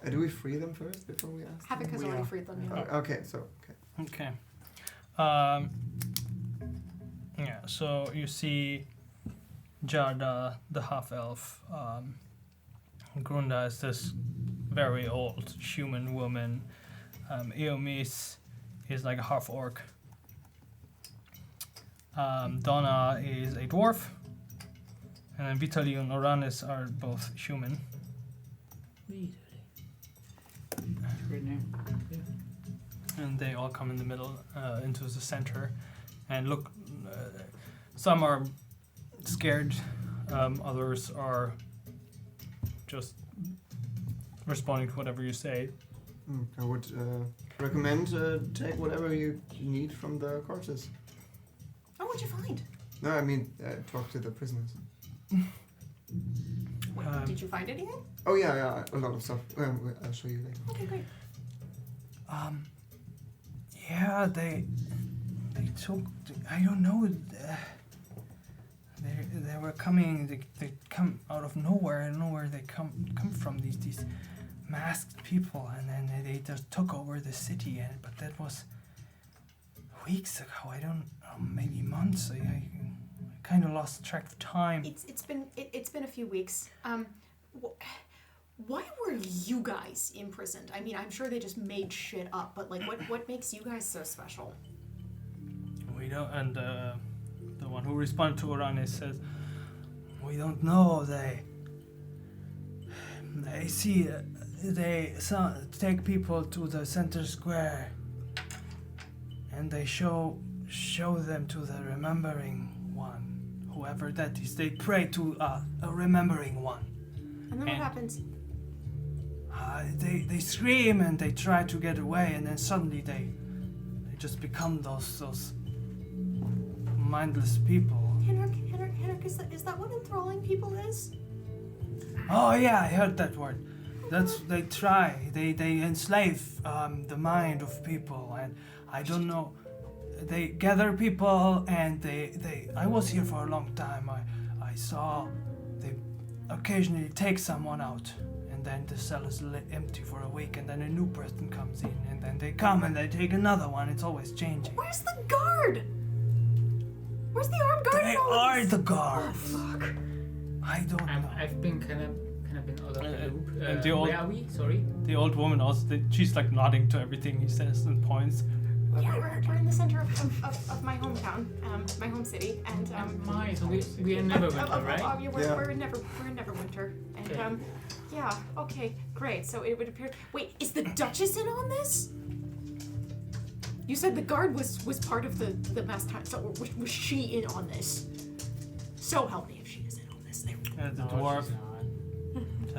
Do we free them first before we ask? Havoc has We already are. freed them. Yeah. Okay, so Okay. Yeah, so you see Jarda, the half-elf. Grunda is this very old human woman. Eomis is like a half-orc. Donna is a dwarf. And then Vitali and Oranis are both human. great name. And they all come in the middle, into the center, and look. Some are scared, others are just responding to whatever you say. I would recommend take whatever you need from the corpses. Oh, what'd you find? No, I mean talk to the prisoners. Wait, did you find anything? Oh yeah, a lot of stuff. I'll show you later. Okay, great. Yeah, they took. I don't know. They were coming. They come out of nowhere. I don't know where they come from. These masked people, and then they just took over the city. But that was weeks ago. I don't know, maybe months. I kind of lost track of time. It's been a few weeks. Why were you guys imprisoned? I mean, I'm sure they just made shit up, but like, what makes you guys so special? We don't, and the one who responded to Oranis says, we don't know. They see, take people to the center square, and they show them to the remembering one, whoever that is. They pray to a remembering one. And then what happens? They scream and they try to get away, and then suddenly they just become those mindless people. Henrik, is that what enthralling people is? Oh yeah, I heard that word. They enslave the mind of people, and I don't know. They gather people, and I was here for a long time. I saw they occasionally take someone out, and then the cell is empty for a week, and then a new person comes in, and then they come and they take another one. It's always changing. Where's the guard? Where's the armed guard? They are the guard. Oh fuck! I don't know. I've been kind of been out of the loop. and the old- Where are we? Sorry. The old woman also, she's like nodding to everything he says and points. Yeah, we're in the center of my hometown, my home city, and So we are Neverwinter, right? We're in Neverwinter, and Okay. yeah, okay, great. So it would appear. Wait, is the Duchess in on this? You said the guard was part of the mass time. So was she in on this? So help me if she is in on this. The No, dwarf. she's not.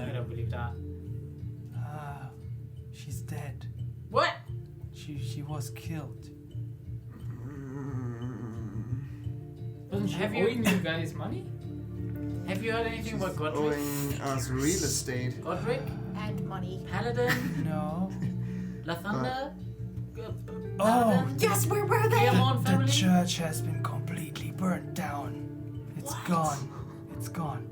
I don't believe that. She's dead. What? She was killed. Wasn't she Have you- owing you guys money? Have you heard anything about Godric? Owing us real estate. Godric? And money. Paladin? No. Lathander? Oh, Yes, where were they? Claremont the family? church has been completely burnt down. It's What? gone. It's gone.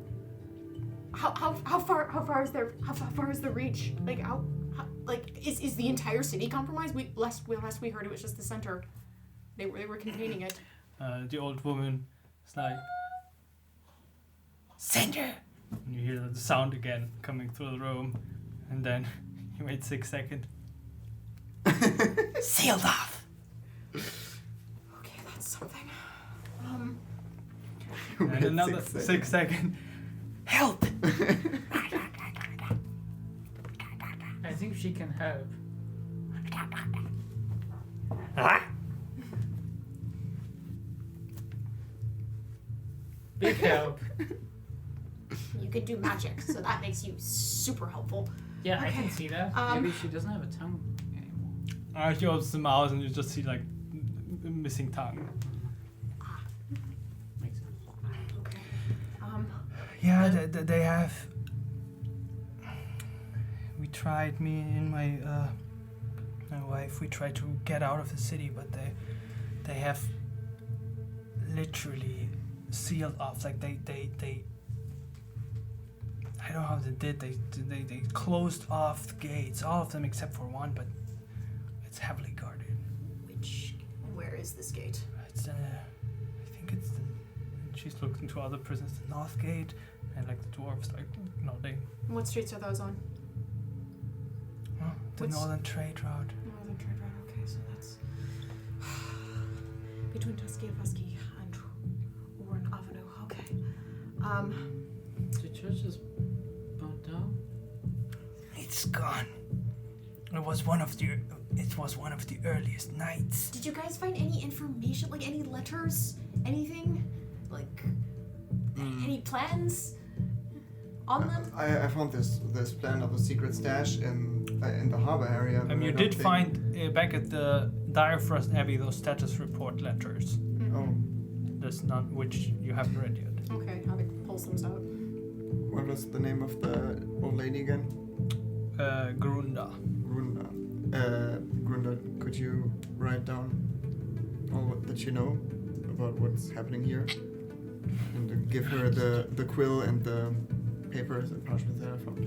How far is the reach? Like is the entire city compromised? Last we heard it was just the center. They were containing it. The old woman is like, Cinder! And you hear the sound again coming through the room, and then you wait 6 seconds. Sealed off! Okay, that's something. And another 6 seconds. Help! I think she can help. Big help. You could do magic, so that makes you super helpful. Yeah, I Okay. can see that. Maybe she doesn't have a tongue anymore. She opens the mouth and you just see like missing tongue. Makes sense. Okay. Yeah, they have. We tried, me and my wife. We tried to get out of the city, but they have literally sealed off. Like they I don't know how they did. They closed off the gates, all of them except for one, but it's heavily guarded. Where is this gate? It's I think it's the. She's looked into other prisons, the North Gate, and like the dwarves, like nodding. What streets are those on? The What's- Northern Trade Route. Northern Trade Route. Okay, so that's between Tuskegee and Warren Avenue. Okay. The church is burnt down? It's gone. It was one of the earliest nights. Did you guys find any information, like any letters, anything, like any plans on them? I found this plan of a secret stash in the harbor area. but You I don't did think- find back at the Direfrost Abbey those status report letters. Oh, That's not which you haven't read yet. Okay, Havoc pulls those out. what was the name of the old lady again? Grunda. Grunda. Grunda, could you write down all that you know about what's happening here? And give her the quill and the papers and parchment that I found.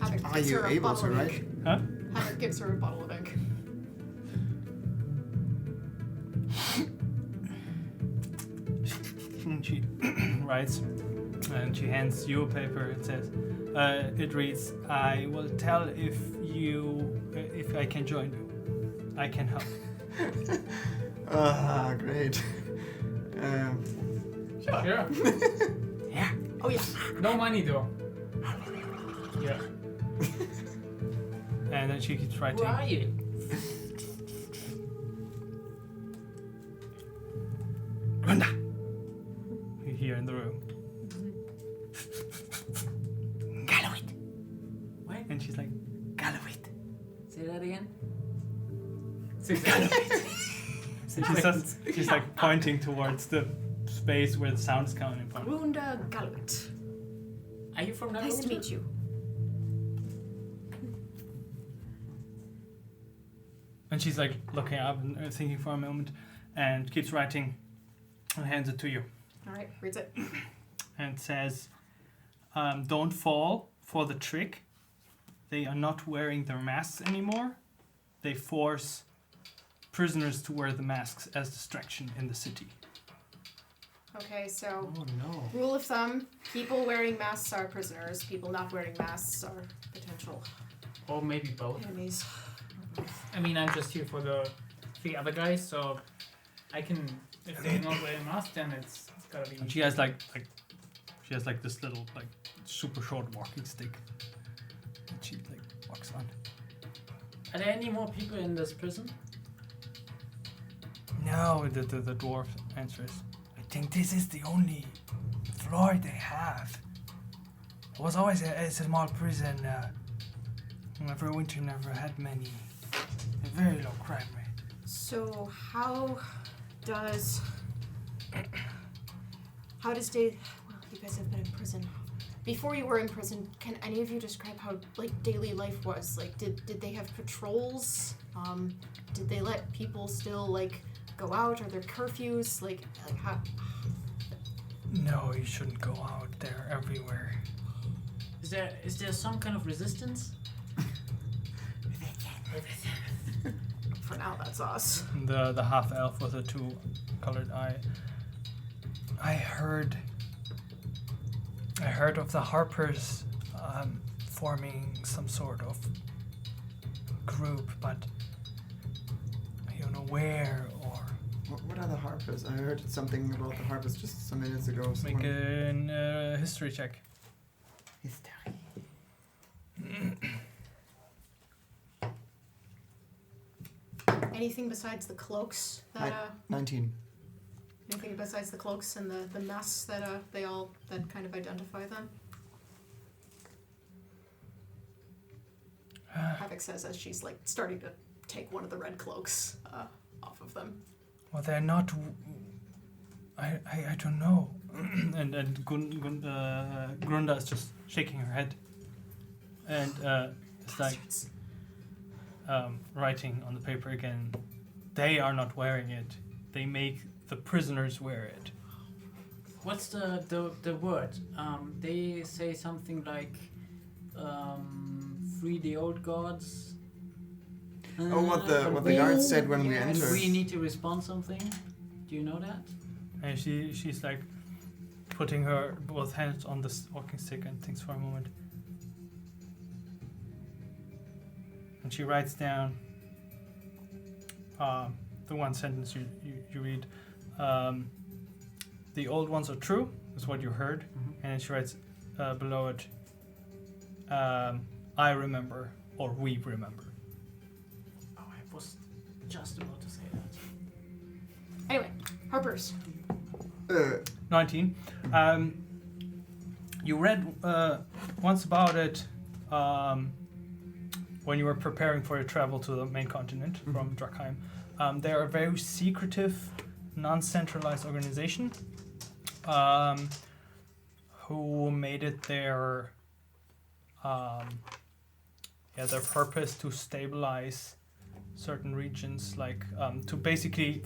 Havoc Are gives you her a able bottle to of write? ink. Huh? Havoc gives her a bottle of ink. She writes, and she hands you a paper. It says, it reads, "I will tell if I can join you. I can help." Ah, great. Sure. Yeah. Oh yeah. No money though. Yeah. And then she keeps writing. Who are you? Grunda! You hear in the room. Gallowit! What? And she's like, Gallowit! Say that again. She's like pointing towards the space where the sound is coming from. Runda Galwit. Are you from Neverwinter? Nice to meet you. And she's like looking up and thinking for a moment and keeps writing and hands it to you. Alright, reads it. And it says, "Don't fall for the trick. They are not wearing their masks anymore. They force prisoners to wear the masks as distraction in the city." Okay, so Oh no. rule of thumb, people wearing masks are prisoners, people not wearing masks are potential Or maybe both. enemies. I mean, I'm just here for the other guys, so I can. If they're not wearing masks, then it's gotta be. And she has she has like this little like super short walking stick that she like walks on. Are there any more people in this prison? No, the dwarf answers. "I think this is the only floor they have. It was always a small prison. Neverwinter never had many. A very low crime rate." So how does well, you guys have been in prison. Before you were in prison, can any of you describe how like daily life was? Like did they have patrols? Did they let people still like go out? Are there curfews? Like how No, you shouldn't go out. They're everywhere. Is there some kind of resistance? for now that's us. The half elf with the two-colored eye. I heard of the Harpers forming some sort of group, but I don't know where or. What are the Harpers? I heard something about the Harpers just some minutes ago. Make a history check. History. Anything besides the cloaks that 19. anything besides the cloaks and the masks that that kind of identify them? Havoc says as she's like starting to take one of the red cloaks off of them. Well, they're not. I don't know. and Grunda is just shaking her head, and it's like writing on the paper again. They are not wearing it. They make the prisoners wear it. What's the word? They say something like, "Free the old gods." Oh, what the guards said when we Yes. entered. We need to respond something. Do you know that? And she's like putting her both hands on the walking stick and thinks for a moment. And she writes down the one sentence you read. The old ones are true, is what you heard. Mm-hmm. And then she writes below it, I remember, or we remember. Oh, I was just about to say that. Anyway, Harpers. 19. You read once about it when you were preparing for your travel to the main continent from Drakheim. They're a very secretive, non-centralized organization who made it their purpose to stabilize certain regions, like to basically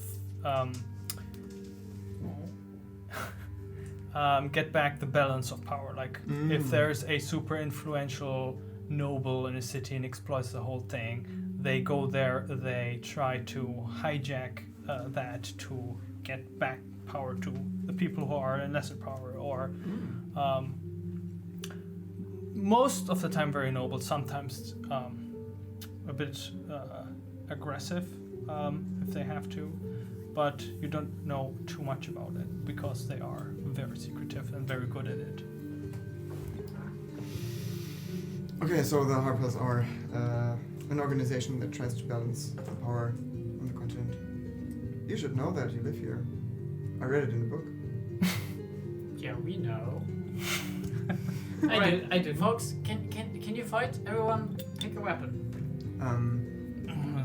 get back the balance of power. Like if there's a super influential noble in a city and exploits the whole thing, they go there, they try to hijack that to get back power to the people who are in lesser power, or most of the time very noble, sometimes a bit aggressive if they have to, but you don't know too much about it because they are very secretive and very good at it. Okay, so the Harpers are an organization that tries to balance the power on the continent. You should know that, you live here. I read it in the book. Yeah, we know. I did. Folks, can you fight? Everyone, pick a weapon.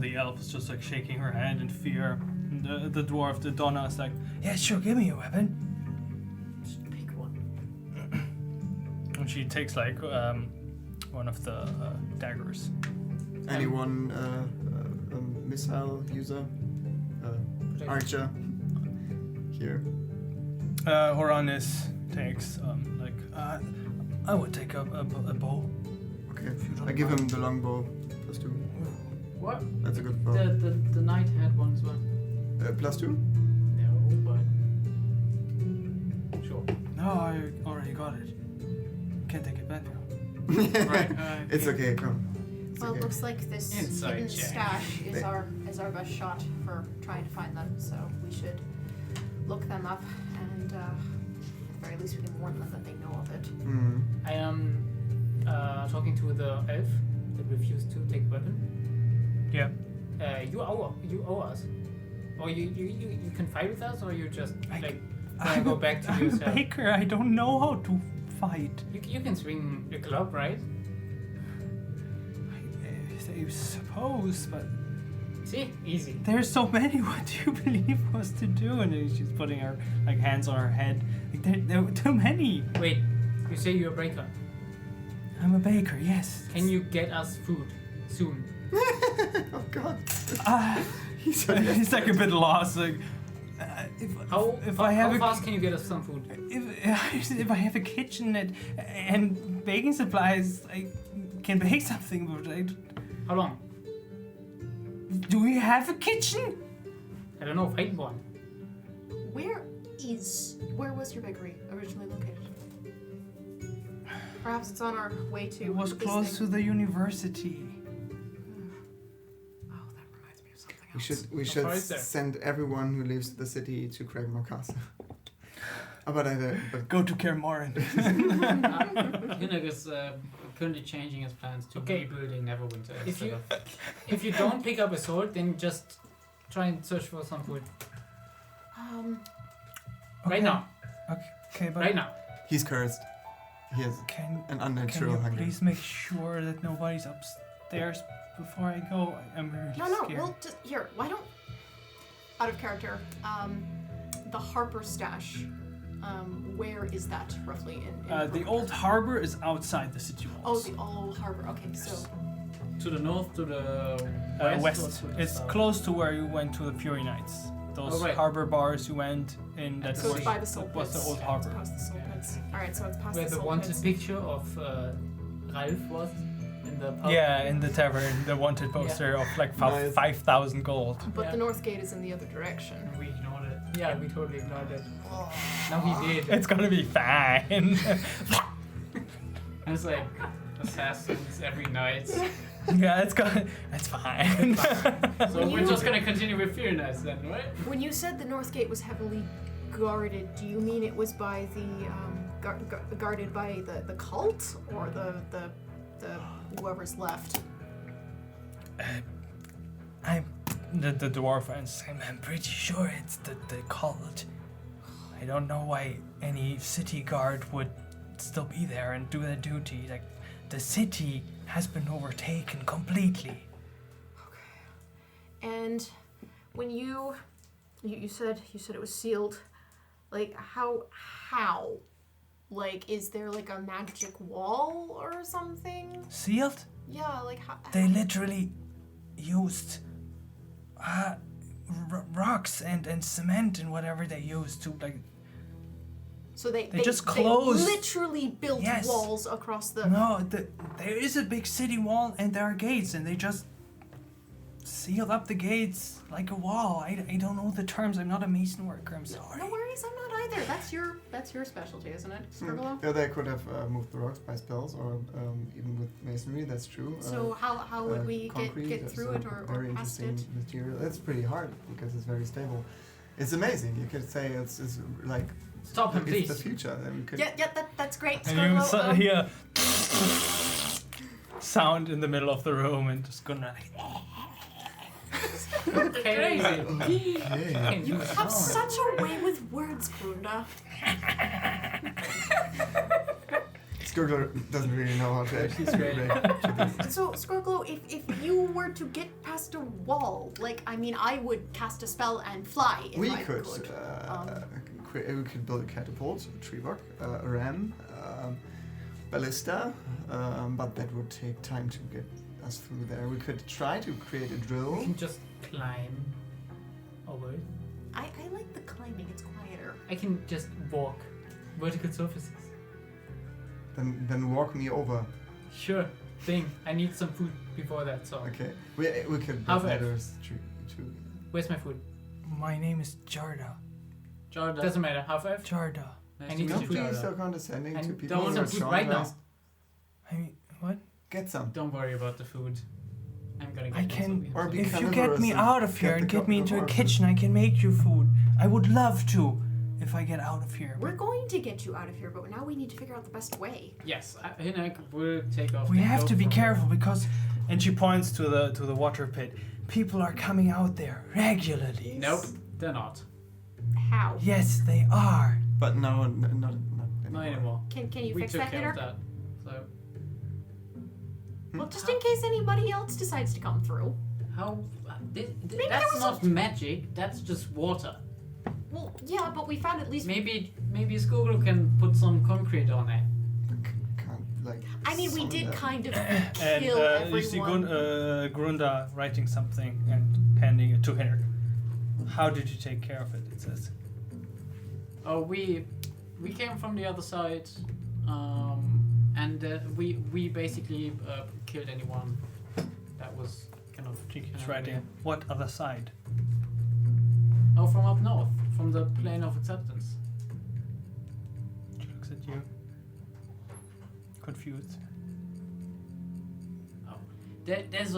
The elf is just like shaking her head in fear. The dwarf, the Donna, is like, yeah, sure, give me a weapon. Just pick one. And she takes like one of the daggers. Anyone a missile user? Archer? Here. Horanis takes I would take a bow. Okay, I give him the longbow. +2. What? That's a good bow. The knight had one as well. +2? No, but sure. No, I already got it. Can't take it back now. Right. It's okay, come. It's Well, it okay. looks like this Inside hidden check. stash is our best shot for trying to find them. So we should look them up, and at the very least we can warn them that they know of it. Mm. I am talking to the elf that refused to take weapon. Yeah. You owe us. Or you can fight with us, or you just like I'm go back to I'm a yourself. baker. I don't know how to fight. You can swing a club, right? I suppose, but See, easy. there's so many. What do you believe was to do? And then she's putting her like hands on her head. Like, there were too many. Wait, you say you're a breaker. I'm a baker. Yes. Can you get us food soon? Oh god. He's like a bit lost. Like, How I have how a fast can you get us some food? if I have a kitchen and baking supplies, I can bake something. But How long? do we have a kitchen? I don't know. Find one. Where was your bakery originally located? Perhaps it's on our way to. It was this close thing. to the university. Oh, that reminds me of something else. We should far is that? send everyone who leaves the city to Cragmore Castle. But Go to Kermorin. Hynek is currently changing his plans to Okay. rebuilding Neverwinter If instead you of... if you don't pick up a sword, then just try and search for some food right now. Okay, but Right now. he's cursed. He has can an can unnatural you hunger. please make sure that nobody's upstairs before I go? I'm really No, scared. we'll just here. Why don't? Out of character. The Harper stash. Where is that roughly in The Dubrunk? old harbor is outside the city Oh, walls. the old harbor. Okay, so To the north, to the West. west, or to the It's south? close to where you went to the Fury Nights. Those Oh, right. harbor bars you went in. That so was, it's by the soul was pits. the old It's harbor. past the soul pits. All right, so it's past Where the the soul wanted pits. picture of Ralph was in the pub. Yeah, in the tavern, the wanted poster of like Nice. 5,000 gold. But Yeah. the north gate is in the other direction. And we ignored it. Yeah, we totally ignored it. Now we did. It's gonna be fine. It's like assassins every night. Yeah, it's fine. So When we're you- just gonna continue with Fear Nights then, right? When you said the north gate was heavily guarded, do you mean it was by the guarded by the cult or the whoever's left? The dwarf answers, I'm pretty sure it's the cult. I don't know why any city guard would still be there and do their duty. Like, the city has been overtaken completely. And when you said it was sealed, like how like is there like a magic wall or something? Sealed? Yeah, like how? They literally used rocks and cement and whatever they used to, like, So they just closed- They literally built Yes. walls across the. no, there is a big city wall and there are gates and they just sealed up the gates like a wall. I don't know the terms. I'm not a mason worker. I'm sorry. No worries, I'm not either. That's your specialty, isn't it, Scribbler? Yeah, they could have moved the rocks by spells or even with masonry. That's true. So how would we concrete, get that's through a it or very past interesting it? material. It's pretty hard because it's very stable. It's amazing. You could say it's like Stop him, it's please. the future. Then we could. Yeah, that's great. And you Scribbler, hear sound in the middle of the room and just gonna. Crazy. Yeah. you have such a way with words, Grunda. Skurgler doesn't really know how to actually She's great. react to this. So, Squirglow, if you were to get past a wall, like, I mean, I would cast a spell and fly if We I could. could. We could build a catapult, a tree rock, a ram, ballista, but that would take time to get us through there. We could try to create a You drill. can just climb over it. I like the climbing, it's quieter. I can just walk vertical surfaces. Then walk me over. Sure thing. I need some food before that, so. Okay. We could Half build elf. ladders to. Where's my food? My name is Jarda. Jordan. Doesn't matter. Half elf? Jarda. Nice I to need meet some Don't you, food. be Jordan. so condescending I to don't people want who some are food right now. traumatized. I mean, what? Get some. Don't worry about the food. I'm gonna get I one, can. so we have Or some. be If you carnivorous get me and out of here get and the get me into a orphan. kitchen, I can make you food. I would love to, if I get out of here. We're But going to get you out of here, but now we need to figure out the best way. Yes, Hinek will take off. we the have cloak to be from- careful because. And she points to the water pit. People are coming out there regularly. Nope, they're not. How? Yes, they are. But no, not Not anymore. anymore. Can you We fix took that care later? of that. So Well, just in case anybody else decides to come through. how? there That's was not magic. That's just water. Well, yeah, but we found at least. Maybe Skoglo can put some concrete on it. Can't like. I mean, we summon did them. kind of And kill you see everyone. Grunda writing something and handing it to her. How did you take care of it? It says. Oh, we came from the other side, and we basically killed anyone that was kind of. She keeps an writing. enemy. What other side? Oh, from up north, from the plane of acceptance. She looks at you. Confused. Oh, there's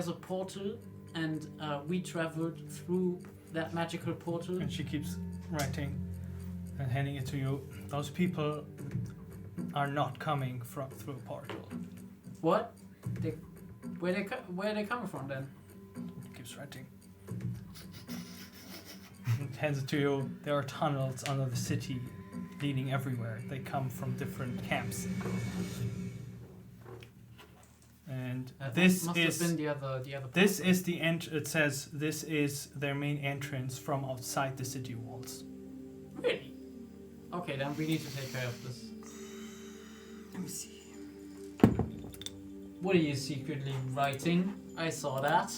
a portal, and we traveled through that magical portal. And she keeps writing and handing it to you. Those people are not coming from through a portal. What? Where they coming from then? Keeps writing. And hands it to you. There are tunnels under the city leading everywhere. They come from different camps. And this must is have been the other. this is the end. It says this is their main entrance from outside the city walls. Really? Okay, then we need to take care of this. Let me see. What are you secretly writing? I saw that.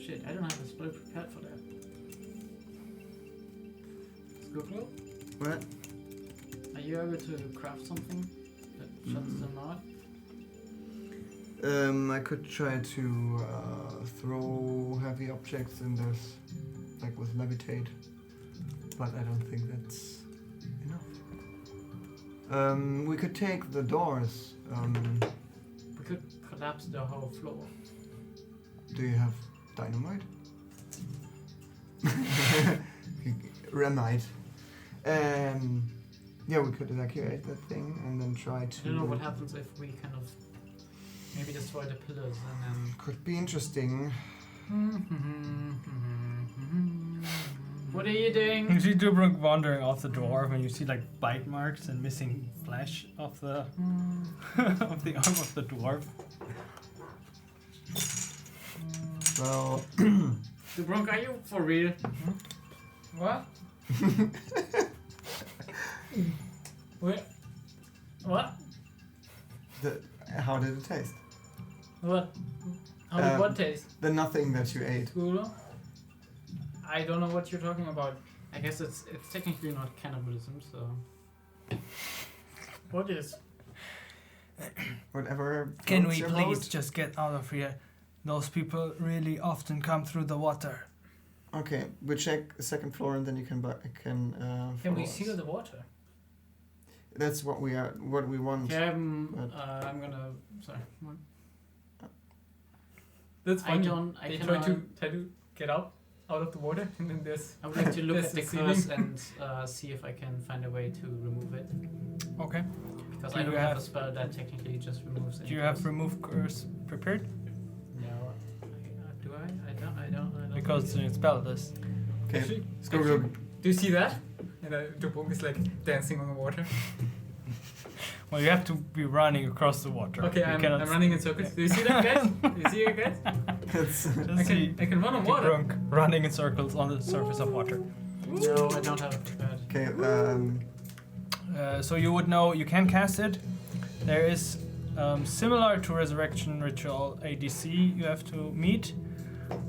Shit, I don't have a spell prepared for that. Skoglo, What? are you able to craft something that shuts them out? I could try to throw heavy objects in this, like with levitate, but I don't think that's enough. We could take the doors. We could collapse the whole floor. Do you have dynamite? Remite. Yeah, we could evacuate that thing and then try to. I don't know what happens if we kind of maybe destroy the pillars and Could be interesting. then. What are you doing? You see Dubrunk wandering off the dwarf, and you see like bite marks and missing flesh of the of the arm of the dwarf. Well, Dubrunk, are you for real? What? Wait. What? how did it taste? What? How did what taste? The nothing that you ate. Gulo? I don't know what you're talking about. I guess it's technically not cannibalism, so What is? Whatever. Can floats we your please boat. just get out of here? Those people really often come through the water. Okay, we check the second floor and then you can Can follow we us. seal the water? That's what we want. Yeah, But- I'm gonna. Sorry. What? That's I funny. don't. I They cannot. try to get out of the water, and then there's. I would like to look there's at the the ceiling. curse and see if I can find a way to remove it. Okay. Because Do I don't you have have- a spell that technically just removes any Do you have curse. remove curse prepared? No. Do I? I don't. Because think it's spell list. Okay, Actually, let's go. actually, do you see that? And Dubrunk is like dancing on the water. Well, you have to be running across the water. Okay, You I'm cannot running in circles. Do you see that, guys? Do you see it, guys? It's just see I can run on water. Dubrunk running in circles on the surface of water. No, I don't have it prepared. okay. So you would know you can cast it. There is similar to Resurrection Ritual ADC you have to meet,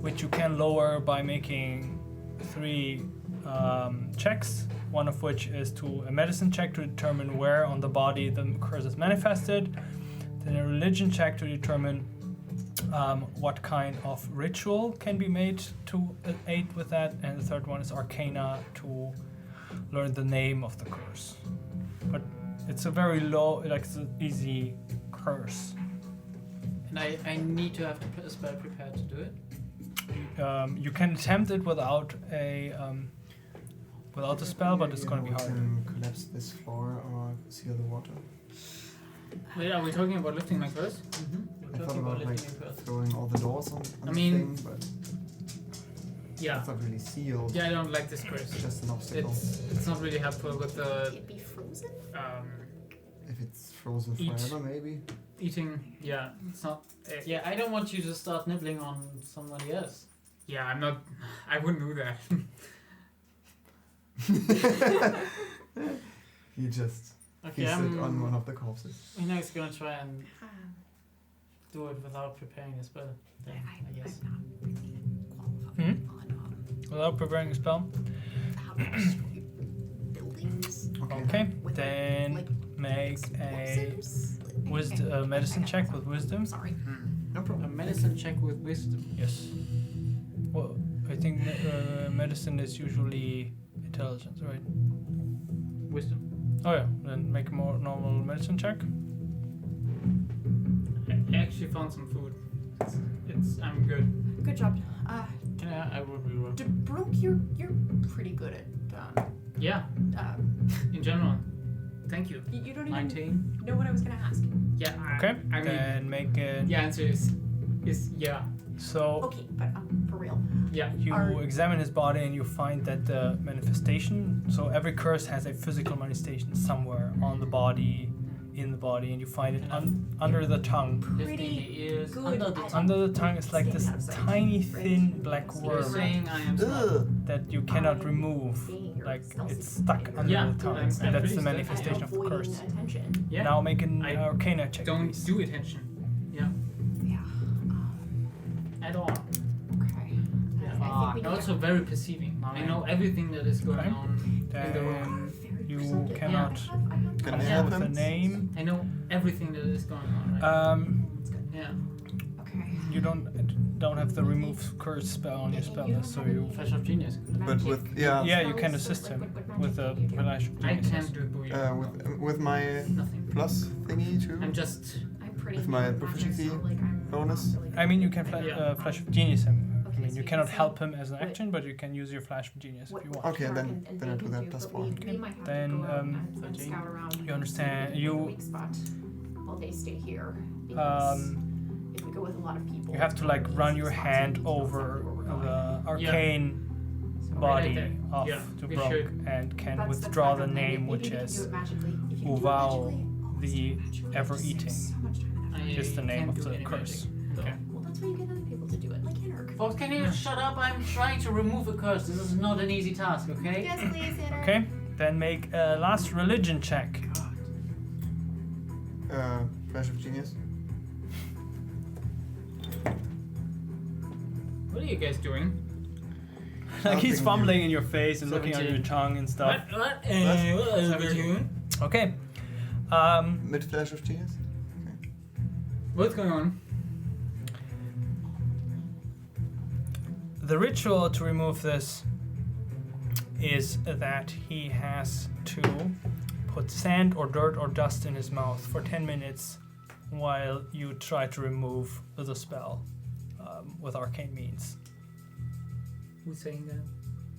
which you can lower by making 3 checks. One of which is to a medicine check to determine where on the body the curse is manifested. Then a religion check to determine what kind of ritual can be made to aid with that. And the third one is Arcana to learn the name of the curse. But it's a very low, like it's an easy curse. And I need to have a spell prepared to do it. You can attempt it without a spell, but it's going to be We hard. can collapse this floor or seal the water. Wait, are we talking about lifting my curse? Mm-hmm. I thought about like lifting a curse. throwing all the doors on I the mean- thing, but Yeah. it's not really sealed. Yeah, I don't like this curse. It's just an obstacle. It's not really helpful with the It'd be frozen? If it's frozen Eat. forever, maybe. eating. Yeah, it's not. Yeah, I don't want you to start nibbling on somebody else. Yeah, I'm not. I wouldn't do that. He just Okay, feast it on one of the corpses. Enoch's gonna try and do it without preparing a spell. Then, I guess. I'm not really qualified on Without preparing a spell? how to destroy buildings. Okay, with, then like, make a explosives. medicine check with wisdom. Sorry. No A problem. medicine check with wisdom. Yes. Well, I think medicine is usually intelligence, right? Wisdom. Oh yeah, then make a more normal medicine check. I actually found some food. I'm good. Good job. Can I will reroll. Dubrunk, you're pretty good at Yeah, in general. Thank you. you don't even 19. know what I was gonna ask. Yeah. Okay, I mean, then make a. the answer is yeah. So Okay, but for real. Yeah. you Are- examine his body and you find that the manifestation. So every curse has a physical manifestation somewhere on the body, in the body, and you find it under the tongue. Lifting Pretty the ears. good Under the at- tongue. Under the tongue is like this Stand outside, tiny, right? thin black You're worm saying I am smart. Ugh. that you cannot remove. Like it's stuck under Yeah, the tongue. I'm And that's pretty the stuck. manifestation of the avoiding curse. attention. Yeah. Now make an I Arcana check. Don't please. do attention. Yeah. Yeah. At all. Okay. Yeah. I think we I'm need also to- very perceiving. I know everything that is going Okay. on in the room. Then Very you perceptive. cannot I have Can come I up help with a him? name. I know everything that is going on. Right? That's good. Yeah. Okay. You don't have the remove curse spell on your spell list, so you. Flash of Genius. But with Yeah, you can assist him with the flash of I genius. can't do booyah. with my Nothing. plus thingy too. I'm just. I'm pretty With my good at proficiency magic, so, like, I'm bonus. not really I mean, you good can at Yeah. flash of genius him. I Okay, mean, so you you cannot can help say him as an what- action, but you can use your flash of genius if you want. Okay, then and I they do can that do, plus but one. we might have Then, to go out and 13. scout around. You understand- and you- pick a weak spot while they stay here. Because if we go with a lot of people, You have to like run your hand over the arcane body Right there. of Yeah, we Dubrunk should. and can That's withdraw fine. the Maybe- name, maybe which we can is do it magically. If you can do it Uval magically, the magically, ever-eating. there's so much time in that. I Is the name can't of do the any curse. magic. Okay. Well, that's why you get other people to do it, like Henrik. Folks, can you shut up? I'm trying to remove a curse. This is not an easy task, okay? Yes, please, Henrik. Okay. Then make a last religion check. Flash of genius. What are you guys doing? Like he's Helping fumbling in your face and looking at your 17. tongue and stuff. What? What? What are you doing? Okay. Mid flash of tears. What's going on? The ritual to remove this is that he has to put sand or dirt or dust in his mouth for 10 minutes while you try to remove the spell with arcane means. Who's saying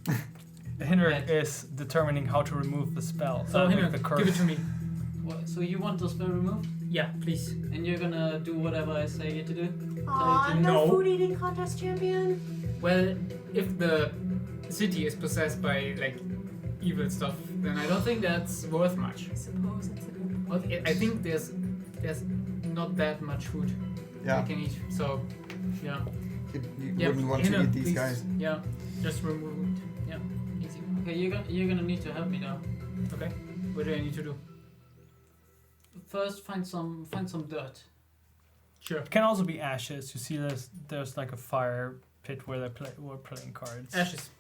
that? Henrik is determining how to remove the spell. So Henrik, the curse. give it to me. What, so you want the spell removed? Yeah, please. And you're gonna do whatever I say you to do? Aw, No. no food eating contest champion. Well, if the city is possessed by like evil stuff, then I don't think that's worth much. I suppose it's a good Well, point. I think there's not that much food Yeah. I can eat. So yeah. You Yeah, wouldn't want Henrik, to eat these please. guys. Yeah, just remove it. Yeah, easy. Okay, you're gonna need to help me now. Okay. What do I need to do? First, find some dirt. Sure. It can also be ashes. You see, there's like a fire pit where we're playing cards. Ashes.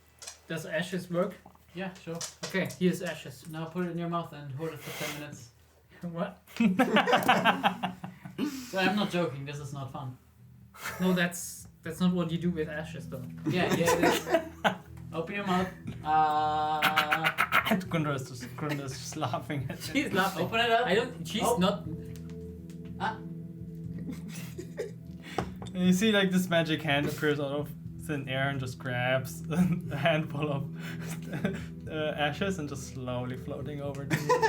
Does ashes work? Yeah, sure. Okay, here's ashes. Now put it in your mouth and hold it for 10 minutes. What? So I'm not joking. This is not fun. No, that's not what you do with ashes, though. Yeah, it is. Open your mouth. Gundra is just laughing at it. She's laughing. Open it up. I don't. She's Oh. not. And you see like this magic hand appears out of thin air and just grabs a handful of ashes and just slowly floating over to you.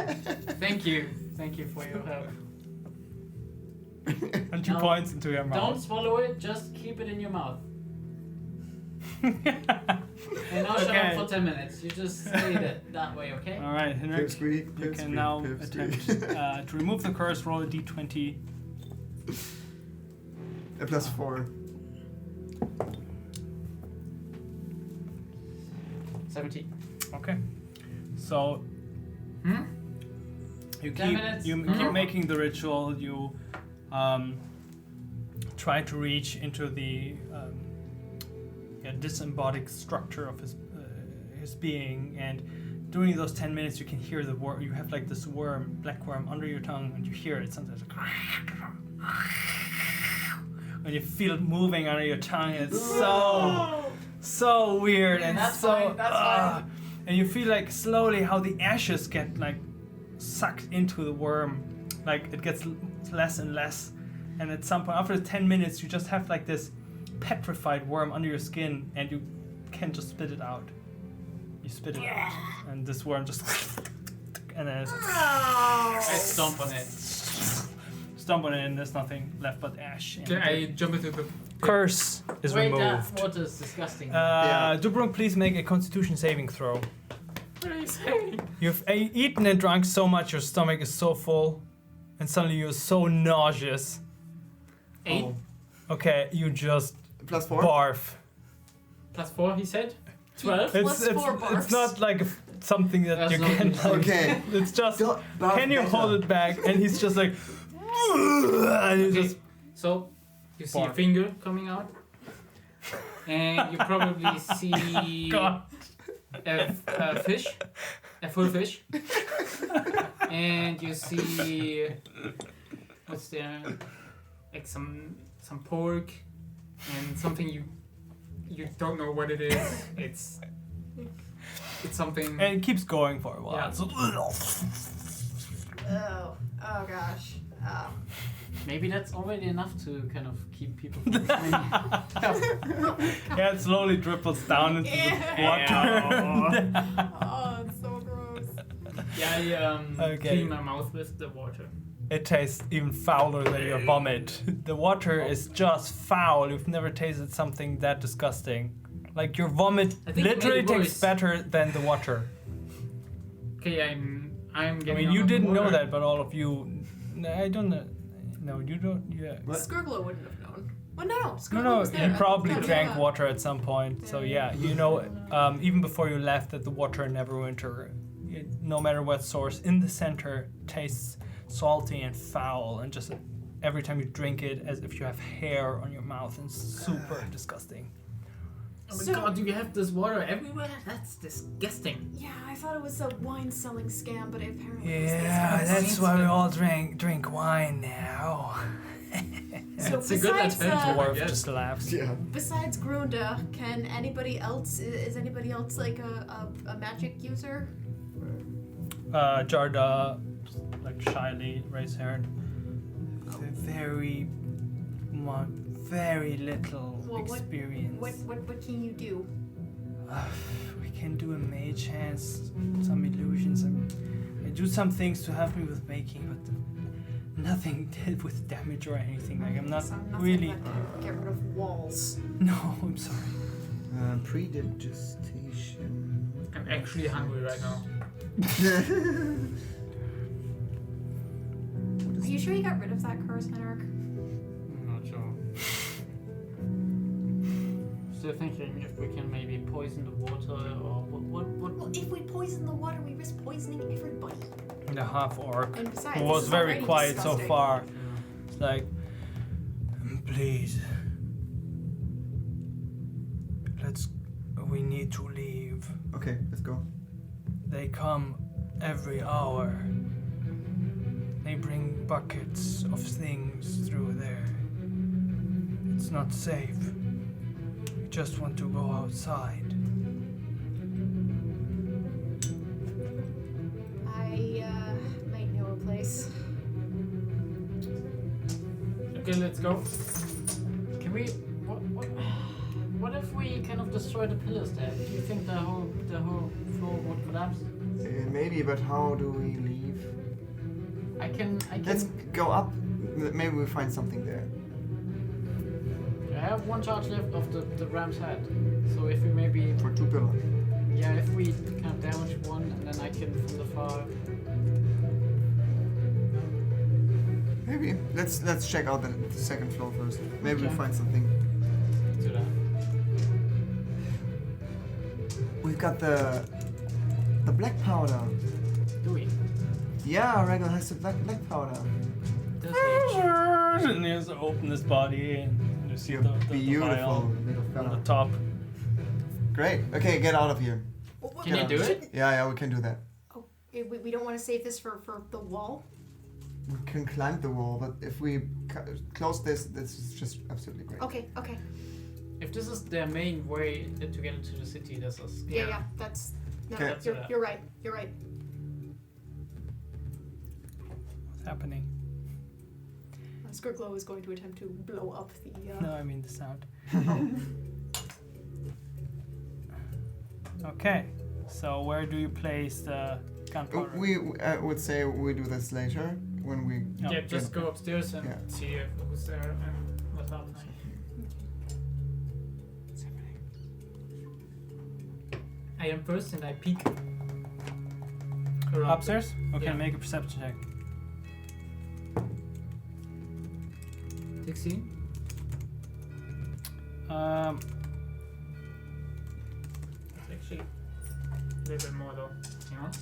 Thank you. Thank you for your help. And she No. points into your Don't mouth. swallow it. Just keep it in your mouth. And now shut Okay. up for 10 minutes. You just stay that way, okay? Alright, Henrik, Pipsqueak, you can now attempt to remove the curse, roll a d20. A +4. 17. Okay. So Hmm? you 10 keep minutes. you Mhm. keep making the ritual. You try to reach into the disembodied structure of his being, and during those 10 minutes, you can hear the worm. You have like this worm, black worm, under your tongue, and you hear it sometimes. And you feel it moving under your tongue. And it's so weird and That's so. fine, that's fine. And you feel like slowly how the ashes get like sucked into the worm, like it gets less and less, and at some point after 10 minutes you just have like this petrified worm under your skin and you can just spit it out. You spit it out and this worm just and then it's I stomp on it. stomp on it and there's nothing left but ash. And Okay, I jump into the. curse is Wait, removed. that water is disgusting. Yeah. Dubrunk, please make a Constitution saving throw. What are you saying? You've eaten and drunk so much, your stomach is so full, and suddenly you're so nauseous. 8 Oh. Okay, you just +4? barf. +4, he said. 12. Plus four It's barfs. not like something that That's you not can. good. Like, Okay. It's just. Don't barf Can you better. hold it back? And he's just like. And you Okay, just. so you see a Barf. finger coming out, and you probably see God. a fish, a full fish, and you see what's there, like some pork and something you don't know what it is. It's something. And it keeps going for a while. Yeah. So, Oh gosh. Maybe that's already enough to kind of keep people from dying. yeah, it slowly dribbles down into the water. Oh, it's so gross. Yeah, I Okay. clean my mouth with the water. It tastes even fouler than your vomit. The water is just foul. You've never tasted something that disgusting. Like your vomit I think it literally made it tastes worse. better than the water. Okay, I'm I getting. mean, on you the didn't know water. that, but all of you. I don't know. No, you don't. Yeah. What? Scribbler wouldn't have known. Well, no. No, Scribbler no, was there you at the probably time, drank yeah. water at some point. So yeah, you know, even before you left, that the water in Neverwinter, no matter what source, in the center tastes salty and foul, and just every time you drink it, as if you have hair on your mouth, and super disgusting. Oh my So- god, do you have this water everywhere? That's disgusting. Yeah, I thought it was a wine selling scam, but apparently it was Yeah, this. that's why we all drink wine now. So It's a good besides, attempt to Dwarf Yes. just laughs. Yeah. besides Grunda, can anybody else? Is anybody else like a magic user? Jarda, like shyly raised her hand. Very little Well, experience. What can you do? We can do a mage hands, some illusions, and I do some things to help me with making, but nothing did with damage or anything. Like I'm not So nothing really. but get rid of walls. No, I'm sorry. Predigestation. I'm actually hungry right now. Are you sure you got rid of that curse, Henrik? I'm not sure. Still thinking if we can maybe poison the water or what. Well, if we poison the water, we risk poisoning everybody. The half orc, And besides, who this was is very already quiet disgusting. so far, it's like, please, we need to leave. Okay, let's go. They come every hour. They bring buckets of things through there. It's not safe. We just want to go outside. I might know a place. Okay, let's go. Can we? What if we kind of destroy the pillars there? Do you think the whole floor would collapse? Maybe, but how do we leave? I can. Let's go up. Maybe we'll find something there. I have one charge left of the ram's head. So if we maybe, For 2 pillars. yeah, if we kind of damage one and then I can from the far. Maybe. Let's check out the second floor first. Maybe we'll Okay. find something. Do that. We've got the black powder. Do we? Yeah, Regal has the black powder. Does he? And he has to open his body and you see You're the beautiful vial little on fella. the top. Great. Okay, get out of here. Can you do it? Yeah, we can do that. We don't want to save this for the wall. We can climb the wall, but if we close this is just absolutely great. Okay. If this is their main way to get into the city, this is. Yeah. That's. No, Okay. you're right. You're right. What's happening? Skrglow is going to attempt to blow up the. No, I mean the sound. Okay, so where do you place the gunpowder? We would say we do this later when we. No. Yeah, just go upstairs and Yeah. see who's there and what's happening. I am first and I peek. Around. Upstairs? Okay, Yeah. make a perception check. 16. It's actually a little bit more though. Hang on.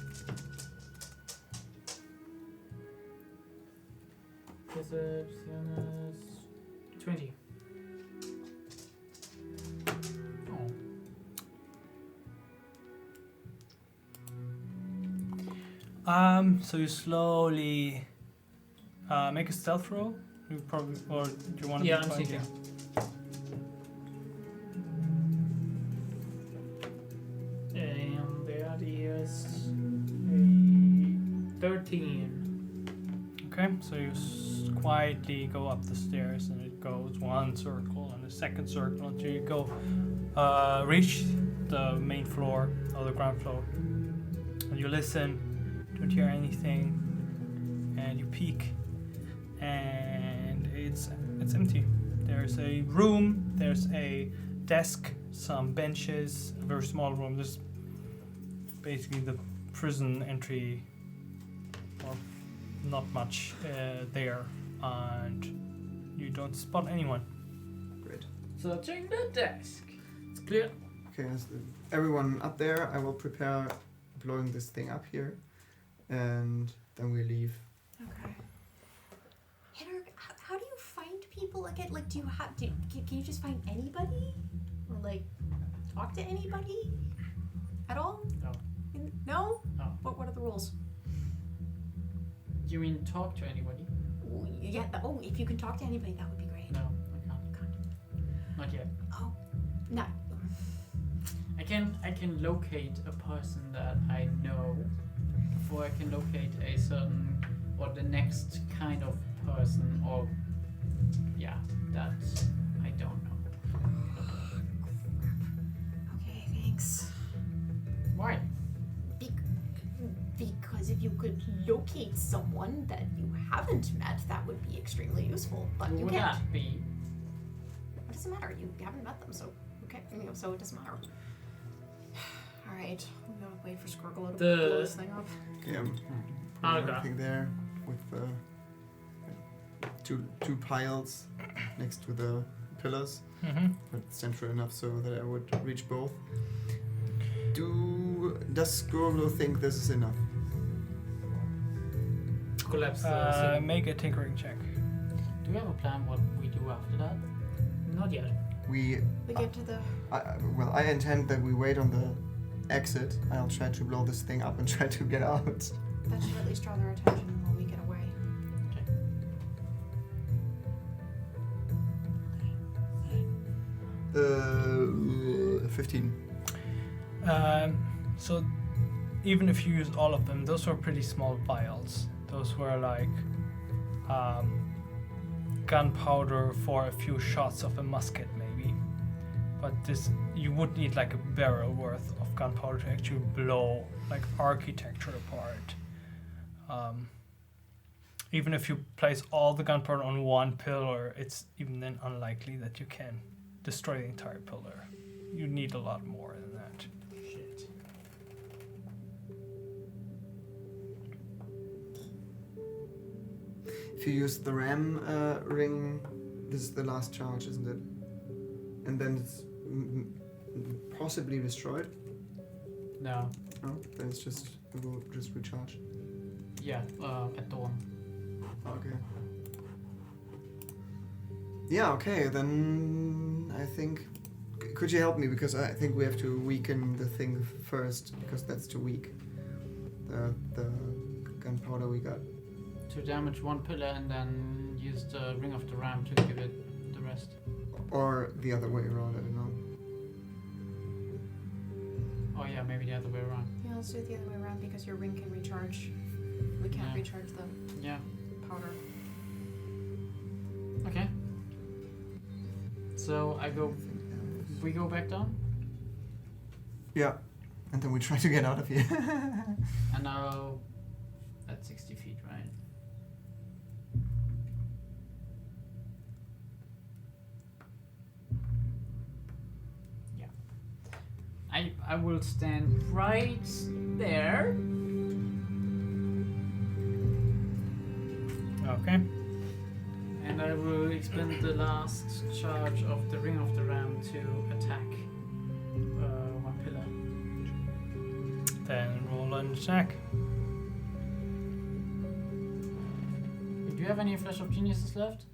Perception is 20. So you slowly make a stealth roll. You probably, or do you want to? Yeah, be I'm quiet? thinking. And that is a 13. Okay, so you quietly go up the stairs, and it goes one circle and a second circle until you go reach the main floor or the ground floor. And you listen, don't hear anything, and you peek, and it's empty. There's a room, there's a desk, some benches, a very small room. There's basically the prison entry, or not much there, and you don't spot anyone. Great. Searching the desk. It's clear. Okay, everyone up there. I will prepare blowing this thing up here, and then we leave. Okay. Henrik, how do you find people again? Like, do you have? Can you just find anybody? Or like, talk to anybody at all? No. No? No. What are the rules? You mean talk to anybody? Oh, yeah. If you can talk to anybody, that would be great. No, I can't. Not yet. Oh, no. I can locate a person that I know, or I can locate a certain or the next kind of person, or that I don't know. Okay, thanks. Why? Because if you could locate someone that you haven't met, that would be extremely useful. But Who you would can't. that be? It doesn't matter. You haven't met them, so okay. So it doesn't matter. All right, I'm gonna wait for Squirgle to blow this thing up. Okay, I'll go. everything there with two piles next to the pillars, but central enough so that I would reach both. Does Squirgle think this is enough? Collapse the ceiling. Make a tinkering check. Do we have a plan what we do after that? Not yet. We get to the. I intend that we wait on the exit. I'll try to blow this thing up and try to get out. That should at least draw their attention while we get away. Okay. 15. So even if you use all of them, those were pretty small vials. Those were like gunpowder for a few shots of a musket maybe. But this, you would need like a barrel worth of gunpowder to actually blow like architecture apart. Even if you place all the gunpowder on one pillar, it's even then unlikely that you can destroy the entire pillar. You need a lot more than that. Shit. If you use the ram ring, this is the last charge, isn't it? And then it's possibly destroyed. No. Oh, then it's just it will just recharge. Yeah. At dawn. Okay. Yeah. Okay. Then I think. Could you help me, because I think we have to weaken the thing first, because that's too weak. The gunpowder we got. To damage one pillar and then use the ring of the ram to give it the rest. Or the other way around. I don't know. Oh yeah, maybe the other way around. Yeah, let's do it the other way around because your ring can recharge. We can't Yeah. recharge the Yeah. powder. Okay. So we go back down, Yeah. And then we try to get out of here. and now at 60 feet, right? Yeah. I will stand right there. Okay. And I will expend the last charge of the Ring of the Ram to attack one pillar. Then roll an attack. Do you have any Flash of Geniuses left?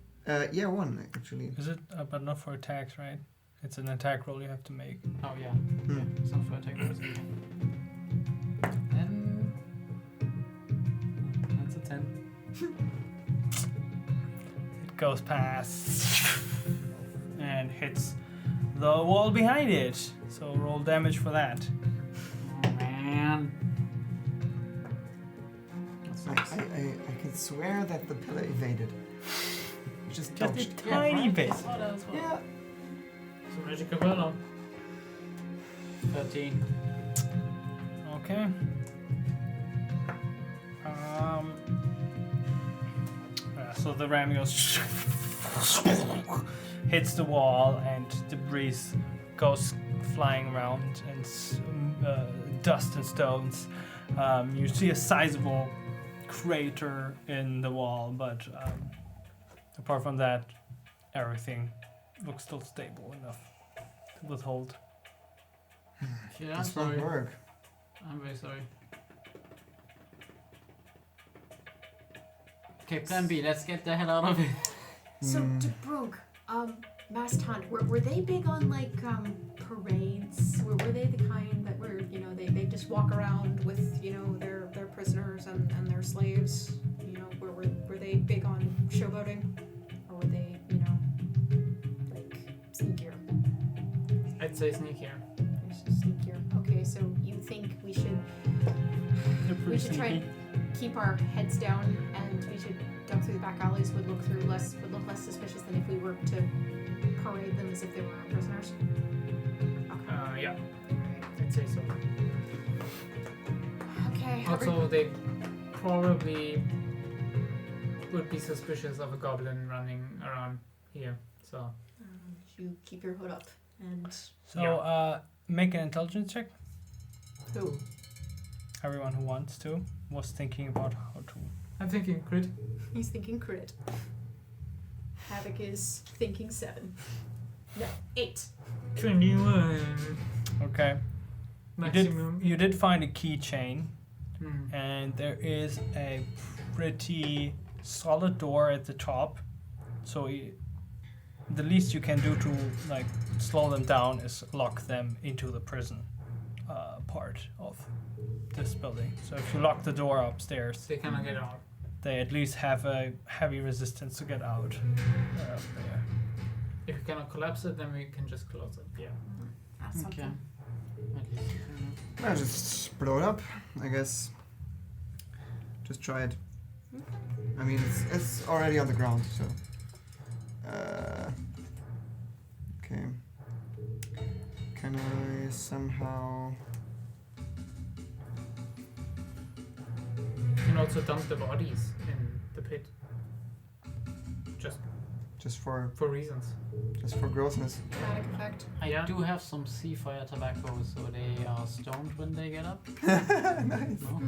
Yeah, one actually. Is it? But not for attacks, right? It's an attack roll you have to make. Oh yeah. Hmm. Yeah, it's not for attack rolls. Then that's a 10. It goes past and hits the wall behind it. So roll damage for that. Oh man. That's I can swear that the pillar evaded. Just Just a dodged. tiny bit. That's what I was for. Yeah. So magical pillar. 13. Okay. So the ram goes, hits the wall, and debris goes flying around, and dust and stones. You see a sizable crater in the wall, but apart from that, everything looks still stable enough to withhold. Shit, I'm This won't sorry. work. I'm very sorry. Okay, plan B, let's get the hell out of here. So, Dubrunk, Masked Hunt, were they big on, like, parades? Were they the kind that were, you know, they just walk around with, you know, their prisoners and their slaves? You know, were they big on showboating? Or were they, you know, like sneakier? I'd say sneakier. Sneakier. Okay, so you think we should try and keep our heads down, and we should duck through the back alleys would look less suspicious than if we were to parade them as if they were our prisoners? Okay. Yeah. I'd say so. Okay. Also, they probably would be suspicious of a goblin running around here. So. You keep your hood up and. So, make an intelligence check. Who? Everyone who wants to was thinking about how to. I'm thinking crit. He's thinking crit. Havoc is thinking 7. No, 8. 21. Okay. Maximum. You did find a keychain, Hmm. and there is a pretty solid door at the top. So the least you can do to like slow them down is lock them into the prison part of this building. So if you lock the door upstairs, They cannot get out. they at least have a heavy resistance to get out there. If we cannot collapse it, then we can just close it. Yeah. That's Okay. something. At least. I just blow it up, I guess. Just try it. I mean, it's already on the ground, so. Okay. Can I somehow? You can also dump the bodies in the pit. Just for reasons. grossness. Dramatic effect. I Yeah. do have some sea fire tobacco, so they are stoned when they get up. Nice. No?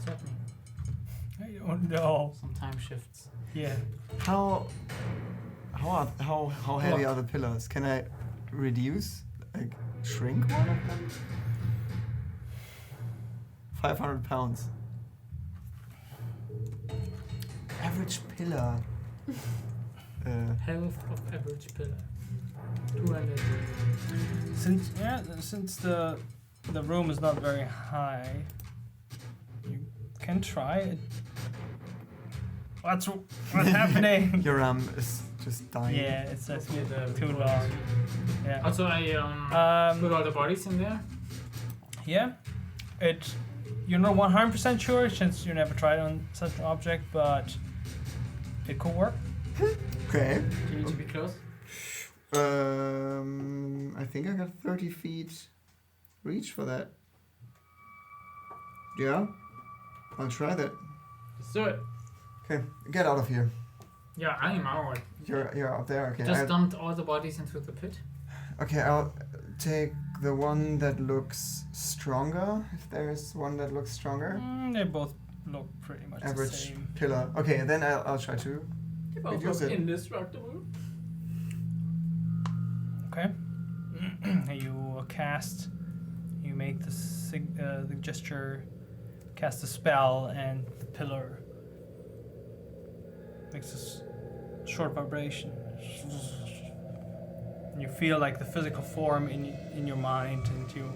Certainly. I don't know. Some time shifts. Yeah. How heavy are the pillars? Can I reduce, like, shrink one of them? 500 pounds. Average pillar. Health of average pillar. 200. Since the room is not very high, you can try it. What's happening? Your arm is just dying. Yeah, it's just Okay, the too bodies. long. Yeah. Also, I put all the bodies in there. Yeah. You're not 100% sure since you never tried on such an object, but it could work. Okay. Do you need to be close? I think I got 30 feet reach for that. Yeah? I'll try that. Let's do it. Okay, get out of here. Yeah, I am out. You're out there. Okay. Just dumped all the bodies into the pit. Okay, I'll take the one that looks stronger. If there is one that looks stronger. They both look pretty much the Average same. pillar. Okay, then I'll try to You both reduce look it. indestructible. Okay. You cast. You make the gesture. Cast a spell, and the pillar makes this short vibration. And you feel like the physical form in your mind, and you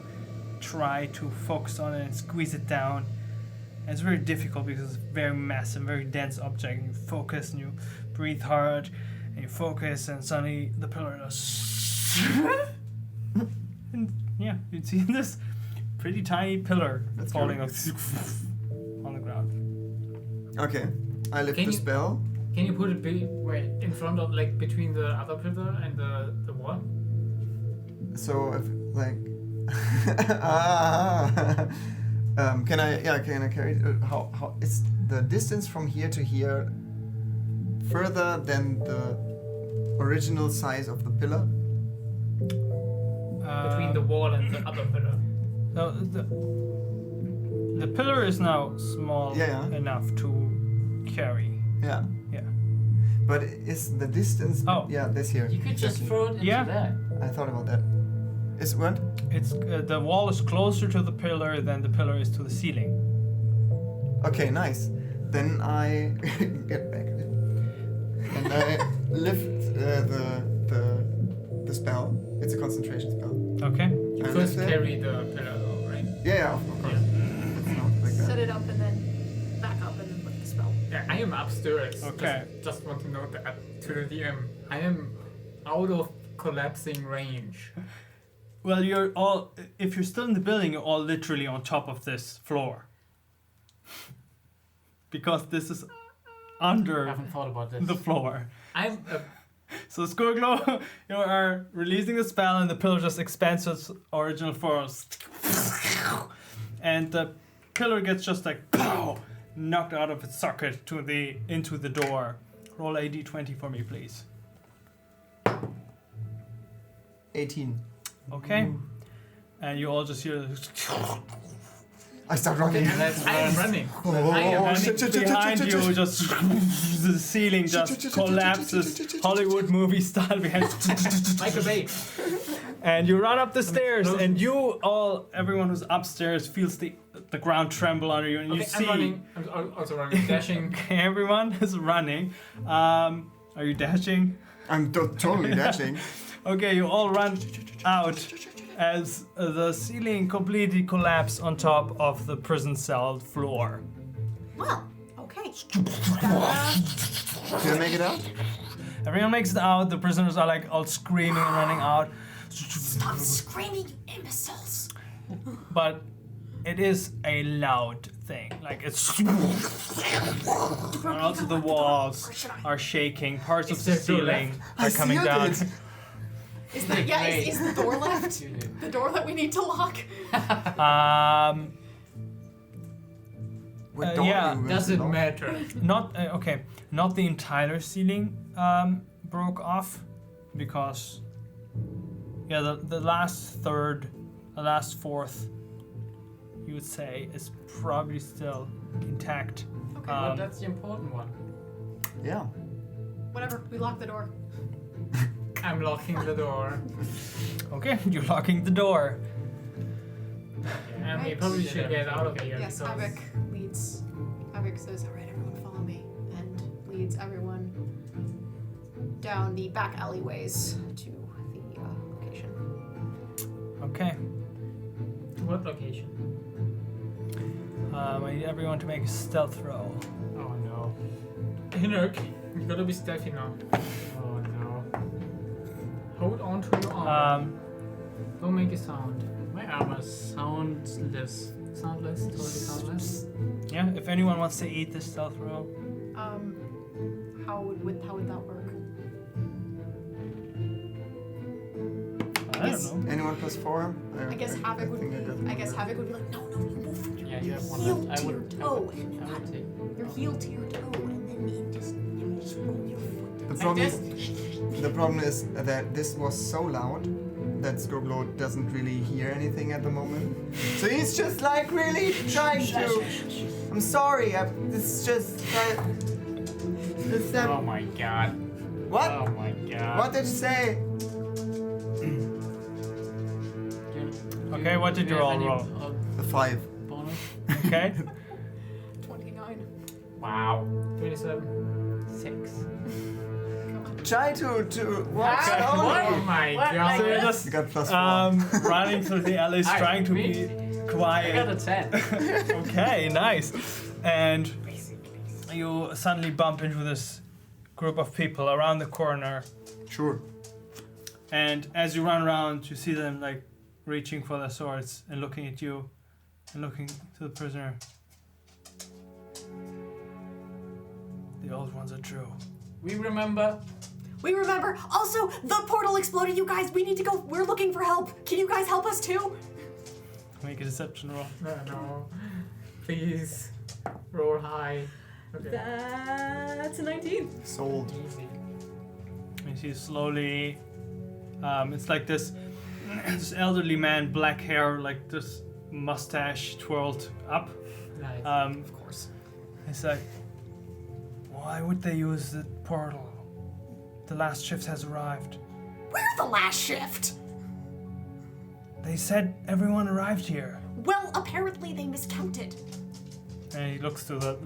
try to focus on it and squeeze it down. And it's very difficult because it's a very massive, very dense object. And you focus and you breathe hard, and you focus, and suddenly the pillar does. And yeah, you'd see this pretty tiny pillar That's falling good. on the ground. Okay, I lift Can the you- spell. Can you put it in front of, like, between the other pillar and the wall? So if like, can I carry it? How is the distance from here to here further than the original size of the pillar? Between the wall and the other pillar. So the pillar is now small Yeah. enough to carry. Yeah. Yeah. But is the distance? Oh. Yeah, this here. You could just exactly. throw it into Yeah. there. I thought about that. Is what? It's the wall is closer to the pillar than the pillar is to the ceiling. Okay, nice. Then I get back, and I lift the the spell. It's a concentration spell. Okay. You And first if they- carry the pillar, though, right? Yeah, of course. It's not like Set that. it up and then back up and then put the spell. Yeah, I am upstairs. Okay. Just want to note that to the DM. I am out of collapsing range. Well, you're all. If you're still in the building, you're all literally on top of this floor. Because this is I under haven't thought about this. the floor. I'm a So Squirglow, you are releasing the spell, and the pillar just expands to its original force. And the pillar gets just like pow, knocked out of its socket into the door. Roll a d20 for me, please. 18. Okay. And you all just hear I start running. I am running. Oh, I am running. behind you, just the ceiling just collapses, Hollywood movie style behind. Like a babe. And you run up the stairs, and everyone who's upstairs feels the ground tremble under you, and you Okay, see. I'm running. I'm also running. Dashing. Okay, everyone is running. Are you dashing? I'm totally dashing. Okay, you all run out as the ceiling completely collapses on top of the prison cell floor. Well, okay. Did I make it out? Everyone makes it out. The prisoners are like all screaming and running out. Stop screaming, you imbeciles! But it is a loud thing. Like it's. And also the walls are shaking. Parts of Is the there a door ceiling I are coming sealed down. it. Is the door left? The door that we need to lock? What door yeah, are you going to Doesn't lock? matter. Not okay. Not the entire ceiling broke off, because the last third, the last fourth, you would say is probably still intact. Okay, But that's the important one. Yeah. whatever. We lock the door. I'm locking the door. Okay, you're locking the door. And we Right. probably should get out of here. Yes, because Havoc leads. Havoc says, "All right, everyone, follow me," and leads everyone down the back alleyways to the location. Okay. What location? I need everyone to make a stealth roll. Oh no. Hinnerk, you gotta be stealthy now. Oh no. Hold on to your arm. Don't make a sound. My armor soundless. Soundless? Totally soundless? Yeah, if anyone wants to eat this stealth roll. How would that work? I don't know. Anyone plus 4? I guess Havoc would think I got be. I guess Havoc would be like, no, you move from Yeah, you have one heel left. to your toe, and I then would take. your heel to your toe, and then you just roll your foot. The problem is that this was so loud that Scorblow doesn't really hear anything at the moment. So he's just like really trying to. I'm sorry. It's just. It's that. Oh my god. What? Oh my god. What did you say? Okay, what did you all roll? The 5. Bonus? Okay. 29. Wow. 27. 6. Try to walk Okay. slowly. Oh my What? god. So you're just You got plus 4. running through the alleys, Hi, trying to me? be I got quiet. a 10. Okay, nice. And you suddenly bump into this group of people around the corner. Sure. And as you run around, you see them like reaching for their swords and looking at you and looking to the prisoner. The old ones are true. We remember. We remember. Also, the portal exploded, you guys. We need to go. We're looking for help. Can you guys help us too? Make a deception roll. No. Please. Roll high. Okay. That's a 19. Sold. Easy. And you see slowly, it's like this elderly man, black hair, like this mustache twirled up. Nice. Of course. It's like, why would they use the portal? The last shift has arrived. We're the last shift. They said everyone arrived here. Well, apparently they miscounted. And he looks to the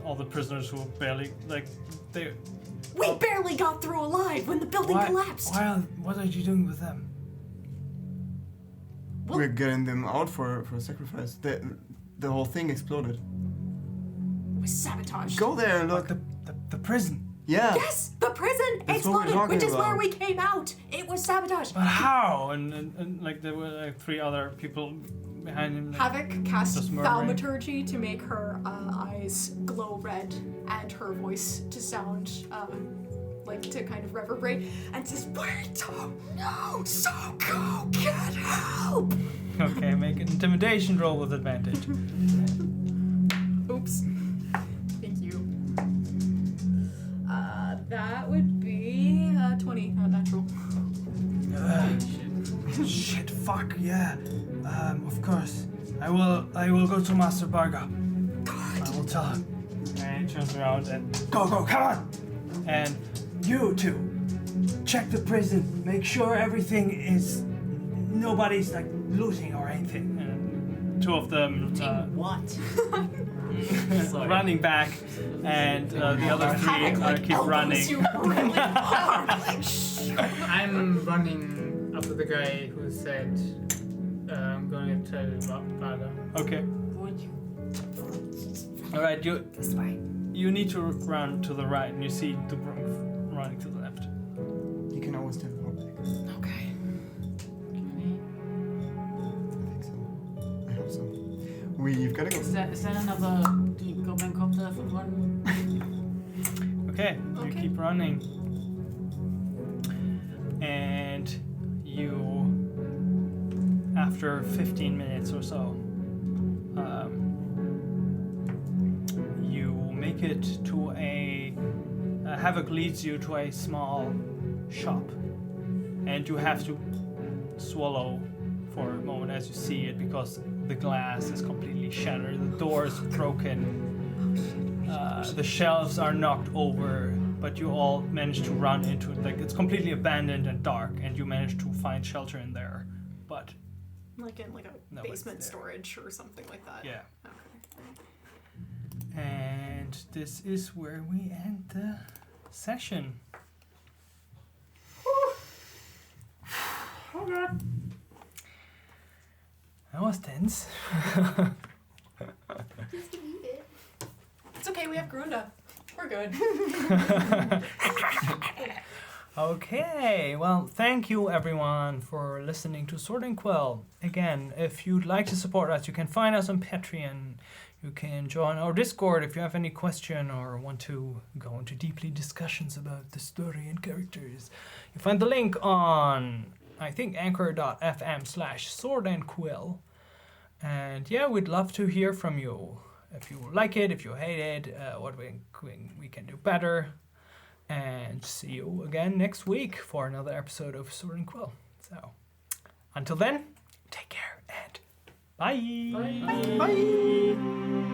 all the prisoners who barely We barely got through alive when the building collapsed. What are you doing with them? Well- We're getting them out for sacrifice. The whole thing exploded. It was sabotaged. Go there and Like look. the prison. Yeah. Yes, the prison That's what we're exploded, talking which is where about. we came out. It was sabotaged. But how? And like there were like 3 other people behind him. Havoc cast Just murdering. thaumaturgy to make her eyes glow red and her voice to sound like to kind of reverberate and says, "We don't know, so go get help." Okay, make an intimidation roll with advantage. Oops. Thank you. That would be 20, not natural. Shit, fuck, yeah. Of course. I will go to Master Barga. I will tell him. And he turns around and go, come on! And you two, check the prison. Make sure everything is nobody's like looting or anything. And 2 of them What? Sorry. running back, and the other 3 Havoc keep running. You really hard. Like, I'm running after the guy who said, I'm gonna tell Bada. Okay. Would you? All right. this way. You need to run to the right, and you see Dubrunk running to the left. You can always teleport back. Okay. I think so. I hope so. We've got to go. Is that another goblin copter from one? Okay. You Okay. keep running, and you, after 15 minutes or so, you make it to a Havoc leads you to a small shop, and you have to swallow for a moment as you see it because the glass is completely shattered, the door is broken, the shelves are knocked over, but you all manage to run into it. Like it's completely abandoned and dark, and you manage to find shelter in there. But Like in like a No, it's basement there. storage or something like that. yeah, Okay. and this is where we end the session. Oh god. That was tense. Just a wee bit. It's okay, we have Grunda. We're good. Okay, well, thank you everyone for listening to Sword and Quill. Again, if you'd like to support us, you can find us on Patreon. You can join our Discord if you have any question or want to go into deeply discussions about the story and characters. You find the link on, I think, anchor.fm/swordandquill. And yeah, we'd love to hear from you. If you like it, if you hate it, what we can do better. And see you again next week for another episode of Sword and Quill. So, until then, take care and bye. Bye. Bye.